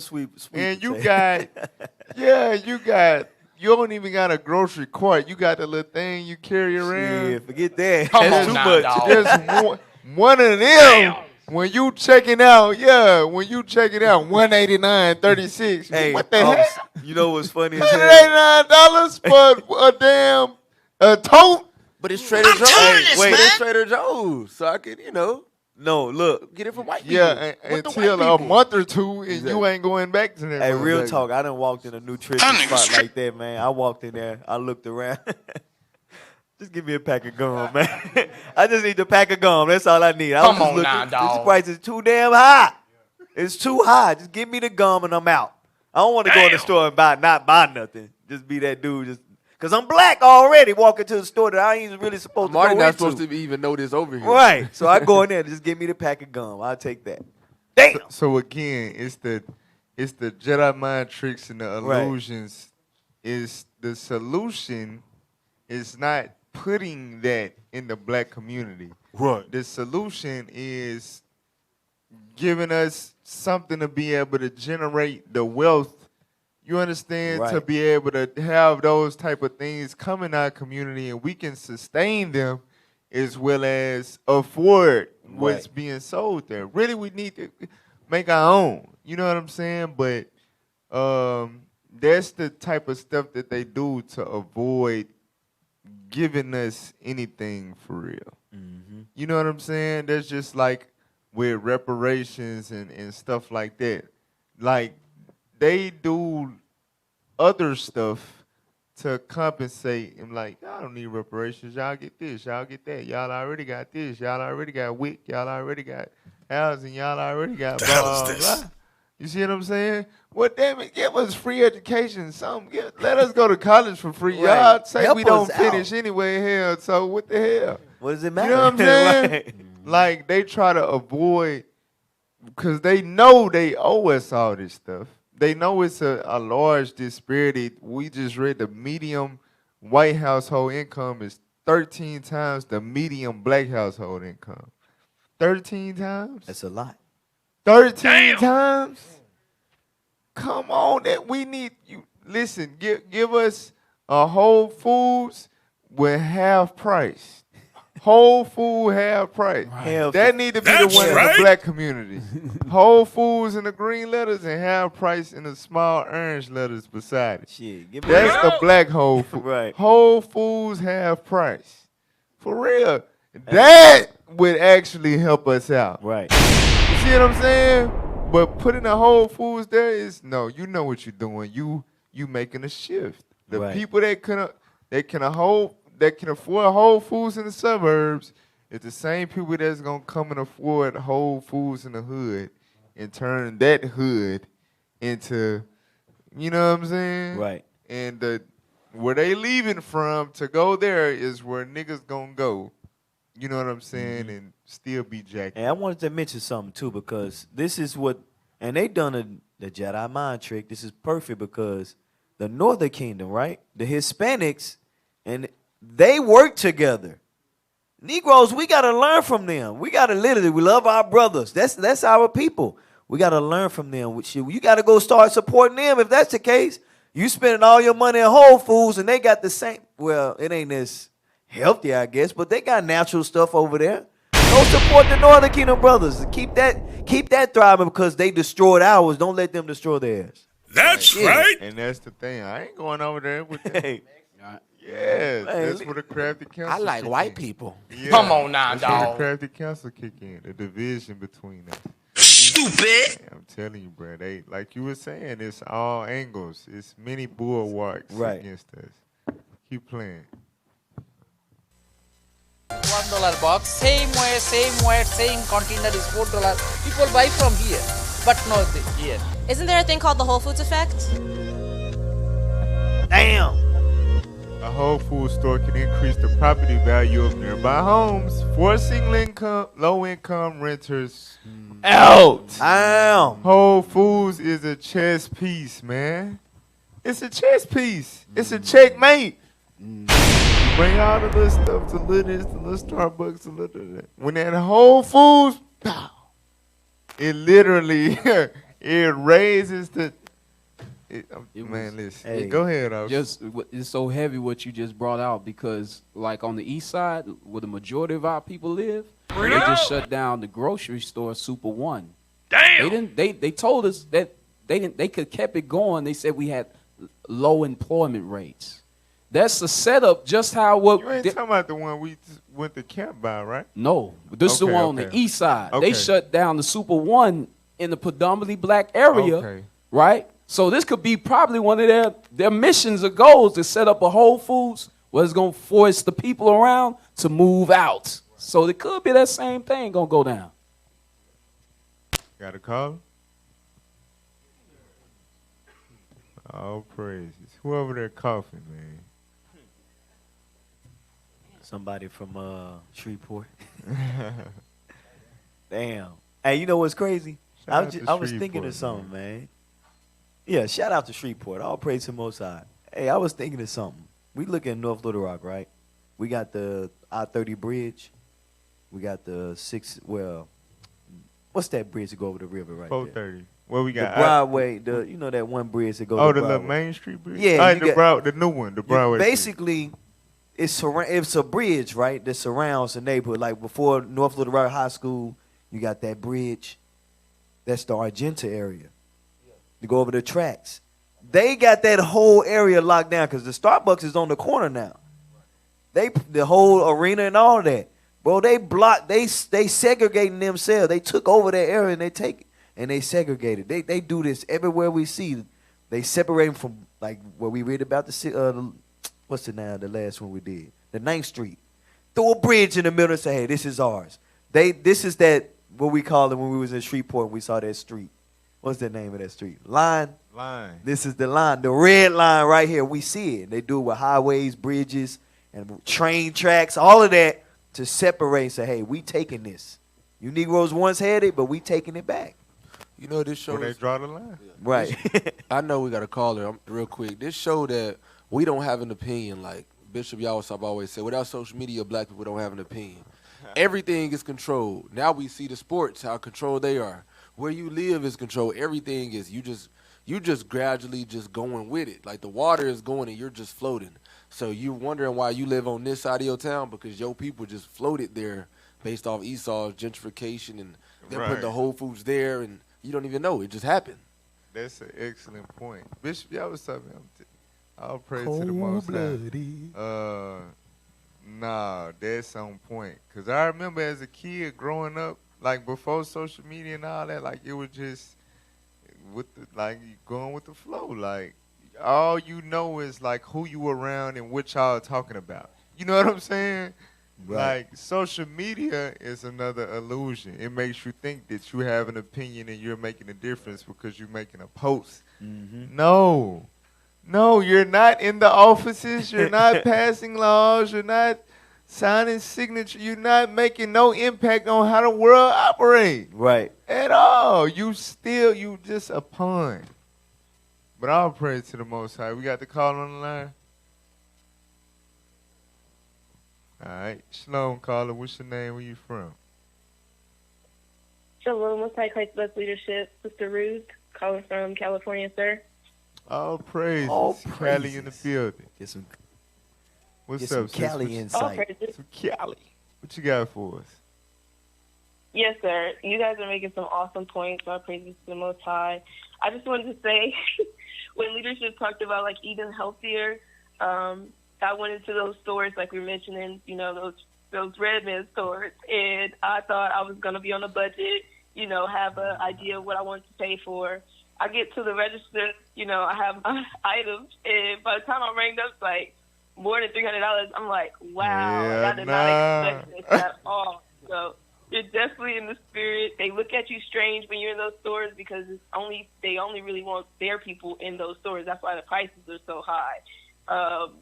And you got, you don't even got a grocery cart. You got the little thing you carry around. Yeah, forget that. Come That's on too now, much. dog. There's one of them. When you checking out, $189.36. Hey, what the hell? You know what's funny as hell? $189 for a damn tote. But it's Trader Joe's. It's Trader Joe's. So I could, No, look. get it from white people. Yeah, What the until white a people? month or two, and you ain't going back to that. Hey, real motherfucker. talk. I done walked in a nutrition spot like that, man. I walked in there. I looked around. Just give me a pack of gum, man. I just need the pack of gum. That's all I need. Come on now, dog. This price is too damn high. It's too high. Just give me the gum and I'm out. I don't want to go in the store and not buy nothing. Just be that dude. Because I'm black already walking to the store that I ain't really supposed Marty to go not into. supposed to even know this over here. Right. So I go in there and just give me the pack of gum. I'll take that. Damn. So again, it's the Jedi mind tricks and the illusions. Is the solution is not putting that in the black community. Right. The solution is giving us something to be able to generate the wealth. You understand? Right. To be able to have those type of things come in our community, and we can sustain them as well as afford what's being sold there. Really, we need to make our own. You know what I'm saying? But that's the type of stuff that they do to avoid giving us anything for real. Mm-hmm. You know what I'm saying? That's just like with reparations and stuff like that. Like, they do other stuff to compensate. And like, y'all don't need reparations. Y'all get this. Y'all get that. Y'all already got this. Y'all already got WIC. Y'all already got housing. Y'all already got blah, blah, blah. You see what I'm saying? Well, damn it, give us free education. Let us go to college for free. Right. Y'all say Help we don't us finish out. anyway. Hell, so what the hell? What does it matter? You know what I'm saying? Right. Like, they try to avoid, because they know they owe us all this stuff. They know it's a large disparity. We just read the medium white household income is 13 times the medium black household income. 13 times? That's a lot. 13 times? Come on, that we need you. Listen, give us a Whole Foods with half price. Whole Food half price. That need to be the one in the black community. Whole Foods in the green letters and half price in the small orange letters beside it. Shit, that's the black Whole Food. Right. Whole Foods half price. For real. That would actually help us out. Right. You see what I'm saying? But putting the Whole Foods there is, no, you know what you're doing. You making a shift. The Right. people that can afford Whole Foods in the suburbs, It's the same people that's gonna come and afford Whole Foods in the hood and turn that hood into, you know what I'm saying? Right. And where they leaving from to go there is where niggas gonna go. You know what I'm saying? And still be jacked. And I wanted to mention something too, because this is what, and they done the Jedi mind trick. This is perfect because the Northern Kingdom, right? The Hispanics, and they work together. Negroes, we gotta learn from them. We gotta literally, we love our brothers. That's our people. We gotta learn from them. You gotta go start supporting them. If that's the case, you spending all your money at Whole Foods and they got the same. Well, it ain't as healthy, I guess, but they got natural stuff over there. Go support the Northern Kingdom brothers. Keep that thriving because they destroyed ours. Don't let them destroy theirs. That's right. And that's the thing. I ain't going over there with them. Yeah, that's where the crafty council. I like kick white in. people. Yeah, Come on now, that's where dog. the crafty council kick in. The division between them. Stupid. I'm telling you, bro. They, like you were saying, it's all angles. It's many bulwarks against us. Keep playing. $1 box, same weight, same container is $4. People buy from here, but not here. Isn't there a thing called the Whole Foods effect? Damn. A Whole Foods store can increase the property value of nearby homes, forcing low-income renters out. Damn. Whole Foods is a chess piece, man. It's a chess piece. It's a checkmate. Bring all the little stuff to little this, the little Starbucks, the little that. When that Whole Foods, pow, it literally it raises the. Man, listen. Hey, go ahead. It's so heavy what you just brought out because, like on the east side, where the majority of our people live, they just shut down the grocery store Super One. Damn. They told us that they could kept it going. They said we had low employment rates. That's the setup. Just how what You ain't talking about the one we went to camp by, right? No, this is the one on the east side. They shut down the Super One in the predominantly black area, right? So this could be probably one of their missions or goals to set up a Whole Foods where it's going to force the people around to move out. So it could be that same thing going to go down. Got a call? All praises. Who over there coughing, man? Somebody from Shreveport. Damn. Hey, you know what's crazy? I was thinking of something, man. Yeah, shout out to Shreveport. All praise to Most High. Hey, I was thinking of something. We look at North Little Rock, right? We got the I-30 bridge. We got the what's that bridge to go over the river right 430. What we got? The Broadway, you know that one bridge that goes Oh, to the Broadway. little Main Street bridge? Yeah. The new one, the Broadway. Basically, it's a bridge, right, that surrounds the neighborhood. Like before North Little Rock High School, you got that bridge. That's the Argenta area. To go over the tracks. They got that whole area locked down because the Starbucks is on the corner now. The whole arena and all that. Bro, they segregating themselves. They took over that area and they segregated. They do this everywhere we see. They separate them from like what we read about what's the last one we did? The 9th Street. Throw a bridge in the middle and say, hey, this is ours. This is that what we called it when we was in Shreveport and we saw that street. What's the name of that street? Line. This is the line, the red line right here. We see it. They do it with highways, bridges, and train tracks, all of that to separate and say, hey, we taking this. You Negroes once had it, but we taking it back. You know, this show. Where they draw the line. Right. I know we got to call her real quick. This show that we don't have an opinion, like Bishop Yawasab always said, without social media, black people don't have an opinion. Everything is controlled. Now we see the sports, how controlled they are. Where you live is controlled. Everything is, you just gradually just going with it. Like the water is going and you're just floating. So you're wondering why you live on this side of your town because your people just floated there based off Esau's gentrification and they put the Whole Foods there and you don't even know. It just happened. That's an excellent point. Bishop, y'all was talking. I'll praise to the Most High. Nah, that's on point. Because I remember as a kid growing up, like before social media and all that, like it was just going with the flow. Like all you know is like who you around and what y'all talking about. You know what I'm saying? Like social media is another illusion. It makes you think that you have an opinion and you're making a difference because you're making a post. No, you're not in the offices. You're not passing laws. You're not signing signature. You're not making no impact on how the world operates. Right. At all. You just a pawn. But I'll pray to the Most High. We got the call on the line. All right. Shalom, caller. What's your name? Where you from? Shalom, Most High Christ Blessed Leadership. Sister Ruth, calling from California, sir. All praise. Cali in the building. What's Get up, some Cali sis? insight. All praises. Some Cali. What you got for us? Yes, sir. You guys are making some awesome points. All praises to the Most High. I just wanted to say, when leadership talked about like eating healthier, I went into those stores like we were mentioning, you know, those Redman stores, and I thought I was gonna be on a budget, you know, have an idea of what I wanted to pay for. I get to the register, you know, I have my items, and by the time I rang up, like more than $300. I'm like, wow, Yeah, I did not expect this at all. So you're definitely in the spirit. They look at you strange when you're in those stores because they only really want their people in those stores. That's why the prices are so high.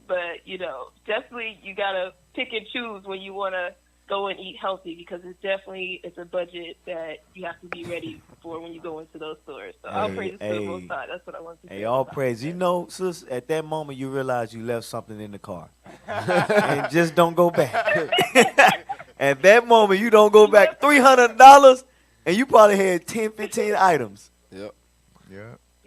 But you know, definitely you gotta pick and choose when you want to go and eat healthy because it's a budget that you have to be ready for when you go into those stores. So I'll praise to the Most High. That's what I want to say. Hey, all praise. You know, sis, at that moment you realize you left something in the car. And just don't go back. At that moment you don't go back. $300 and you probably had 10, 15 items. Yep.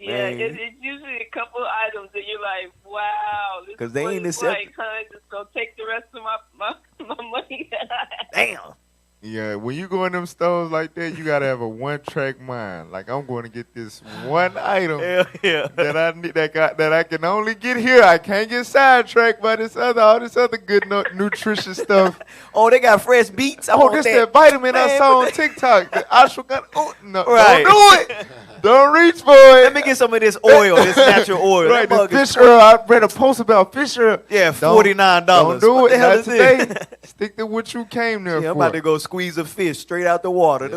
Yeah, it's usually a couple of items that you're like, wow, this is they what ain't it's accepting. like, huh? Just gonna take the rest of my money that I have. Damn. Yeah, when you go in them stores like that, you gotta have a one-track mind. Like I'm going to get this one item that I need, that I can only get here. I can't get sidetracked by all this other good nutritious stuff. Oh, they got fresh beets. This that vitamin I saw on TikTok. The ashwagandha. Oh no, Right. don't do it. Don't reach for it. Let me get some of this oil, this natural oil. Right, That the mug is fish oil. I read a post about fish oil. Yeah, Don't- $49. Don't do What it. the hell Not is today. this? Stick to what you came there Yeah, I'm for. about to go squeeze a fish straight out the water.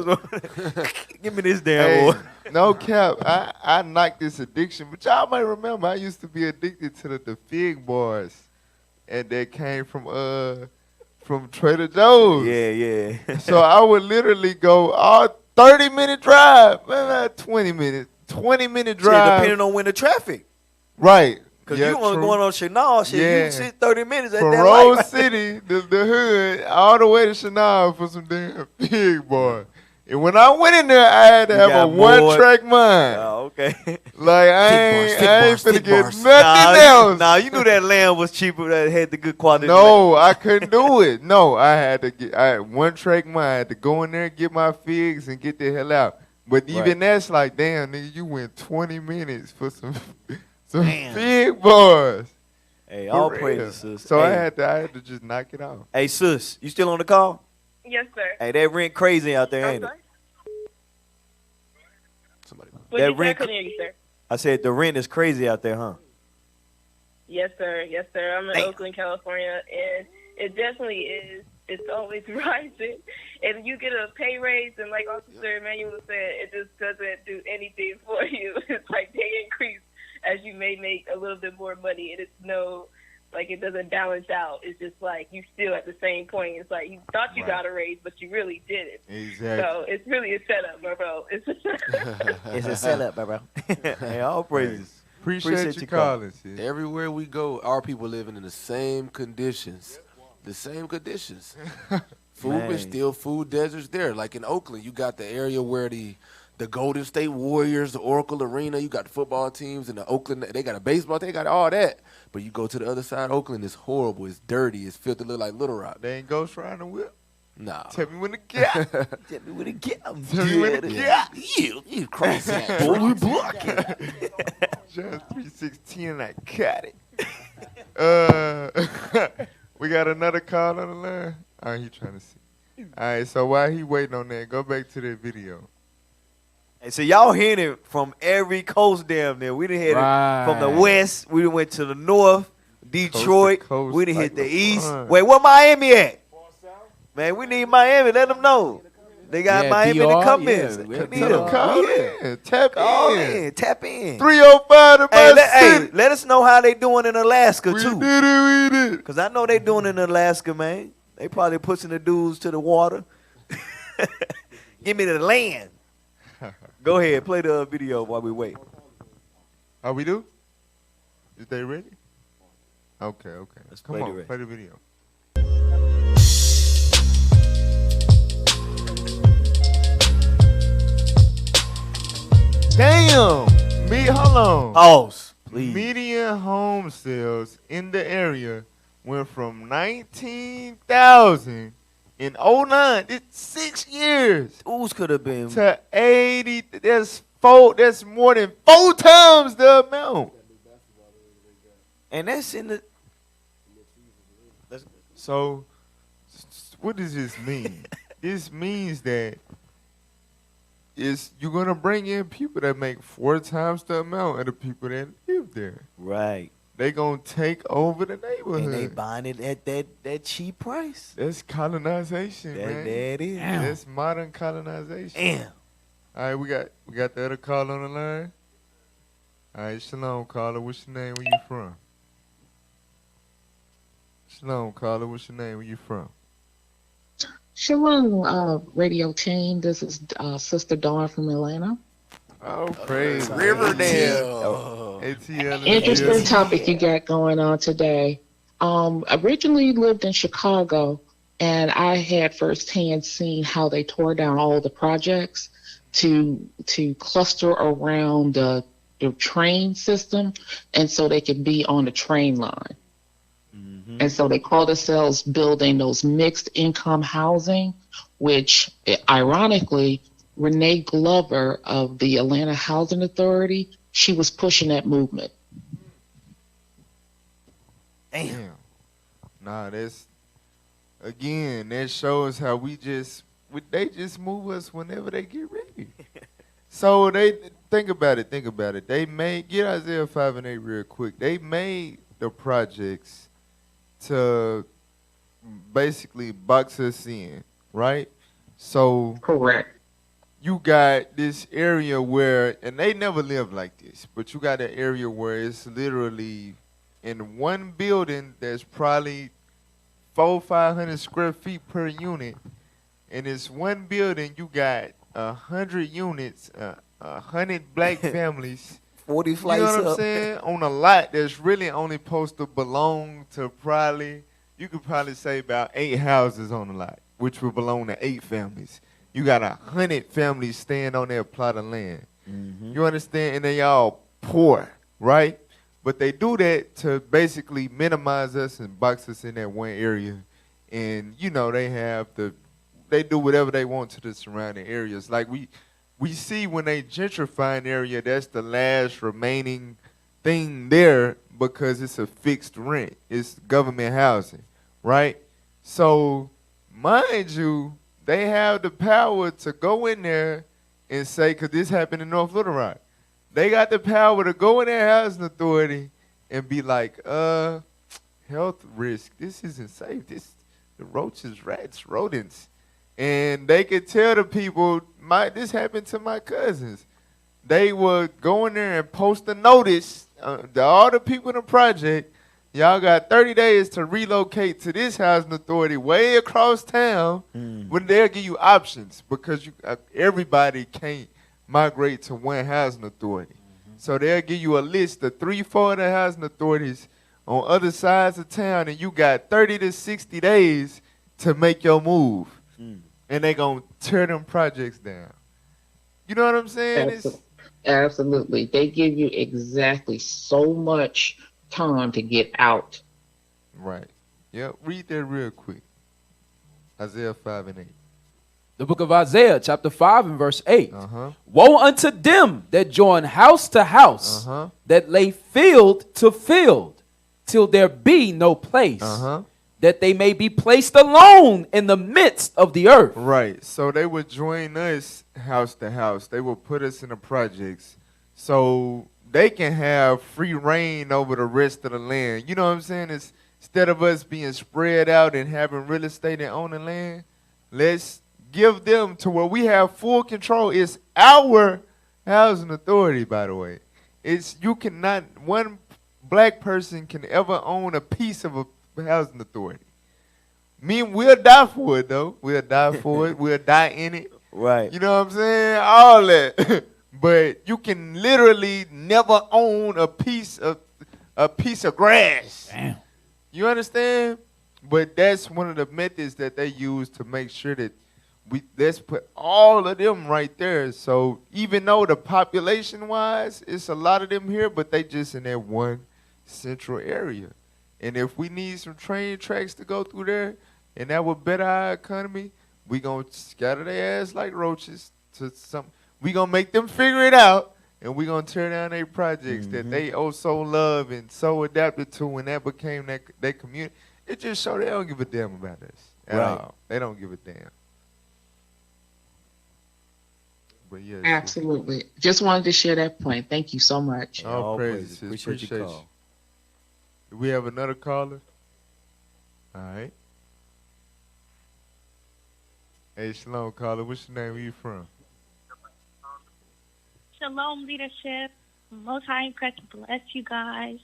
Give me this damn oil. No cap. I knocked this addiction, but y'all might remember I used to be addicted to the fig bars, and that came from Trader Joe's. Yeah. So I would literally go all 30-minute drive, man, 20 minutes. 20-minute drive. Yeah, depending on when the traffic. Right. Because Yeah, you want true. going on Chenal shit, Yeah. you sit 30 minutes at From that Rose light. City, the hood, all the way to Chenal for some damn pig bar. And when I went in there, I had to You have a got bored. one-track mind. Oh, okay. Like, I ain't finna get nothing else. Nah, you knew that lamb was cheaper, that had the good quality. No, I couldn't do it. No, I had one-track mind. I had to go in there, get my figs, and get the hell out. But even that's like, damn, nigga, you went 20 minutes for some fig bars. Hey, For all real. praises, sis. So Hey. I had to just knock it off. Hey, sis, you still on the call? Yes, sir. Hey, that rent crazy out there, ain't it? What That did you say? I rent- couldn't hear you, sir. I said the rent is crazy out there, huh? Yes, sir. Yes, sir. I'm in Oakland, California, and it definitely is. It's always rising. And you get a pay raise, and like Officer Emmanuel said, it just doesn't do anything for you. It's like they increase as you may make a little bit more money, and it doesn't balance out. It's just like you still at the same point. It's like you thought you got a raise, but you really didn't. Exactly. So it's really a setup, bro. It's It's a setup, bro. Hey, all praises. Appreciate you calling, sis. Everywhere we go, our people living in the same conditions. The same conditions. Food Man. is still food deserts there. Like in Oakland, you got the area where the Golden State Warriors, the Oracle Arena, you got the football teams, and the Oakland, they got a baseball, they got all that. But you go to the other side of Oakland, it's horrible, it's dirty, it's filthy, look like Little Rock. They ain't Ghost Rider Whip? Nah. Tell me when to get. Tell me when to get. Tell me when to get. You crazy. Boy, we blocking. Just 316 and I got it. We got another call on the line. All right, he trying to see. All right, so while he waiting on that, go back to that video. Hey, so y'all hearing it from every coast damn near. We done hit it from the west. We done went to the north, Detroit. coast We done like hit the the east. sun. Wait, where Miami at? Man, we need Miami. Let them know. They got Miami to come in. We need them. Call in. Tap in. Tap in. 305 to my Hey, let us know how they doing in Alaska, too. We did it. Because I know they doing in Alaska, man. They probably pushing the dudes to the water. Give me the land. Go ahead. Play the video while we wait. How we do? Is they ready? Okay. Let's Come play on, the play the video. Damn! Hold on. Pause, please. Median home sales in the area went from 19,000 in 09. It's 6 years. Those could have been to 80. That's more than 4 times the amount. And that's in the. So, what does this mean? This means that you're gonna bring in people that make 4 times the amount of the people that live there. Right. They gonna take over the neighborhood. And they buying it at that cheap price. That's colonization, man. That is. That's modern colonization. Damn. All right, we got the other caller on the line. All right, shalom, caller. What's your name? Where you from? Shalom, caller. What's your name? Where you from? Shalom, radio team. This is Sister Dawn from Atlanta. Oh, praise Riverdale. ATL. Interesting topic you got going on today. Originally lived in Chicago, and I had firsthand seen how they tore down all the projects to cluster around the train system, and so they could be on the train line. And so they call themselves building those mixed income housing, which ironically, Renee Glover of the Atlanta Housing Authority, she was pushing that movement. Damn. Nah, that shows how they just move us whenever they get ready. So they think about it. They get Isaiah 5 and 8 real quick. They made the projects to basically box us in, right? So correct. You got this area where, and they never lived like this, but you got an area where it's literally in one building there's probably 400-500 square feet per unit. In this one building, you got 100 units, 100 black families. 40 flights You know what I'm up. saying? On a lot that's really only supposed to belong to you could probably say about 8 houses on the lot, which would belong to 8 families. You got 100 families staying on their plot of land. You understand? And they all poor, right? But they do that to basically minimize us and box us in that one area. And, they do whatever they want to the surrounding areas. Like we see when they gentrify an area, that's the last remaining thing there because it's a fixed rent. It's government housing, right? So, mind you, they have the power to go in there and say, because this happened in North Little Rock, they got the power to go in their housing authority and be like, health risk, this isn't safe. The roaches, rats, rodents. And they could tell the people, this happened to my cousins. They would go in there and post a notice to all the people in the project, y'all got 30 days to relocate to this housing authority way across town. When they'll give you options because everybody can't migrate to one housing authority. So they'll give you a list of 3-4 other housing authorities on other sides of town, and you got 30 to 60 days to make your move. And they gonna tear them projects down. You know what I'm saying? Absolutely. They give you exactly so much time to get out. Right. Yeah, read that real quick. Isaiah 5 and 8. The book of Isaiah, chapter 5 and verse 8. Woe unto them that join house to house, that lay field to field, till there be no place, that they may be placed alone in the midst of the earth. Right. So they would join us house to house. They would put us in the projects so they can have free reign over the rest of the land. You know what I'm saying? Instead of us being spread out and having real estate and owning land, Let's give them to where we have full control. It's our housing authority, by the way. It's you cannot one black person can ever own a piece of a housing authority. We'll die for it though. We'll die for it. We'll die in it. Right. You know what I'm saying? All that. But you can literally never own a piece of grass. Damn. You understand? But that's one of the methods that they use to make sure that let's put all of them right there. So even though the population wise, it's a lot of them here, but they just in that one central area. And if we need some train tracks to go through there, and that would better our economy, we gonna scatter their ass like roaches to some. We gonna make them figure it out, and we gonna tear down their projects that they so love and so adapted to, when that became their community. It just showed they don't give a damn about us at all. They don't give a damn. But yeah, Absolutely. Just wanted to share that point. Thank you so much. all praises. Appreciate your you. call. Do we have another caller? All right. Hey, shalom, caller. What's your name? Where you from? Shalom, leadership. Most High and Christ bless you guys.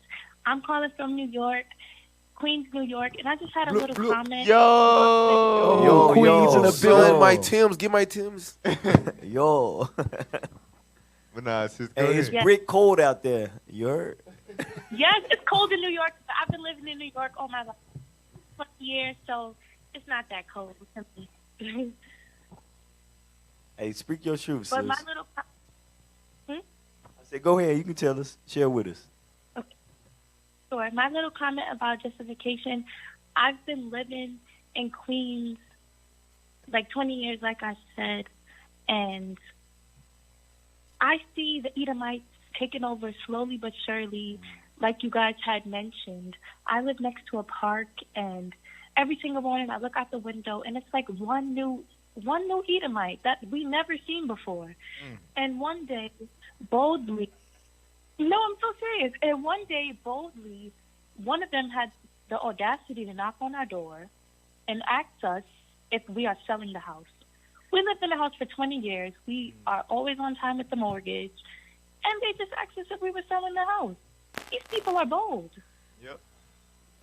I'm calling from New York, Queens, New York, and I just had a little comment. Yo, Queens in the building. My Tim's. Get my Tim's. Yo. But nah, sis, Hey, it's ahead. brick cold out there. You heard? Yes, it's cold in New York. I've been living in New York all my life, 20 years, so it's not that cold to me. Hey, speak your truth, But sis. my little, I said, go ahead. You can tell us. Share with us. sure, my little comment about justification. I've been living in Queens like 20 years, like I said, and I see the Edomites taking over slowly but surely, like you guys had mentioned. I live next to a park, and every single morning I look out the window, and it's like one new Edomite that we never seen before. And one day, boldly, no, I'm so serious. And one day, boldly, one of them had the audacity to knock on our door and ask us if we are selling the house. We lived in the house for 20 years. We are always on time with the mortgage. And they just asked us if we were selling the house. These people are bold. Yep.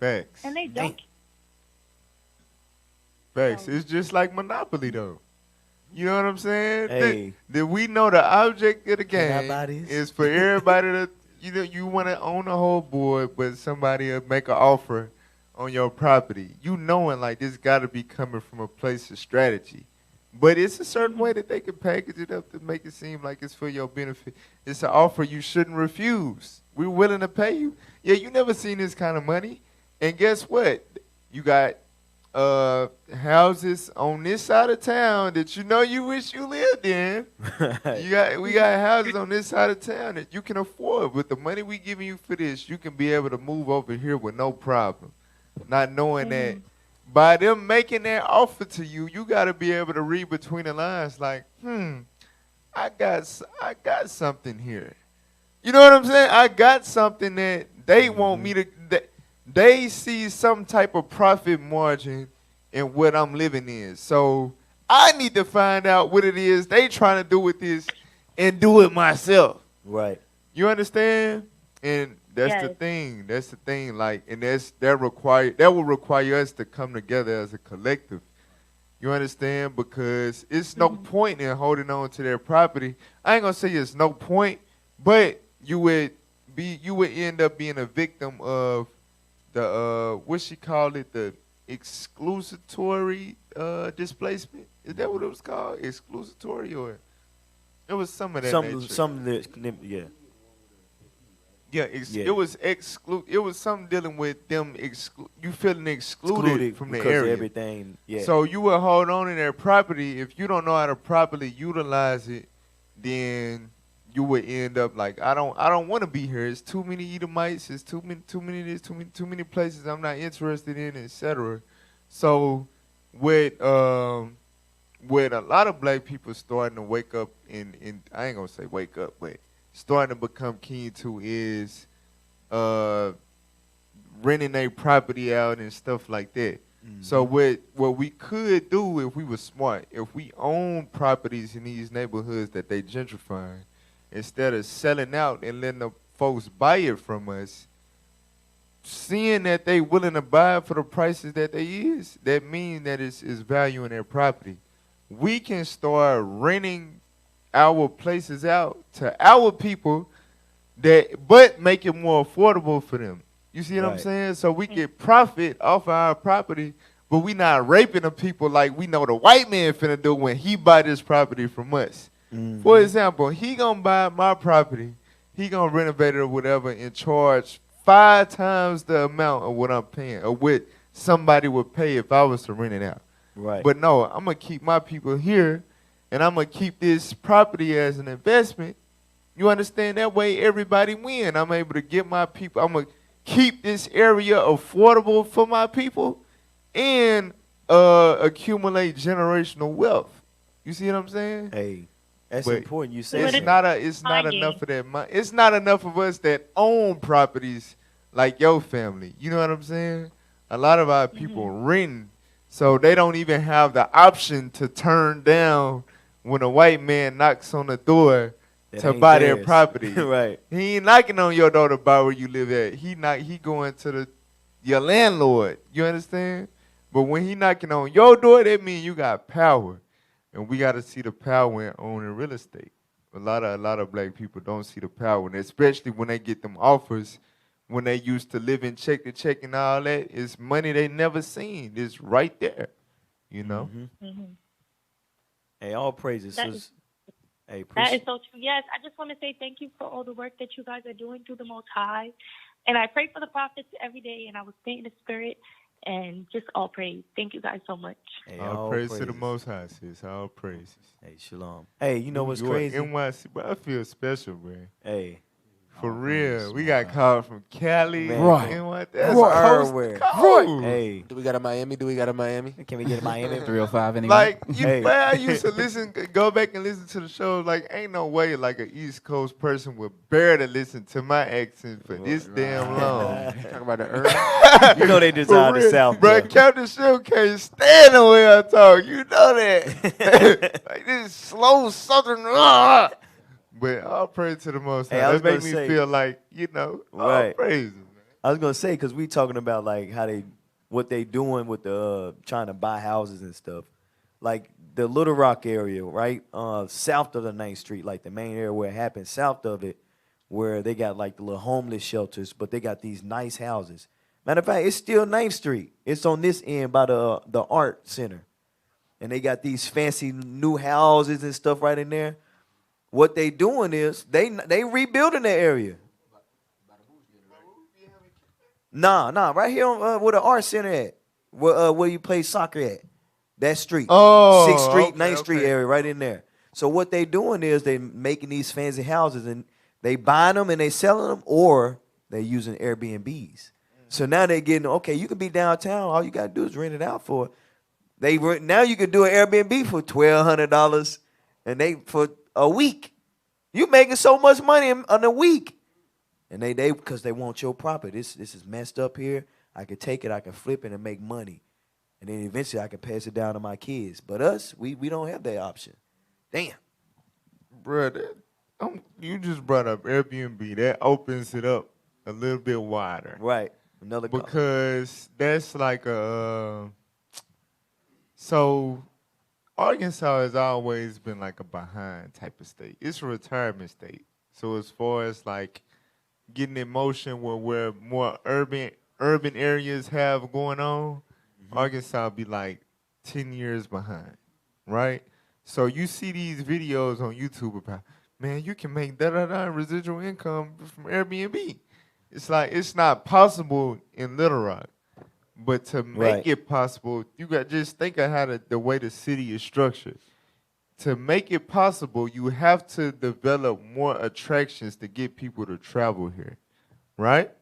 Facts. And they don't. Facts. It's just like Monopoly, though. You know what I'm saying? Hey. That we know the object of the Can I game buy this? is for everybody to, you want to own the whole board, but somebody will make an offer on your property. You knowing like this got to be coming from a place of strategy. But it's a certain way that they can package it up to make it seem like it's for your benefit. It's an offer you shouldn't refuse. We're willing to pay you. Yeah, you never seen this kind of money. And guess what? You got houses on this side of town that you wish you lived in. We got houses on this side of town that you can afford. With the money we giving you for this, you can be able to move over here with no problem. Not knowing that by them making that offer to you, you got to be able to read between the lines like, I got something here. You know what I'm saying? I got something that they want me to, they see some type of profit margin in what I'm living in. So I need to find out what it is they trying to do with this and do it myself. Right. You understand? And that's the thing. That's the thing. Like, and that will require us to come together as a collective. You understand? Because it's no point in holding on to their property. I ain't gonna say it's no point, but you would end up being a victim of the what she called it, the exclusatory displacement. Is that what it was called? Exclusatory, or it was some of that nature. It was It was something dealing with them. You feeling excluded from the because area. of everything. Yeah. So you will hold on to their property. If you don't know how to properly utilize it, then you would end up like, I don't want to be here. It's too many Edomites. It's too many places I'm not interested in, etc. So with a lot of black people starting to wake up in I ain't gonna say wake up, but starting to become keen to is renting their property out and stuff like that. So what we could do if we were smart, if we own properties in these neighborhoods that they gentrifying, instead of selling out and letting the folks buy it from us, seeing that they willing to buy it for the prices that they is, that means that it's value in their property. We can start renting our places out to our people but make it more affordable for them. You see what I'm saying? So we get profit off of our property, but we not raping the people like we know the white man finna do when he buy this property from us. For example, he gonna buy my property, he gonna renovate it or whatever and charge 5 times the amount of what I'm paying or what somebody would pay if I was to rent it out. Right. But no, I'm gonna keep my people here and I'm gonna keep this property as an investment. You understand? That way everybody win. I'm able to get my people, I'm gonna keep this area affordable for my people and accumulate generational wealth. You see what I'm saying? Hey, that's But important. You say it's that. not enough of that money. It's not enough of us that own properties like your family. You know what I'm saying? A lot of our people rent, so they don't even have the option to turn down when a white man knocks on the door to buy their property. Right. He ain't knocking on your door to buy where you live at. He going to your landlord. You understand? But when he knocking on your door, that means you got power. And we got to see the power in owning real estate. A lot of black people don't see the power, and especially when they get them offers, when they used to live in check to check and all that, it's money they never seen. It's right there, you know. Hey, all praises. That sis. is- Hey, That appreciate. is so true. Yes, I just want to say thank you for all the work that you guys are doing through the Most High. And I pray for the prophets every day, and I will stay in the spirit and just all praise. Thank you guys so much. Hey, All praise to the Most High, sis. All praises. Hey, shalom. Hey, you know what's New York, crazy? NYC, but I feel special, man. Hey. For real. We got called from Cali. Man, NYC. That's everywhere. coast. Hey. Do we got a Miami? Can we get a Miami? 305 anyway. Like, man, I used to go back and listen to the show. Like, ain't no way like an East Coast person would bear to listen to my accent for this damn long. Talk about the earth. You know they design the South. Bro, bro. Captain Shell can't stand the way I talk. You know that. Like this slow Southern. But all praise to the Most High. Hey, I was That make gonna me say- feel like, you know, all Right. praises. I was gonna say because we talking about like what they doing with the trying to buy houses and stuff. Like the Little Rock area, right? South of the 9th Street, like the main area where it happened, south of it, where they got like the little homeless shelters, but they got these nice houses. Matter of fact, it's still 9th Street. It's on this end by the art center. And they got these fancy new houses and stuff right in there. What they doing is they rebuilding the area. Nah, right here on, where the art center at, where you play soccer at, that street, Oh, 6th Street, okay, 9th Street area, right in there. So what they doing is they making these fancy houses and they buying them and they selling them, or they using Airbnbs. So now they getting okay. You can be downtown. All you gotta do is rent it out for. Now you can do an Airbnb for $1,200, and they for a week. You making so much money in a week. And they because they want your property. This is messed up here. I can take it, I can flip it and make money. And then eventually I can pass it down to my kids. But us, we don't have that option. Damn. Brother, you just brought up Airbnb. That opens it up a little bit wider. Right. Another because that's like so Arkansas has always been like a behind type of state. It's a retirement state. So as far as like getting in motion where more urban areas have going on, Arkansas be like 10 years behind, right? So you see these videos on YouTube about, man, you can make da-da-da residual income from Airbnb. It's like it's not possible in Little Rock. But to make it possible, you got just think of how the way the city is structured. To make it possible, you have to develop more attractions to get people to travel here, right?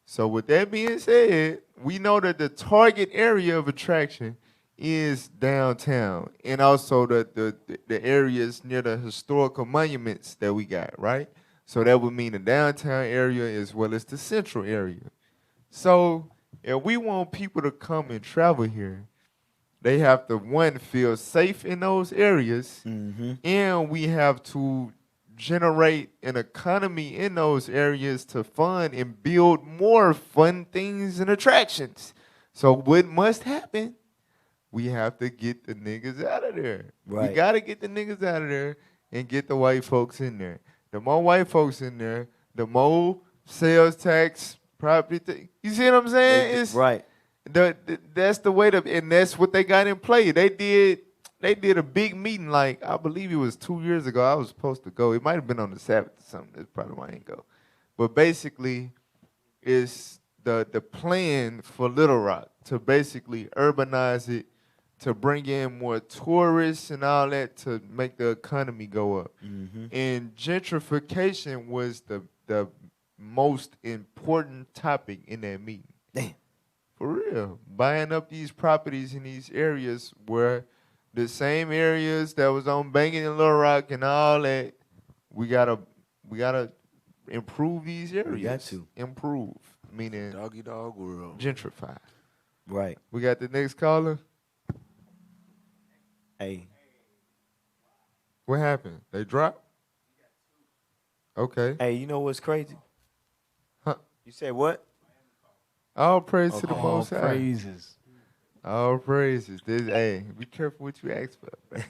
So with that being said, we know that the target area of attraction is downtown and also the areas near the historical monuments that we got, right? So that would mean the downtown area as well as the central area. So if we want people to come and travel here, they have to, one, feel safe in those areas, and we have to generate an economy in those areas to fund and build more fun things and attractions. So what must happen? We have to get the niggas out of there. Right. We got to get the niggas out of there and get the white folks in there. The more white folks in there, the more sales tax, property thing. You see what I'm saying? It's right. That's the way to, and that's what they got in play. They did a big meeting, like I believe it was 2 years ago. I was supposed to go. It might have been on the Sabbath or something. That's probably why I didn't go. But basically, it's the plan for Little Rock to basically urbanize it, to bring in more tourists and all that, to make the economy go up. And gentrification was the most important topic in that meeting. Damn. For real. Buying up these properties in these areas where the same areas that was on Banging and Little Rock and all that, we gotta improve these areas. We got to. Improve. Meaning doggy dog world. Gentrify. Right. We got the next caller. Hey. What happened? They dropped? Okay. Hey, you know what's crazy? Huh? You said what? All praise to the Most High. All praises. All praises. Hey, be careful what you ask for.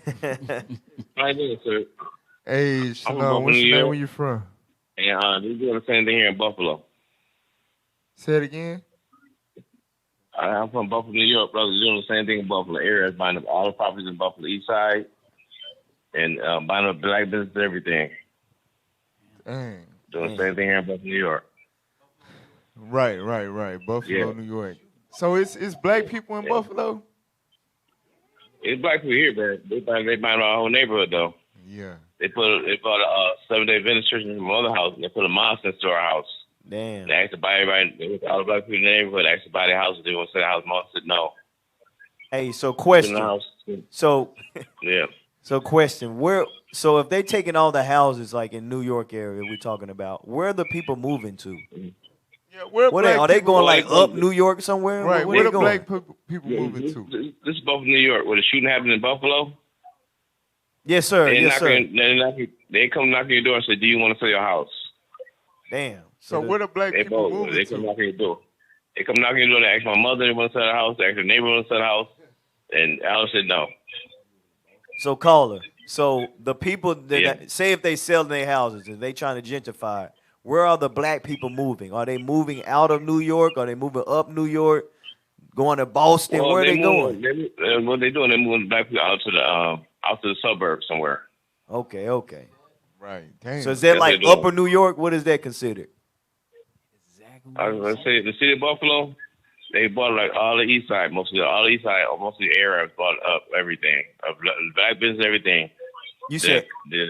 How you doing, sir? Hey, Shalom. What's your name? Where you from? And they're doing the same thing here in Buffalo. Say it again. I'm from Buffalo, New York, brother. They're doing the same thing in Buffalo area, buying up all the properties in Buffalo East Side, and buying up black business and everything. Dang. Doing the same thing here in Buffalo, New York. Right. Buffalo, New York. So it's black people in Buffalo? It's black people here, but they buying our whole neighborhood, though. Yeah. They bought a 7-day Adventist church from another house, and they put a mosque next to our house. Damn. They asked to buy everybody, all the black people in the neighborhood asked to buy their house. They want to sell the house. Mom said no. Hey, so question. So yeah. So question. So if they taking all the houses like in New York area we're talking about, where are the people moving to? Yeah, where are they going like up New York somewhere? Right, where the they going? black people moving to? This is Buffalo, New York, where the shooting happened in Buffalo. Yes, sir. They come knock on your door and say, "Do you want to sell your house?" Damn. So where the black people moving They come knock on your door. They come knock on your door. They ask my mother they want to sell the house. They ask their neighbor want to sell the house, and Alice said no. So caller. So the people that say if they sell their houses and they trying to gentrify, where are the black people moving? Are they moving out of New York? Are they moving up New York? Going to Boston? Where are they going? What they doing? They're moving black people out to the suburbs somewhere. Okay. Right. Damn. So is that like Upper New York? What is that considered? I was gonna say the city of Buffalo. They bought like all the east side, mostly all the east side, most of the Arabs bought up everything, black business, everything. You said the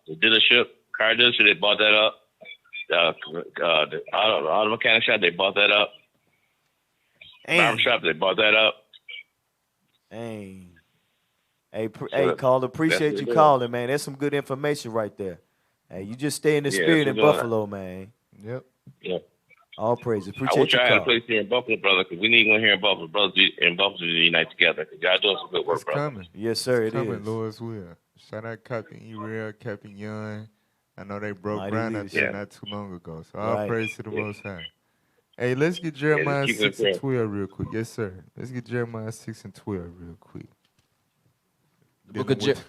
dealership, car dealership, they bought that up. The auto mechanic shop, they bought that up. Barber shop, they bought that up. Dang. Hey, caller, appreciate you calling, man. That's some good information right there. Hey, you just stay in the spirit in Buffalo, man. Yep. All praises. I Appreciate wish you I had a calling. place here in Buffalo, brother, because we need one here in Buffalo. Brothers in Buffalo to unite together. Because y'all doing some good work, It's brother. coming. Yes, sir. It's It coming, is. Lord's will. Shout out Captain E-Rail, Captain Young. I know they broke Mighty ground out leadership. there not too long ago. So all Right. praise to the Most High. Hey, let's get Jeremiah keep it 6 and fair. 12 real quick. Yes, sir. Let's get Jeremiah 6 and 12 real quick. The book of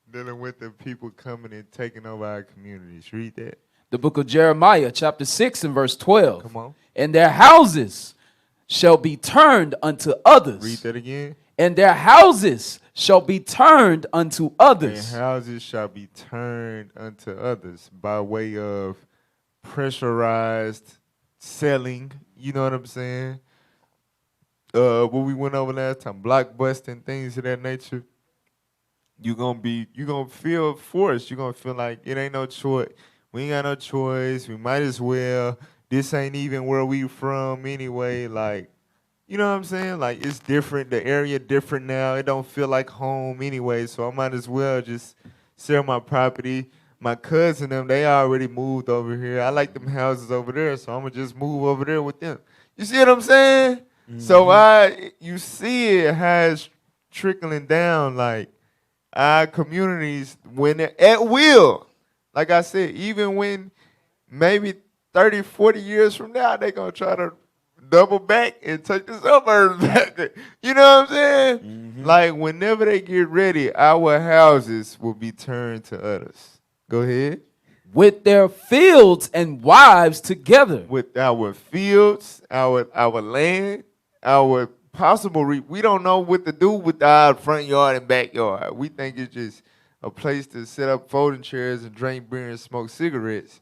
Dealing with the people coming and taking over our communities. Read that. The book of Jeremiah, chapter 6 and verse 12. Come on. And their houses shall be turned unto others. Read that again. And their houses shall be turned unto And others. houses shall be turned unto others by way of pressurized selling. You know what I'm saying? What we went over last time, blockbusting, things of that nature. You're gonna feel forced. You're gonna feel like it ain't no choice. We ain't got no choice. We might as well. This ain't even where we from anyway. Like, you know what I'm saying? Like, it's different. The area different now. It don't feel like home anyway. So I might as well just sell my property. My cousin them, they already moved over here. I like them houses over there, so I'm gonna just move over there with them. You see what I'm saying? So you see it has trickling down like our communities when they're at will. Like I said, even when maybe 30, 40 years from now, they're going to try to double back and take the suburbs back. You know what I'm saying? Like whenever they get ready, our houses will be turned to others. Go ahead. With their fields and wives together. With our fields, our land, our possible, we don't know what to do with our front yard and backyard. We think it's just a place to set up folding chairs and drink beer and smoke cigarettes.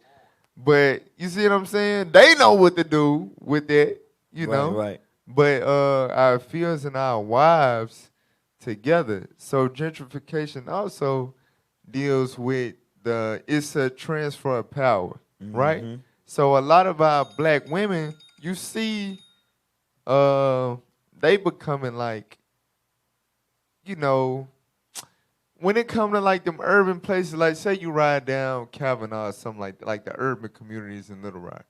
But you see what I'm saying? They know what to do with that, you know? Right. But our fields and our wives together. So gentrification also deals with it's a transfer of power, right? So a lot of our black women, you see, they becoming like, you know, when it comes to like them urban places, like say you ride down Kavanaugh or something like the urban communities in Little Rock,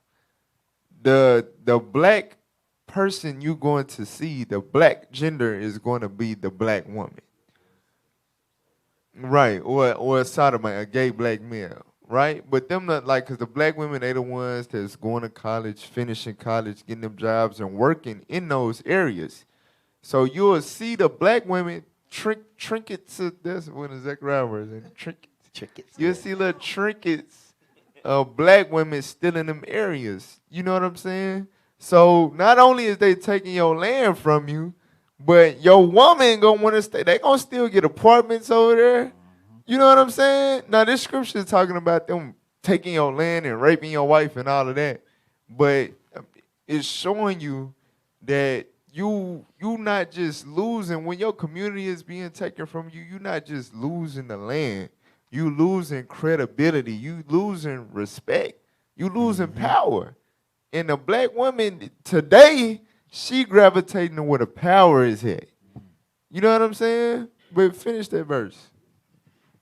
the black person you going to see, the black gender is going to be the black woman. Right, or a sodomite, a gay black male, right? But them not like, cause the black women, they the ones that's going to college, finishing college, getting them jobs and working in those areas. So you'll see the black women trinkets. That's when the Zechariah was in trinkets. You'll see little trinkets of black women still in them areas. You know what I'm saying? So not only is they taking your land from you, but your woman gonna want to stay. They gonna still get apartments over there. You know what I'm saying? Now this scripture is talking about them taking your land and raping your wife and all of that, but it's showing you that you not just losing when your community is being taken from you. You're not just losing the land. You losing credibility. You losing respect. You losing power. And the black woman today, she gravitating to where the power is at. You know what I'm saying? But finish that verse.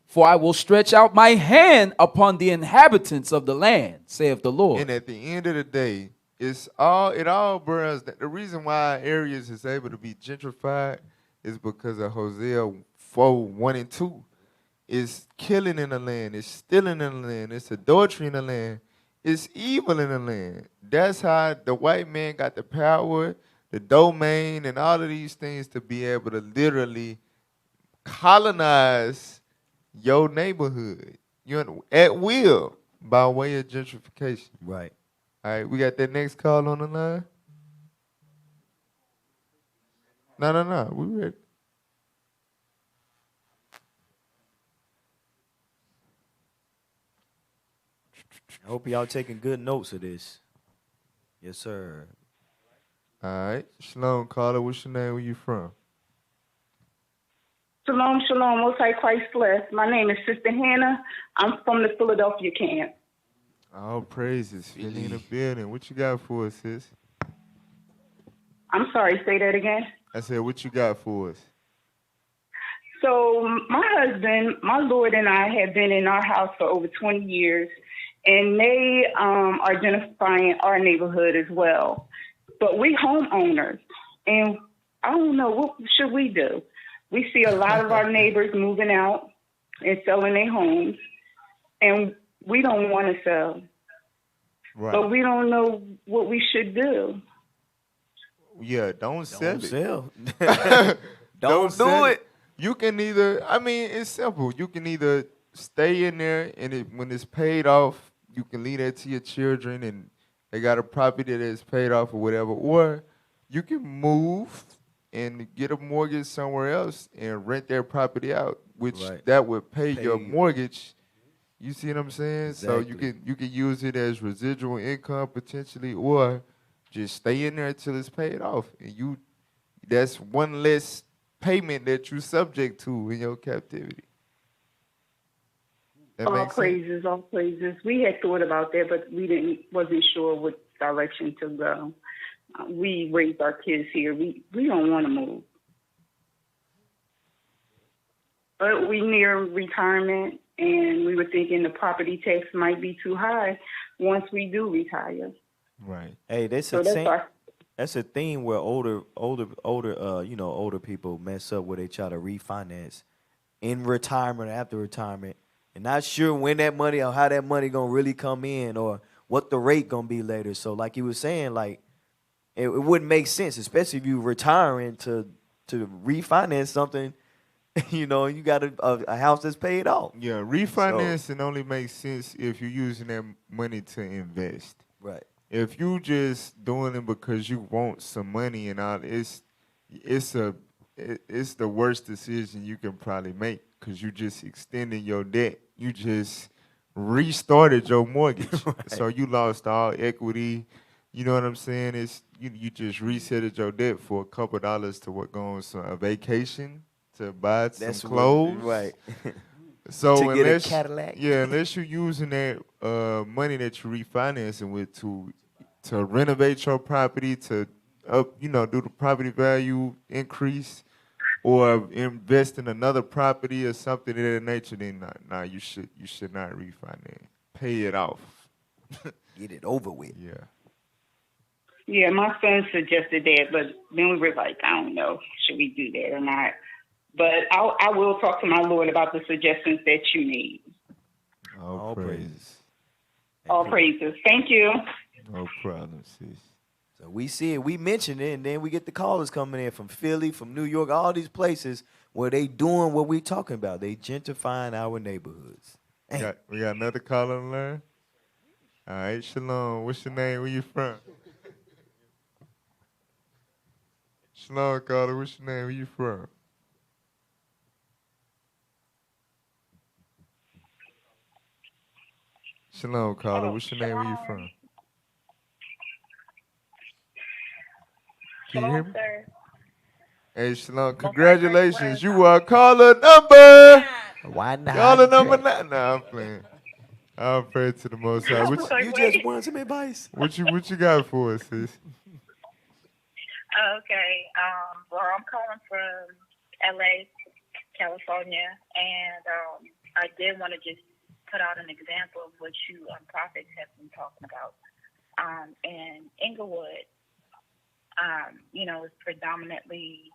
For I will stretch out my hand upon the inhabitants of the land, saith the Lord. And at the end of the day, it all burns. The reason why areas is able to be gentrified is because of Hosea 4:1-2. It's killing in the land. It's stealing in the land. It's adultery in the land. It's evil in the land. That's how the white man got the power, the domain, and all of these things to be able to literally colonize your neighborhood. At will by way of gentrification. Right. All right, we got that next call on the line. No. We ready. I hope y'all taking good notes of this. Yes, sir. All right. Shalom, caller. What's your name? Where you from? Shalom, shalom. Most High Christ bless. My name is Sister Hannah. I'm from the Philadelphia camp. All praises. Philly in the building. What you got for us, sis? I'm sorry, say that again. I said, what you got for us? So my husband, my Lord, and I have been in our house for over 20 years, and they are gentrifying our neighborhood as well. But we homeowners, and I don't know, what should we do? We see a lot of our neighbors moving out and selling their homes, and we don't want to sell. Right. But we don't know what we should do. Yeah, don't sell it. Don't do it. You can either, I mean, it's simple. You can either stay in there and when it's paid off, you can leave that to your children and they got a property that is paid off or whatever. Or you can move and get a mortgage somewhere else and rent their property out, which that would pay your mortgage. You see what I'm saying? Exactly. So you can use it as residual income potentially, or just stay in there until it's paid off. And that's one less payment that you're subject to in your captivity. That All makes praises, sense? all praises. We had thought about that, but we wasn't sure what direction to go. We raised our kids here. We don't want to move. But we near retirement, and we were thinking the property tax might be too high once we do retire. Right. Hey, So that's our That's a thing where older people mess up where they try to refinance in retirement or after retirement, and not sure when that money or how that money gonna really come in or what the rate gonna be later. So like you were saying, like it wouldn't make sense, especially if you retiring to refinance something. You got a house that's paid off. Yeah, refinancing only makes sense if you're using that money to invest. Right. If you just doing it because you want some money and all, it's the worst decision you can probably make because you just extending your debt. You just restarted your mortgage, so you lost all equity. You know what I'm saying? It's you just resetted your debt for a couple of dollars to go on a vacation, to buy some clothes. Right. So To get a Cadillac. Yeah, unless you're using that money that you're refinancing with to renovate your property, to do the property value increase, or invest in another property or something of that nature, then you should not refinance. Pay it off. Get it over with. Yeah. Yeah, my son suggested that, but then we were like, I don't know, should we do that or not? But I will talk to my Lord about the suggestions that you need. All praises. All praises. Thank you. No problem, sis. So we see it, we mention it, and then we get the callers coming in from Philly, from New York, all these places where they doing what we talking about. They gentrifying our neighborhoods. We got another caller on the line? All right, Shalom. What's your name? Where you from? Shalom, caller. What's your name? Where you from? Shalom, caller. What's your name? Where you from? Can you hear me? Sir. Hey, Shalom. Congratulations. You are caller number. Why not? Caller number 9. Nah, I'm playing. I'll pray to the Most High. You just want some advice. What you got for us, sis? Okay. Well, I'm calling from LA, California, and I did want to just put out an example of what you prophets have been talking about. In Inglewood, it's predominantly,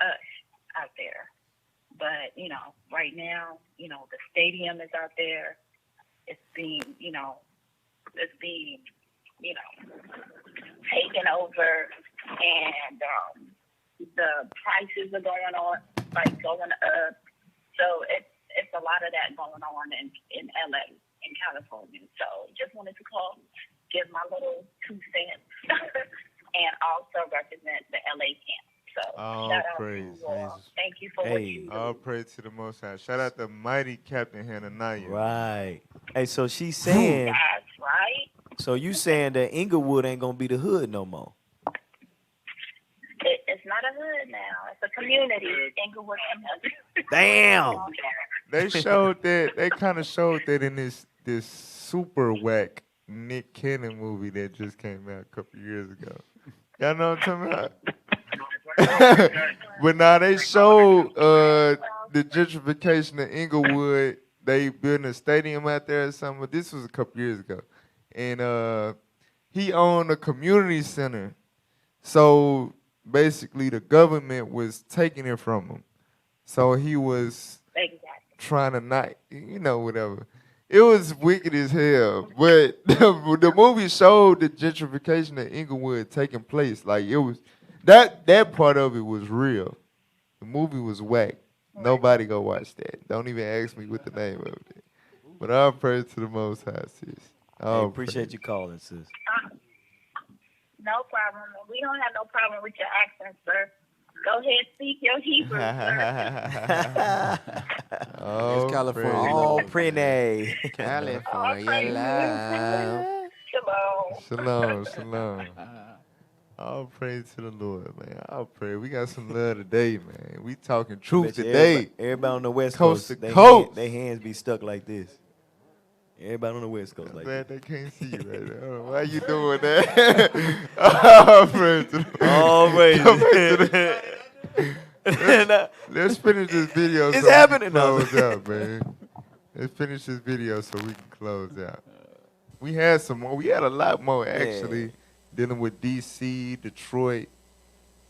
us out there. But, right now, the stadium is out there. It's being taken over, and the prices are going up. So it's a lot of that going on in LA, in California. So just wanted to call, give my little 2 cents, and also represent the LA camp. So shout out to you all. Thank you for what you do. All praise to the Most High. Shout out to mighty Captain Hananiah. Right. Hey, so she's saying. That's right. So you saying that Inglewood ain't gonna be the hood no more? It's not a hood now. It's a community. Inglewood community. Damn. They showed that. They kind of showed that in this super whack Nick Cannon movie that just came out a couple years ago. Y'all know what I'm talking about? But now they showed the gentrification of Inglewood. They building a stadium out there or something. This was a couple years ago. And he owned a community center. So basically the government was taking it from him. So he was trying to not, whatever. It was wicked as hell. But the movie showed the gentrification of Inglewood taking place. Like it was that part of it was real. The movie was whack. Nobody go watch that. Don't even ask me what the name of it. But all praise to the Most High, sis. Hey, appreciate you calling, sis. No problem. We don't have no problem with your accent, sir. Go ahead, speak your Hebrew, sir. Oh, It's California. Oh, pretty. California love. Shalom. All praise to the Lord, man. All praise. We got some love today, man. We talking truth today. Everybody on the West Coast Coast, to coast. Their hands be stuck like this. Everybody on the West Coast like Glad this. they can't see you right now. Why you doing that? All praise to the All praise. Let's finish this video. It's so happening we now. can close out, man. Let's finish this video so we can close out. We had some more. We had a lot more actually dealing with DC, Detroit.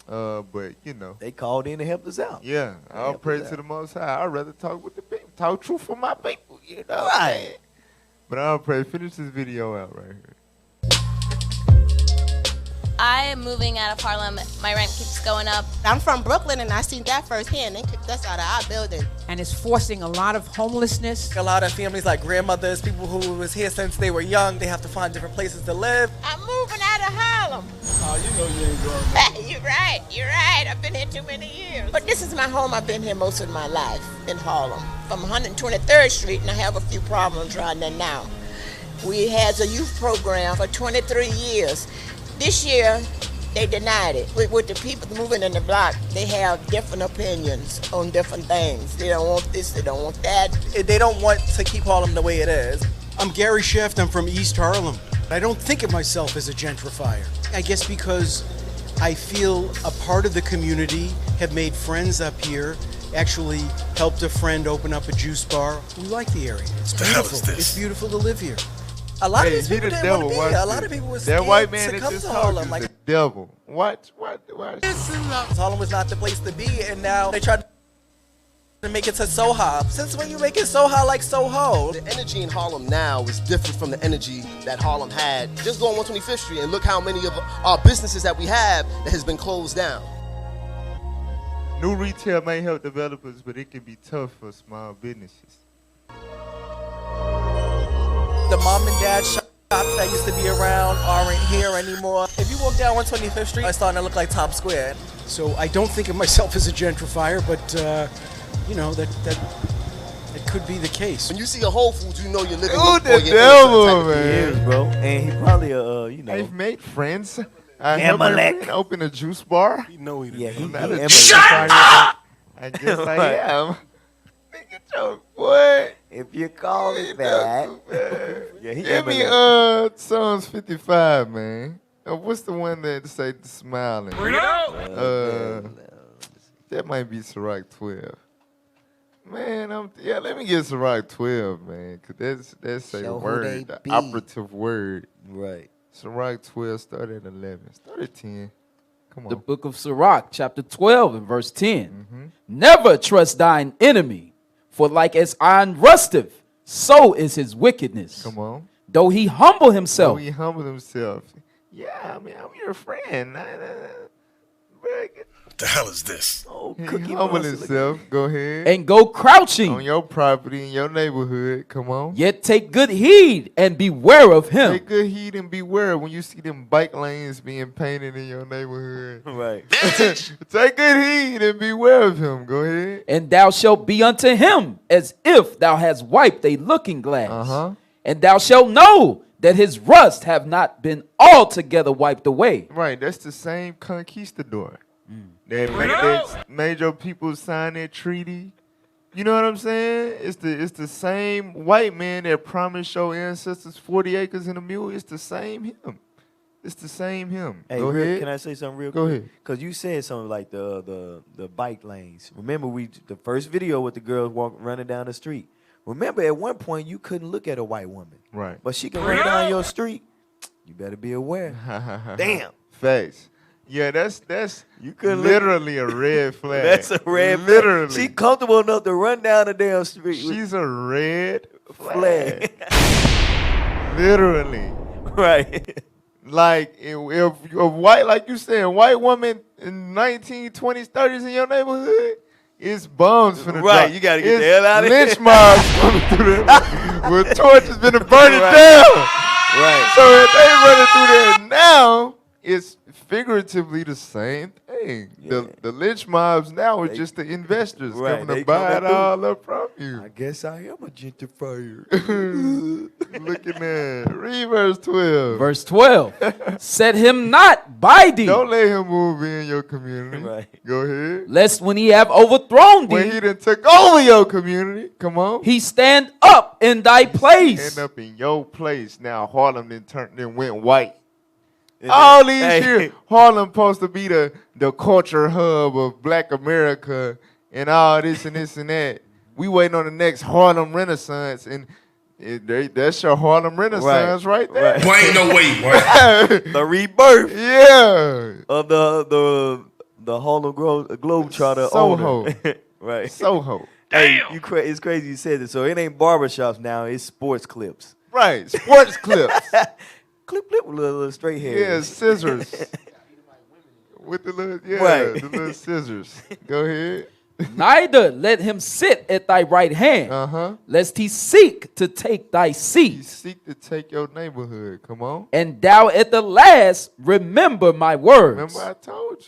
But you know, they called in to help us out. Yeah, I'll help pray us to out. the Most High. I'd rather talk with the people, talk truth for my people. You know, Right. But I'll pray. Finish this video out right here. I am moving out of Harlem. My rent keeps going up. I'm from Brooklyn, and I seen that firsthand. They kicked us out of our building. And it's forcing a lot of homelessness. A lot of families like grandmothers, people who was here since they were young, they have to find different places to live. I'm moving out of Harlem. Oh, you know you ain't going. You're right. You're right. I've been here too many years. But this is my home. I've been here most of my life in Harlem. From 123rd Street, and I have a few problems right there now. We had a youth program for 23 years. This year, they denied it. With the people moving in the block, they have different opinions on different things. They don't want this, they don't want that. They don't want to keep Harlem the way it is. I'm Gary Sheft. I'm from East Harlem. I don't think of myself as a gentrifier. I guess because I feel a part of the community, have made friends up here, actually helped a friend open up a juice bar. We like the area. It's beautiful. It's beautiful to live here. A lot of Hey, these he people the didn't want to devil, be watch here. A this. lot of people were That scared white man to that come just to talked Harlem. is Like, the devil. Watch. Harlem was not the place to be, and now they tried to make it to Soho. Since when you make it Soho like Soho? The energy in Harlem now is different from the energy that Harlem had. Just go on 125th Street and look how many of our businesses that we have that has been closed down. New retail may help developers, but it can be tough for small businesses. The mom and dad shops that used to be around aren't here anymore. If you walk down 125th Street, it's starting to look like Times Square. So I don't think of myself as a gentrifier, but you know, that could be the case. When you see a Whole Foods, you know you're living Ooh, with the your devil, innocent type of man. Yes, bro. And he probably you know. I've made friends. I helped my Amalek. friend open a juice bar. You know he Yeah, he I'm not a Amalek. gentrifier. I guess I Right. am. Nigga joke, boy. If you call it that. Yeah, he Give me Amalek. Psalms 55, man. What's the one that say the smiling? That might be Sirach 12. Man, let me get Sirach 12, man, because that's a Show who word, they the be. operative word. Right. Sirach 12, start at 11. Start at 10. Come on. The book of Sirach, chapter 12 and verse 10. Never trust thine enemy, for like as iron rusteth, so is his wickedness. Come on. Though he humble himself. He humbled himself. Yeah, I mean, I'm your friend. What the hell is this? Oh, He Cookie humble Monster. himself. Go ahead. And go crouching. On your property, in your neighborhood. Come on. Yet take good heed and beware of him. Take good heed and beware when you see them bike lanes being painted in your neighborhood. Right. Take good heed and beware of him. Go ahead. And thou shalt be unto him as if thou hast wiped a looking glass. And thou shalt know that his rust have not been altogether wiped away. Right, that's the same conquistador that made your people sign that treaty. You know what I'm saying? It's the same white man that promised your ancestors 40 acres and a mule. It's the same him. It's the same him. Hey, Go ahead. Can I say something real Go quick? ahead. Because you said something like the bike lanes. Remember the first video with the girls running down the street. Remember at one point you couldn't look at a white woman. Right. But she can run down your street. You better be aware. Damn. Facts. Yeah, that's you couldn't literally a red flag. That's a red flag. Literally. She comfortable enough to run down the damn street. She's a red flag. Literally. Right. Like if a white, like you said, a white woman in 1920s, 30s in your neighborhood, it's bombs for the Right, you gotta get the hell out of here. Lynch mobs coming through there with torches been to burn it Right. down. Right. So if they running through there now, it's figuratively the same thing. The lynch mobs now are just the investors Right, coming they to buy it coming through. all up from you. I guess I am a gentrifier. Looking at read verse 12. Verse 12. Set him not by thee. Don't let him move in your community. Right. Go ahead. Lest when he have overthrown thee, When he done took over your community, come on. he stand up in thy place. End up in your place. Now Harlem then went white. All these years, Harlem supposed to be the culture hub of Black America and all this and this and that. We waiting on the next Harlem Renaissance, and That's your Harlem Renaissance right there. Boy, ain't no way, boy. The rebirth. Yeah. Of the Harlem Globetrotter Soho. owner. Right. Soho. Hey, it's crazy you said it. So it ain't barbershops now, it's sports clips. Right, sports clips. Clip with little straight hair. Yeah, scissors. With the little, Right. the little scissors. Go ahead. Neither let him sit at thy right hand, lest he seek to take thy seat. Seek to take your neighborhood. Come on. And thou at the last remember my words. Remember I told you.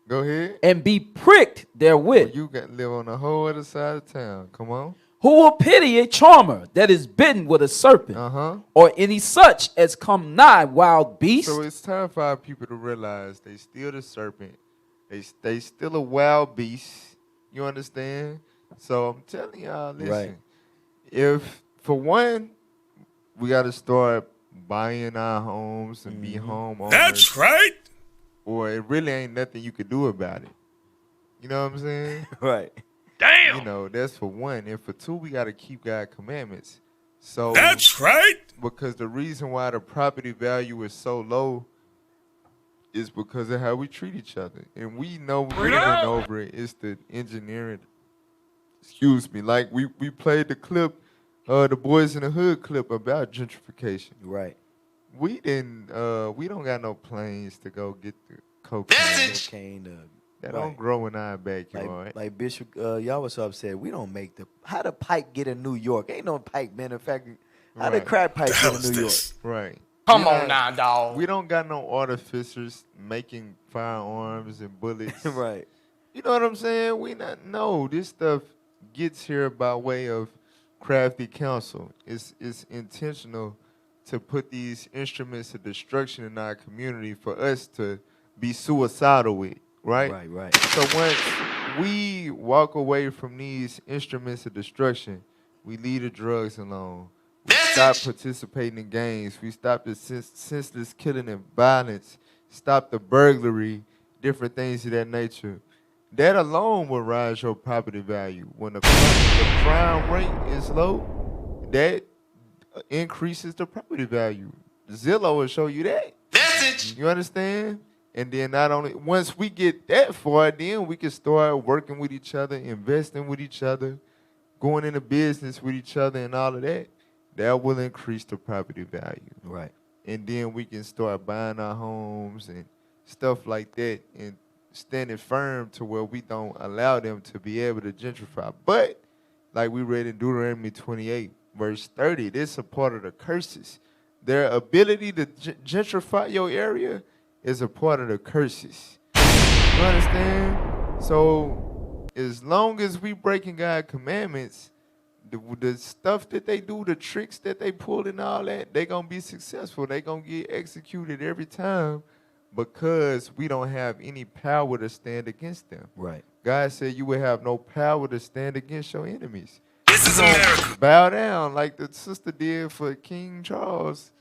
Go ahead. And be pricked therewith. You got to live on the whole other side of town. Come on. Who will pity a charmer that is bitten with a serpent, or any such as come nigh wild beast? So it's time for our people to realize they still the serpent. They still a wild beast. You understand? So I'm telling y'all, listen. Right. If, for one, we got to start buying our homes and be homeowners. That's right. Or it really ain't nothing you could do about it. You know what I'm saying? Right. Damn. You know, that's for one. And for two, we got to keep God's commandments. So that's right. Because the reason why the property value is so low is because of how we treat each other. And we know we went over it. It's the engineering. Excuse me. Like we played the clip, the Boys in the Hood clip about gentrification. Right. We don't got no planes to go get the cocaine. That don't grow in our backyard. Like Bishop Yawasab said, we don't make how the pipe get in New York? Ain't no pipe manufacturing. How the crack pipe get in New York? Right. Come on now, dog. We don't got no artificers making firearms and bullets. Right. You know what I'm saying? No, this stuff gets here by way of crafty counsel. It's intentional to put these instruments of destruction in our community for us to be suicidal with. Right? Right. So once we walk away from these instruments of destruction, we leave the drugs alone. We stop participating in gangs. We stop the senseless killing and violence. Stop the burglary, different things of that nature. That alone will rise your property value. When the crime rate is low, that increases the property value. Zillow will show you that. You understand? And then not only, once we get that far, then we can start working with each other, investing with each other, going into business with each other and all of that. That will increase the property value. Right. And then we can start buying our homes and stuff like that and standing firm to where we don't allow them to be able to gentrify. But, like we read in Deuteronomy 28, verse 30, this is a part of the curses. Their ability to gentrify your area is a part of the curses. You understand? So as long as we breaking God's commandments, the stuff that they do, the tricks that they pull and all that, they going to be successful. They going to get executed every time because we don't have any power to stand against them. Right. God said you will have no power to stand against your enemies. This is America. Bow down like the sister did for King Charles.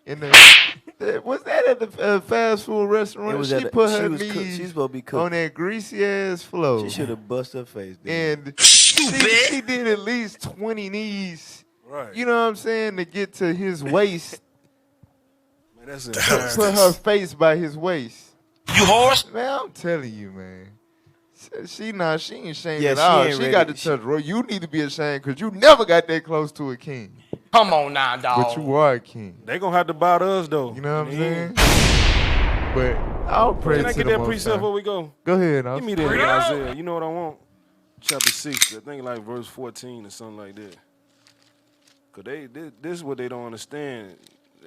Was that at the fast food restaurant? She put her knees she's supposed to be cooked on that greasy ass floor. She should have bust her face. And she did at least 20 knees. Right. You know what I'm saying? To get to his waist. Man, that's put her face by his waist. You horse? Man, I'm telling you, man. She ain't ashamed Yeah, at she all. ain't She ready. got to touch roll. You need to be ashamed because you never got that close to a king. Come on now, dog. But you are a king. They gonna have to bow to us though. You know what I'm saying? But I'll pray Can I to get the that Most precept High. before we go? Go ahead. Give me that in Isaiah. You know what I want? Chapter 6, I think like verse 14 or something like that. Cause this is what they don't understand.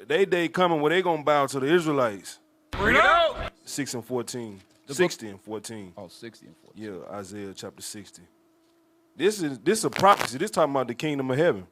They coming where they gonna bow to the Israelites. Bring it out. 6 and 14. 60 and 14. Oh, 60 and 14. Yeah, Isaiah chapter 60. This is a prophecy. This talking about the kingdom of heaven.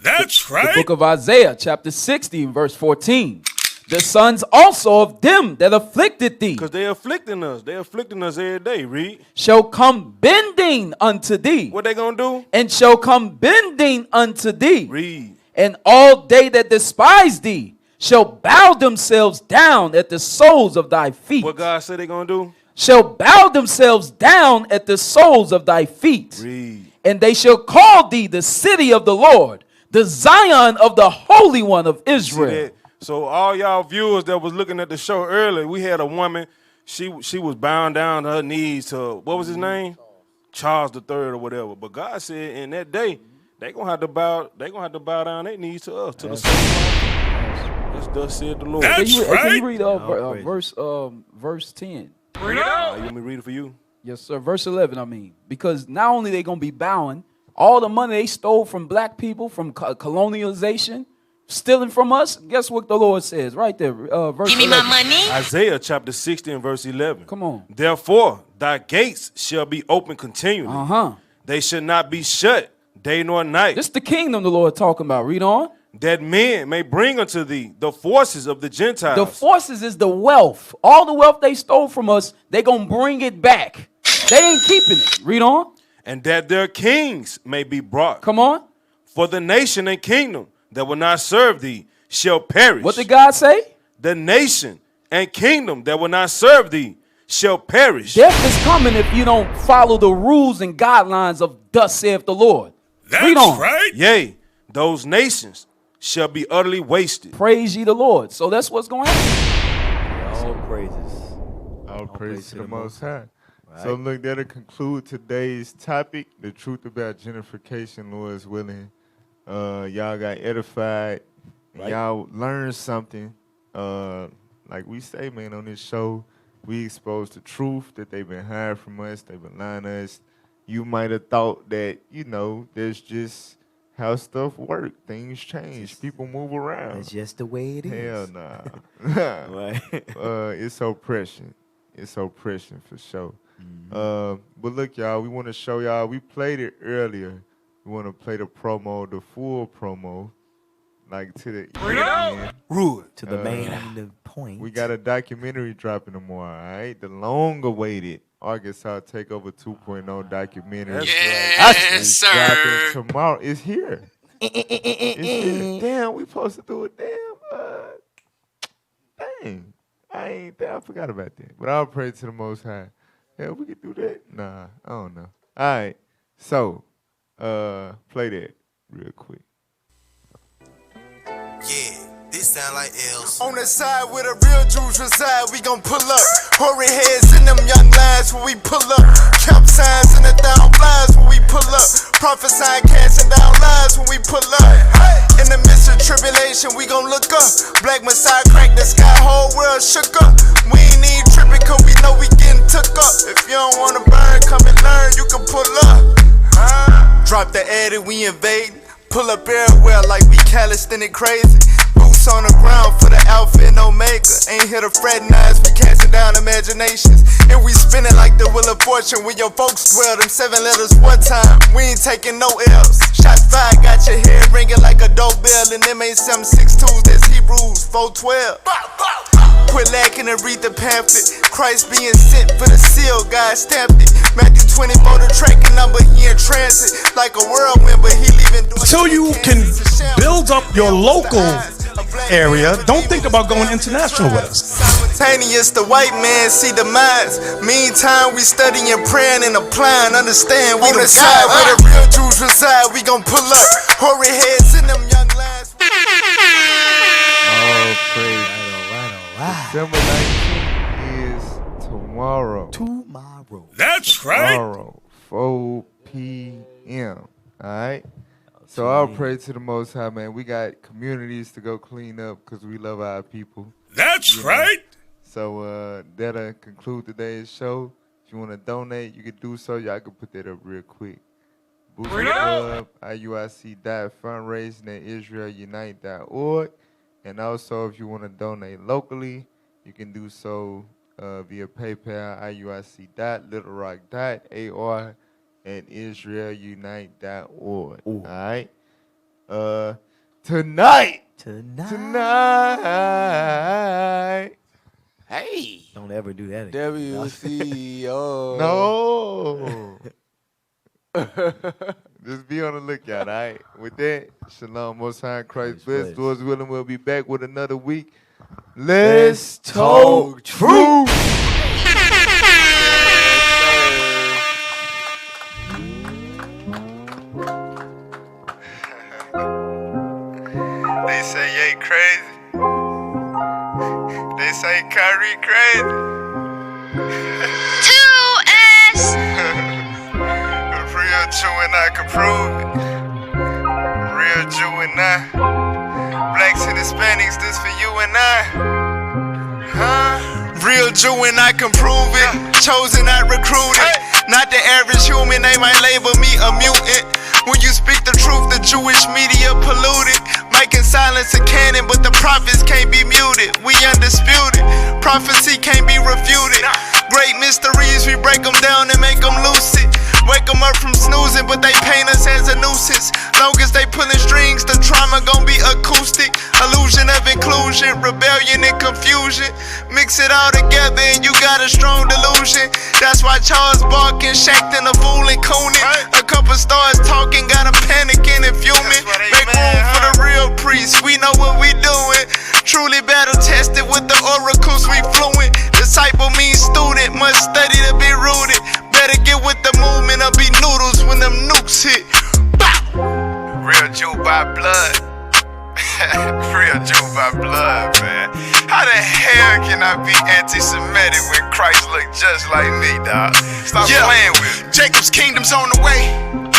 That's right. The book of Isaiah, chapter 60, verse 14. The sons also of them that afflicted thee. Because they afflicting us. They afflicting us every day, read. Shall come bending unto thee. What they gonna do? And shall come bending unto thee. Read. And all they that despise thee shall bow themselves down at the soles of thy feet. What God said they gonna do? Shall bow themselves down at the soles of thy feet. Read. And they shall call thee the city of the Lord, the Zion of the Holy One of See Israel. that? So all y'all viewers that was looking at the show earlier, we had a woman. She was bound down to her knees to what was his name, Charles III or whatever. But God said in that day they gonna have to bow. They gonna have to bow down their knees to us, to the Son. That's thus said the Lord. Can you read verse 10? Read it out. You want me to read it for you? Yes, sir. Verse 11, I mean. Because not only they going to be bowing, all the money they stole from black people, from colonialization, stealing from us, guess what the Lord says right there? Verse 11. my money. Isaiah chapter 60 and verse 11. Come on. Therefore, thy gates shall be open continually. They shall not be shut day nor night. This is the kingdom the Lord talking about. Read on. That men may bring unto thee the forces of the Gentiles. The forces is the wealth. All the wealth they stole from us, they going to bring it back. They ain't keeping it. Read on. And that their kings may be brought. Come on. For the nation and kingdom that will not serve thee shall perish. What did God say? The nation and kingdom that will not serve thee shall perish. Death is coming if you don't follow the rules and guidelines of thus saith the Lord. Read on. Right. Yea, those nations shall be utterly wasted. Praise ye the Lord. So that's what's going to happen. All praises. All praise to the Most High. Right. So look, that'll conclude today's topic, the truth about gentrification, Lord is willing. Y'all got edified. And y'all learned something. Like we say, man, on this show, we expose the truth that they've been hiding from us. They've been lying to us. You might have thought that, there's just how stuff work. Things change. People move around. It's just the way it is. Hell nah. Right. It's oppression. It's oppression for sure. But look, y'all, we want to show y'all. We played it earlier. We want to play the promo, the full promo, like to the end. Rude. To the main point. We got a documentary dropping tomorrow, all right? The long-awaited Arkansas Takeover 2.0 documentary. Yes, sir. Dropping tomorrow. It's here. It's here. Damn, we supposed to do a dang. I forgot about that. But I'll pray to the Most High. Yeah, we could do that. Nah, I don't know. All right. So, play that real quick. Yeah, this sound like L's. On the side where the real Jews reside, we gon' pull up. Hoary heads in them young lions when we pull up. Camp signs in the down flies when we pull up. Prophesying casting down lies when we pull up. In the midst of tribulation, we gon' look up. Black Messiah cracked the sky, whole world shook up. We ain't need tripping cause we know we getting took up. If you don't wanna burn, come and learn, you can pull up. Drop the edit, we invading. Pull up everywhere like we calisthenic crazy. Boots on the ground for the Alpha and Omega. Ain't here to fraternize, we casting down imaginations. And we spinning like the Wheel of Fortune when your folks dwell. Them 7 letters one time, we ain't taking no L's. Shots fired, got your head ringing like a doorbell. And them ain't 762s, that's Hebrews 4:12. Quit lacking and read the pamphlet. Christ being sent for the seal, God stamped it. Matthew 24, the tracking number, he in transit. Like a whirlwind, but he leaving. Until you can build up your local area, don't think about going international with us. Simultaneous, the white man see the minds. Meantime, we studying, praying, and applying. Understand, we on the side where the real Jews reside. We gon' pull up. Hoary heads in them young lions. Oh, praise. December 19th is tomorrow. That's right. Tomorrow, 4 p.m. All right? So I'll pray to the Most High, man. We got communities to go clean up because we love our people. That's right. So that'll conclude today's show. If you want to donate, you can do so. Y'all can put that up real quick. Booster Club, IUIC.fundraising at IsraelUnite.org. And also, if you want to donate locally, you can do so via PayPal, IUIC.littlerock.ar and IsraelUnite.org. All right? Tonight. Hey. Don't ever do that again. WCO. No. Just be on the lookout, all right? With that, shalom, Most High in Christ bless. Lord's willing, we'll be back with another week. Let's talk truth. They say Ye crazy. They say Kyrie crazy. 2S. Real Jew and I can prove it. Real Jew and I. Blacks and Hispanics, this for you and I. Huh? Real Jew and I can prove it. Chosen, not recruited. Not the average human, they might label me a mutant. When you speak the truth, the Jewish media polluted. Making silence a canon, but the prophets can't be muted. We undisputed. Prophecy can't be refuted. Great mysteries, we break them down and make them lucid. Wake them up from snoozing, but they paint us as a nuisance. Long as they pulling strings, the trauma gon' be acoustic. Illusion of inclusion, rebellion and confusion. Mix it all together and you got a strong delusion. That's why Charles Barkin, Shackton, a fool and cooning. A couple stars talking, got 'em panicking and fuming. Make room for the real priests, we know what we doing. Truly battle tested with the oracles, we fluent. Disciple means student, must study to be rooted. Better get with the movement or be noodles when them nukes hit. Bow! Real Jew by blood. Real Jew by blood, man. How the hell can I be anti-Semitic when Christ look just like me, dog? Stop playing with me. Jacob's kingdom's on the way.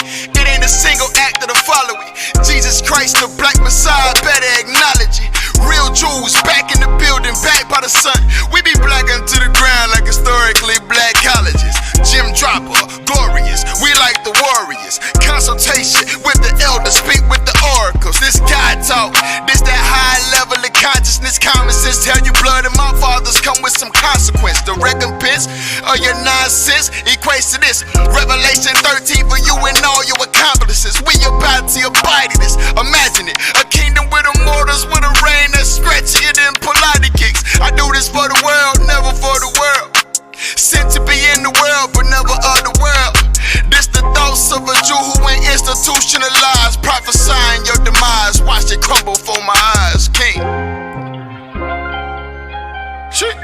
It ain't a single act of the following. Jesus Christ, the black Messiah, better acknowledge it. Real Jews back in the building, backed by the sun. We be black into the ground like historically black colleges. Jim Dropper, glorious, we like the warriors. Consultation with the elders, speak with the oracles. This God talk, this that high level of consciousness. Common sense tell you blood and my fathers come with some consequence. The recompense of your nonsense equates to this. Revelation 13 for you and all your accomplices. We about to abide this, imagine it. A kingdom with immortals with a reign that's scratchier than Pilates kicks. I do this for the world, never for the world. Sent to be in the world, but never of the world. This the thoughts of a Jew who ain't institutionalized. Prophesying your demise, watch it crumble for my eyes. King. Shit.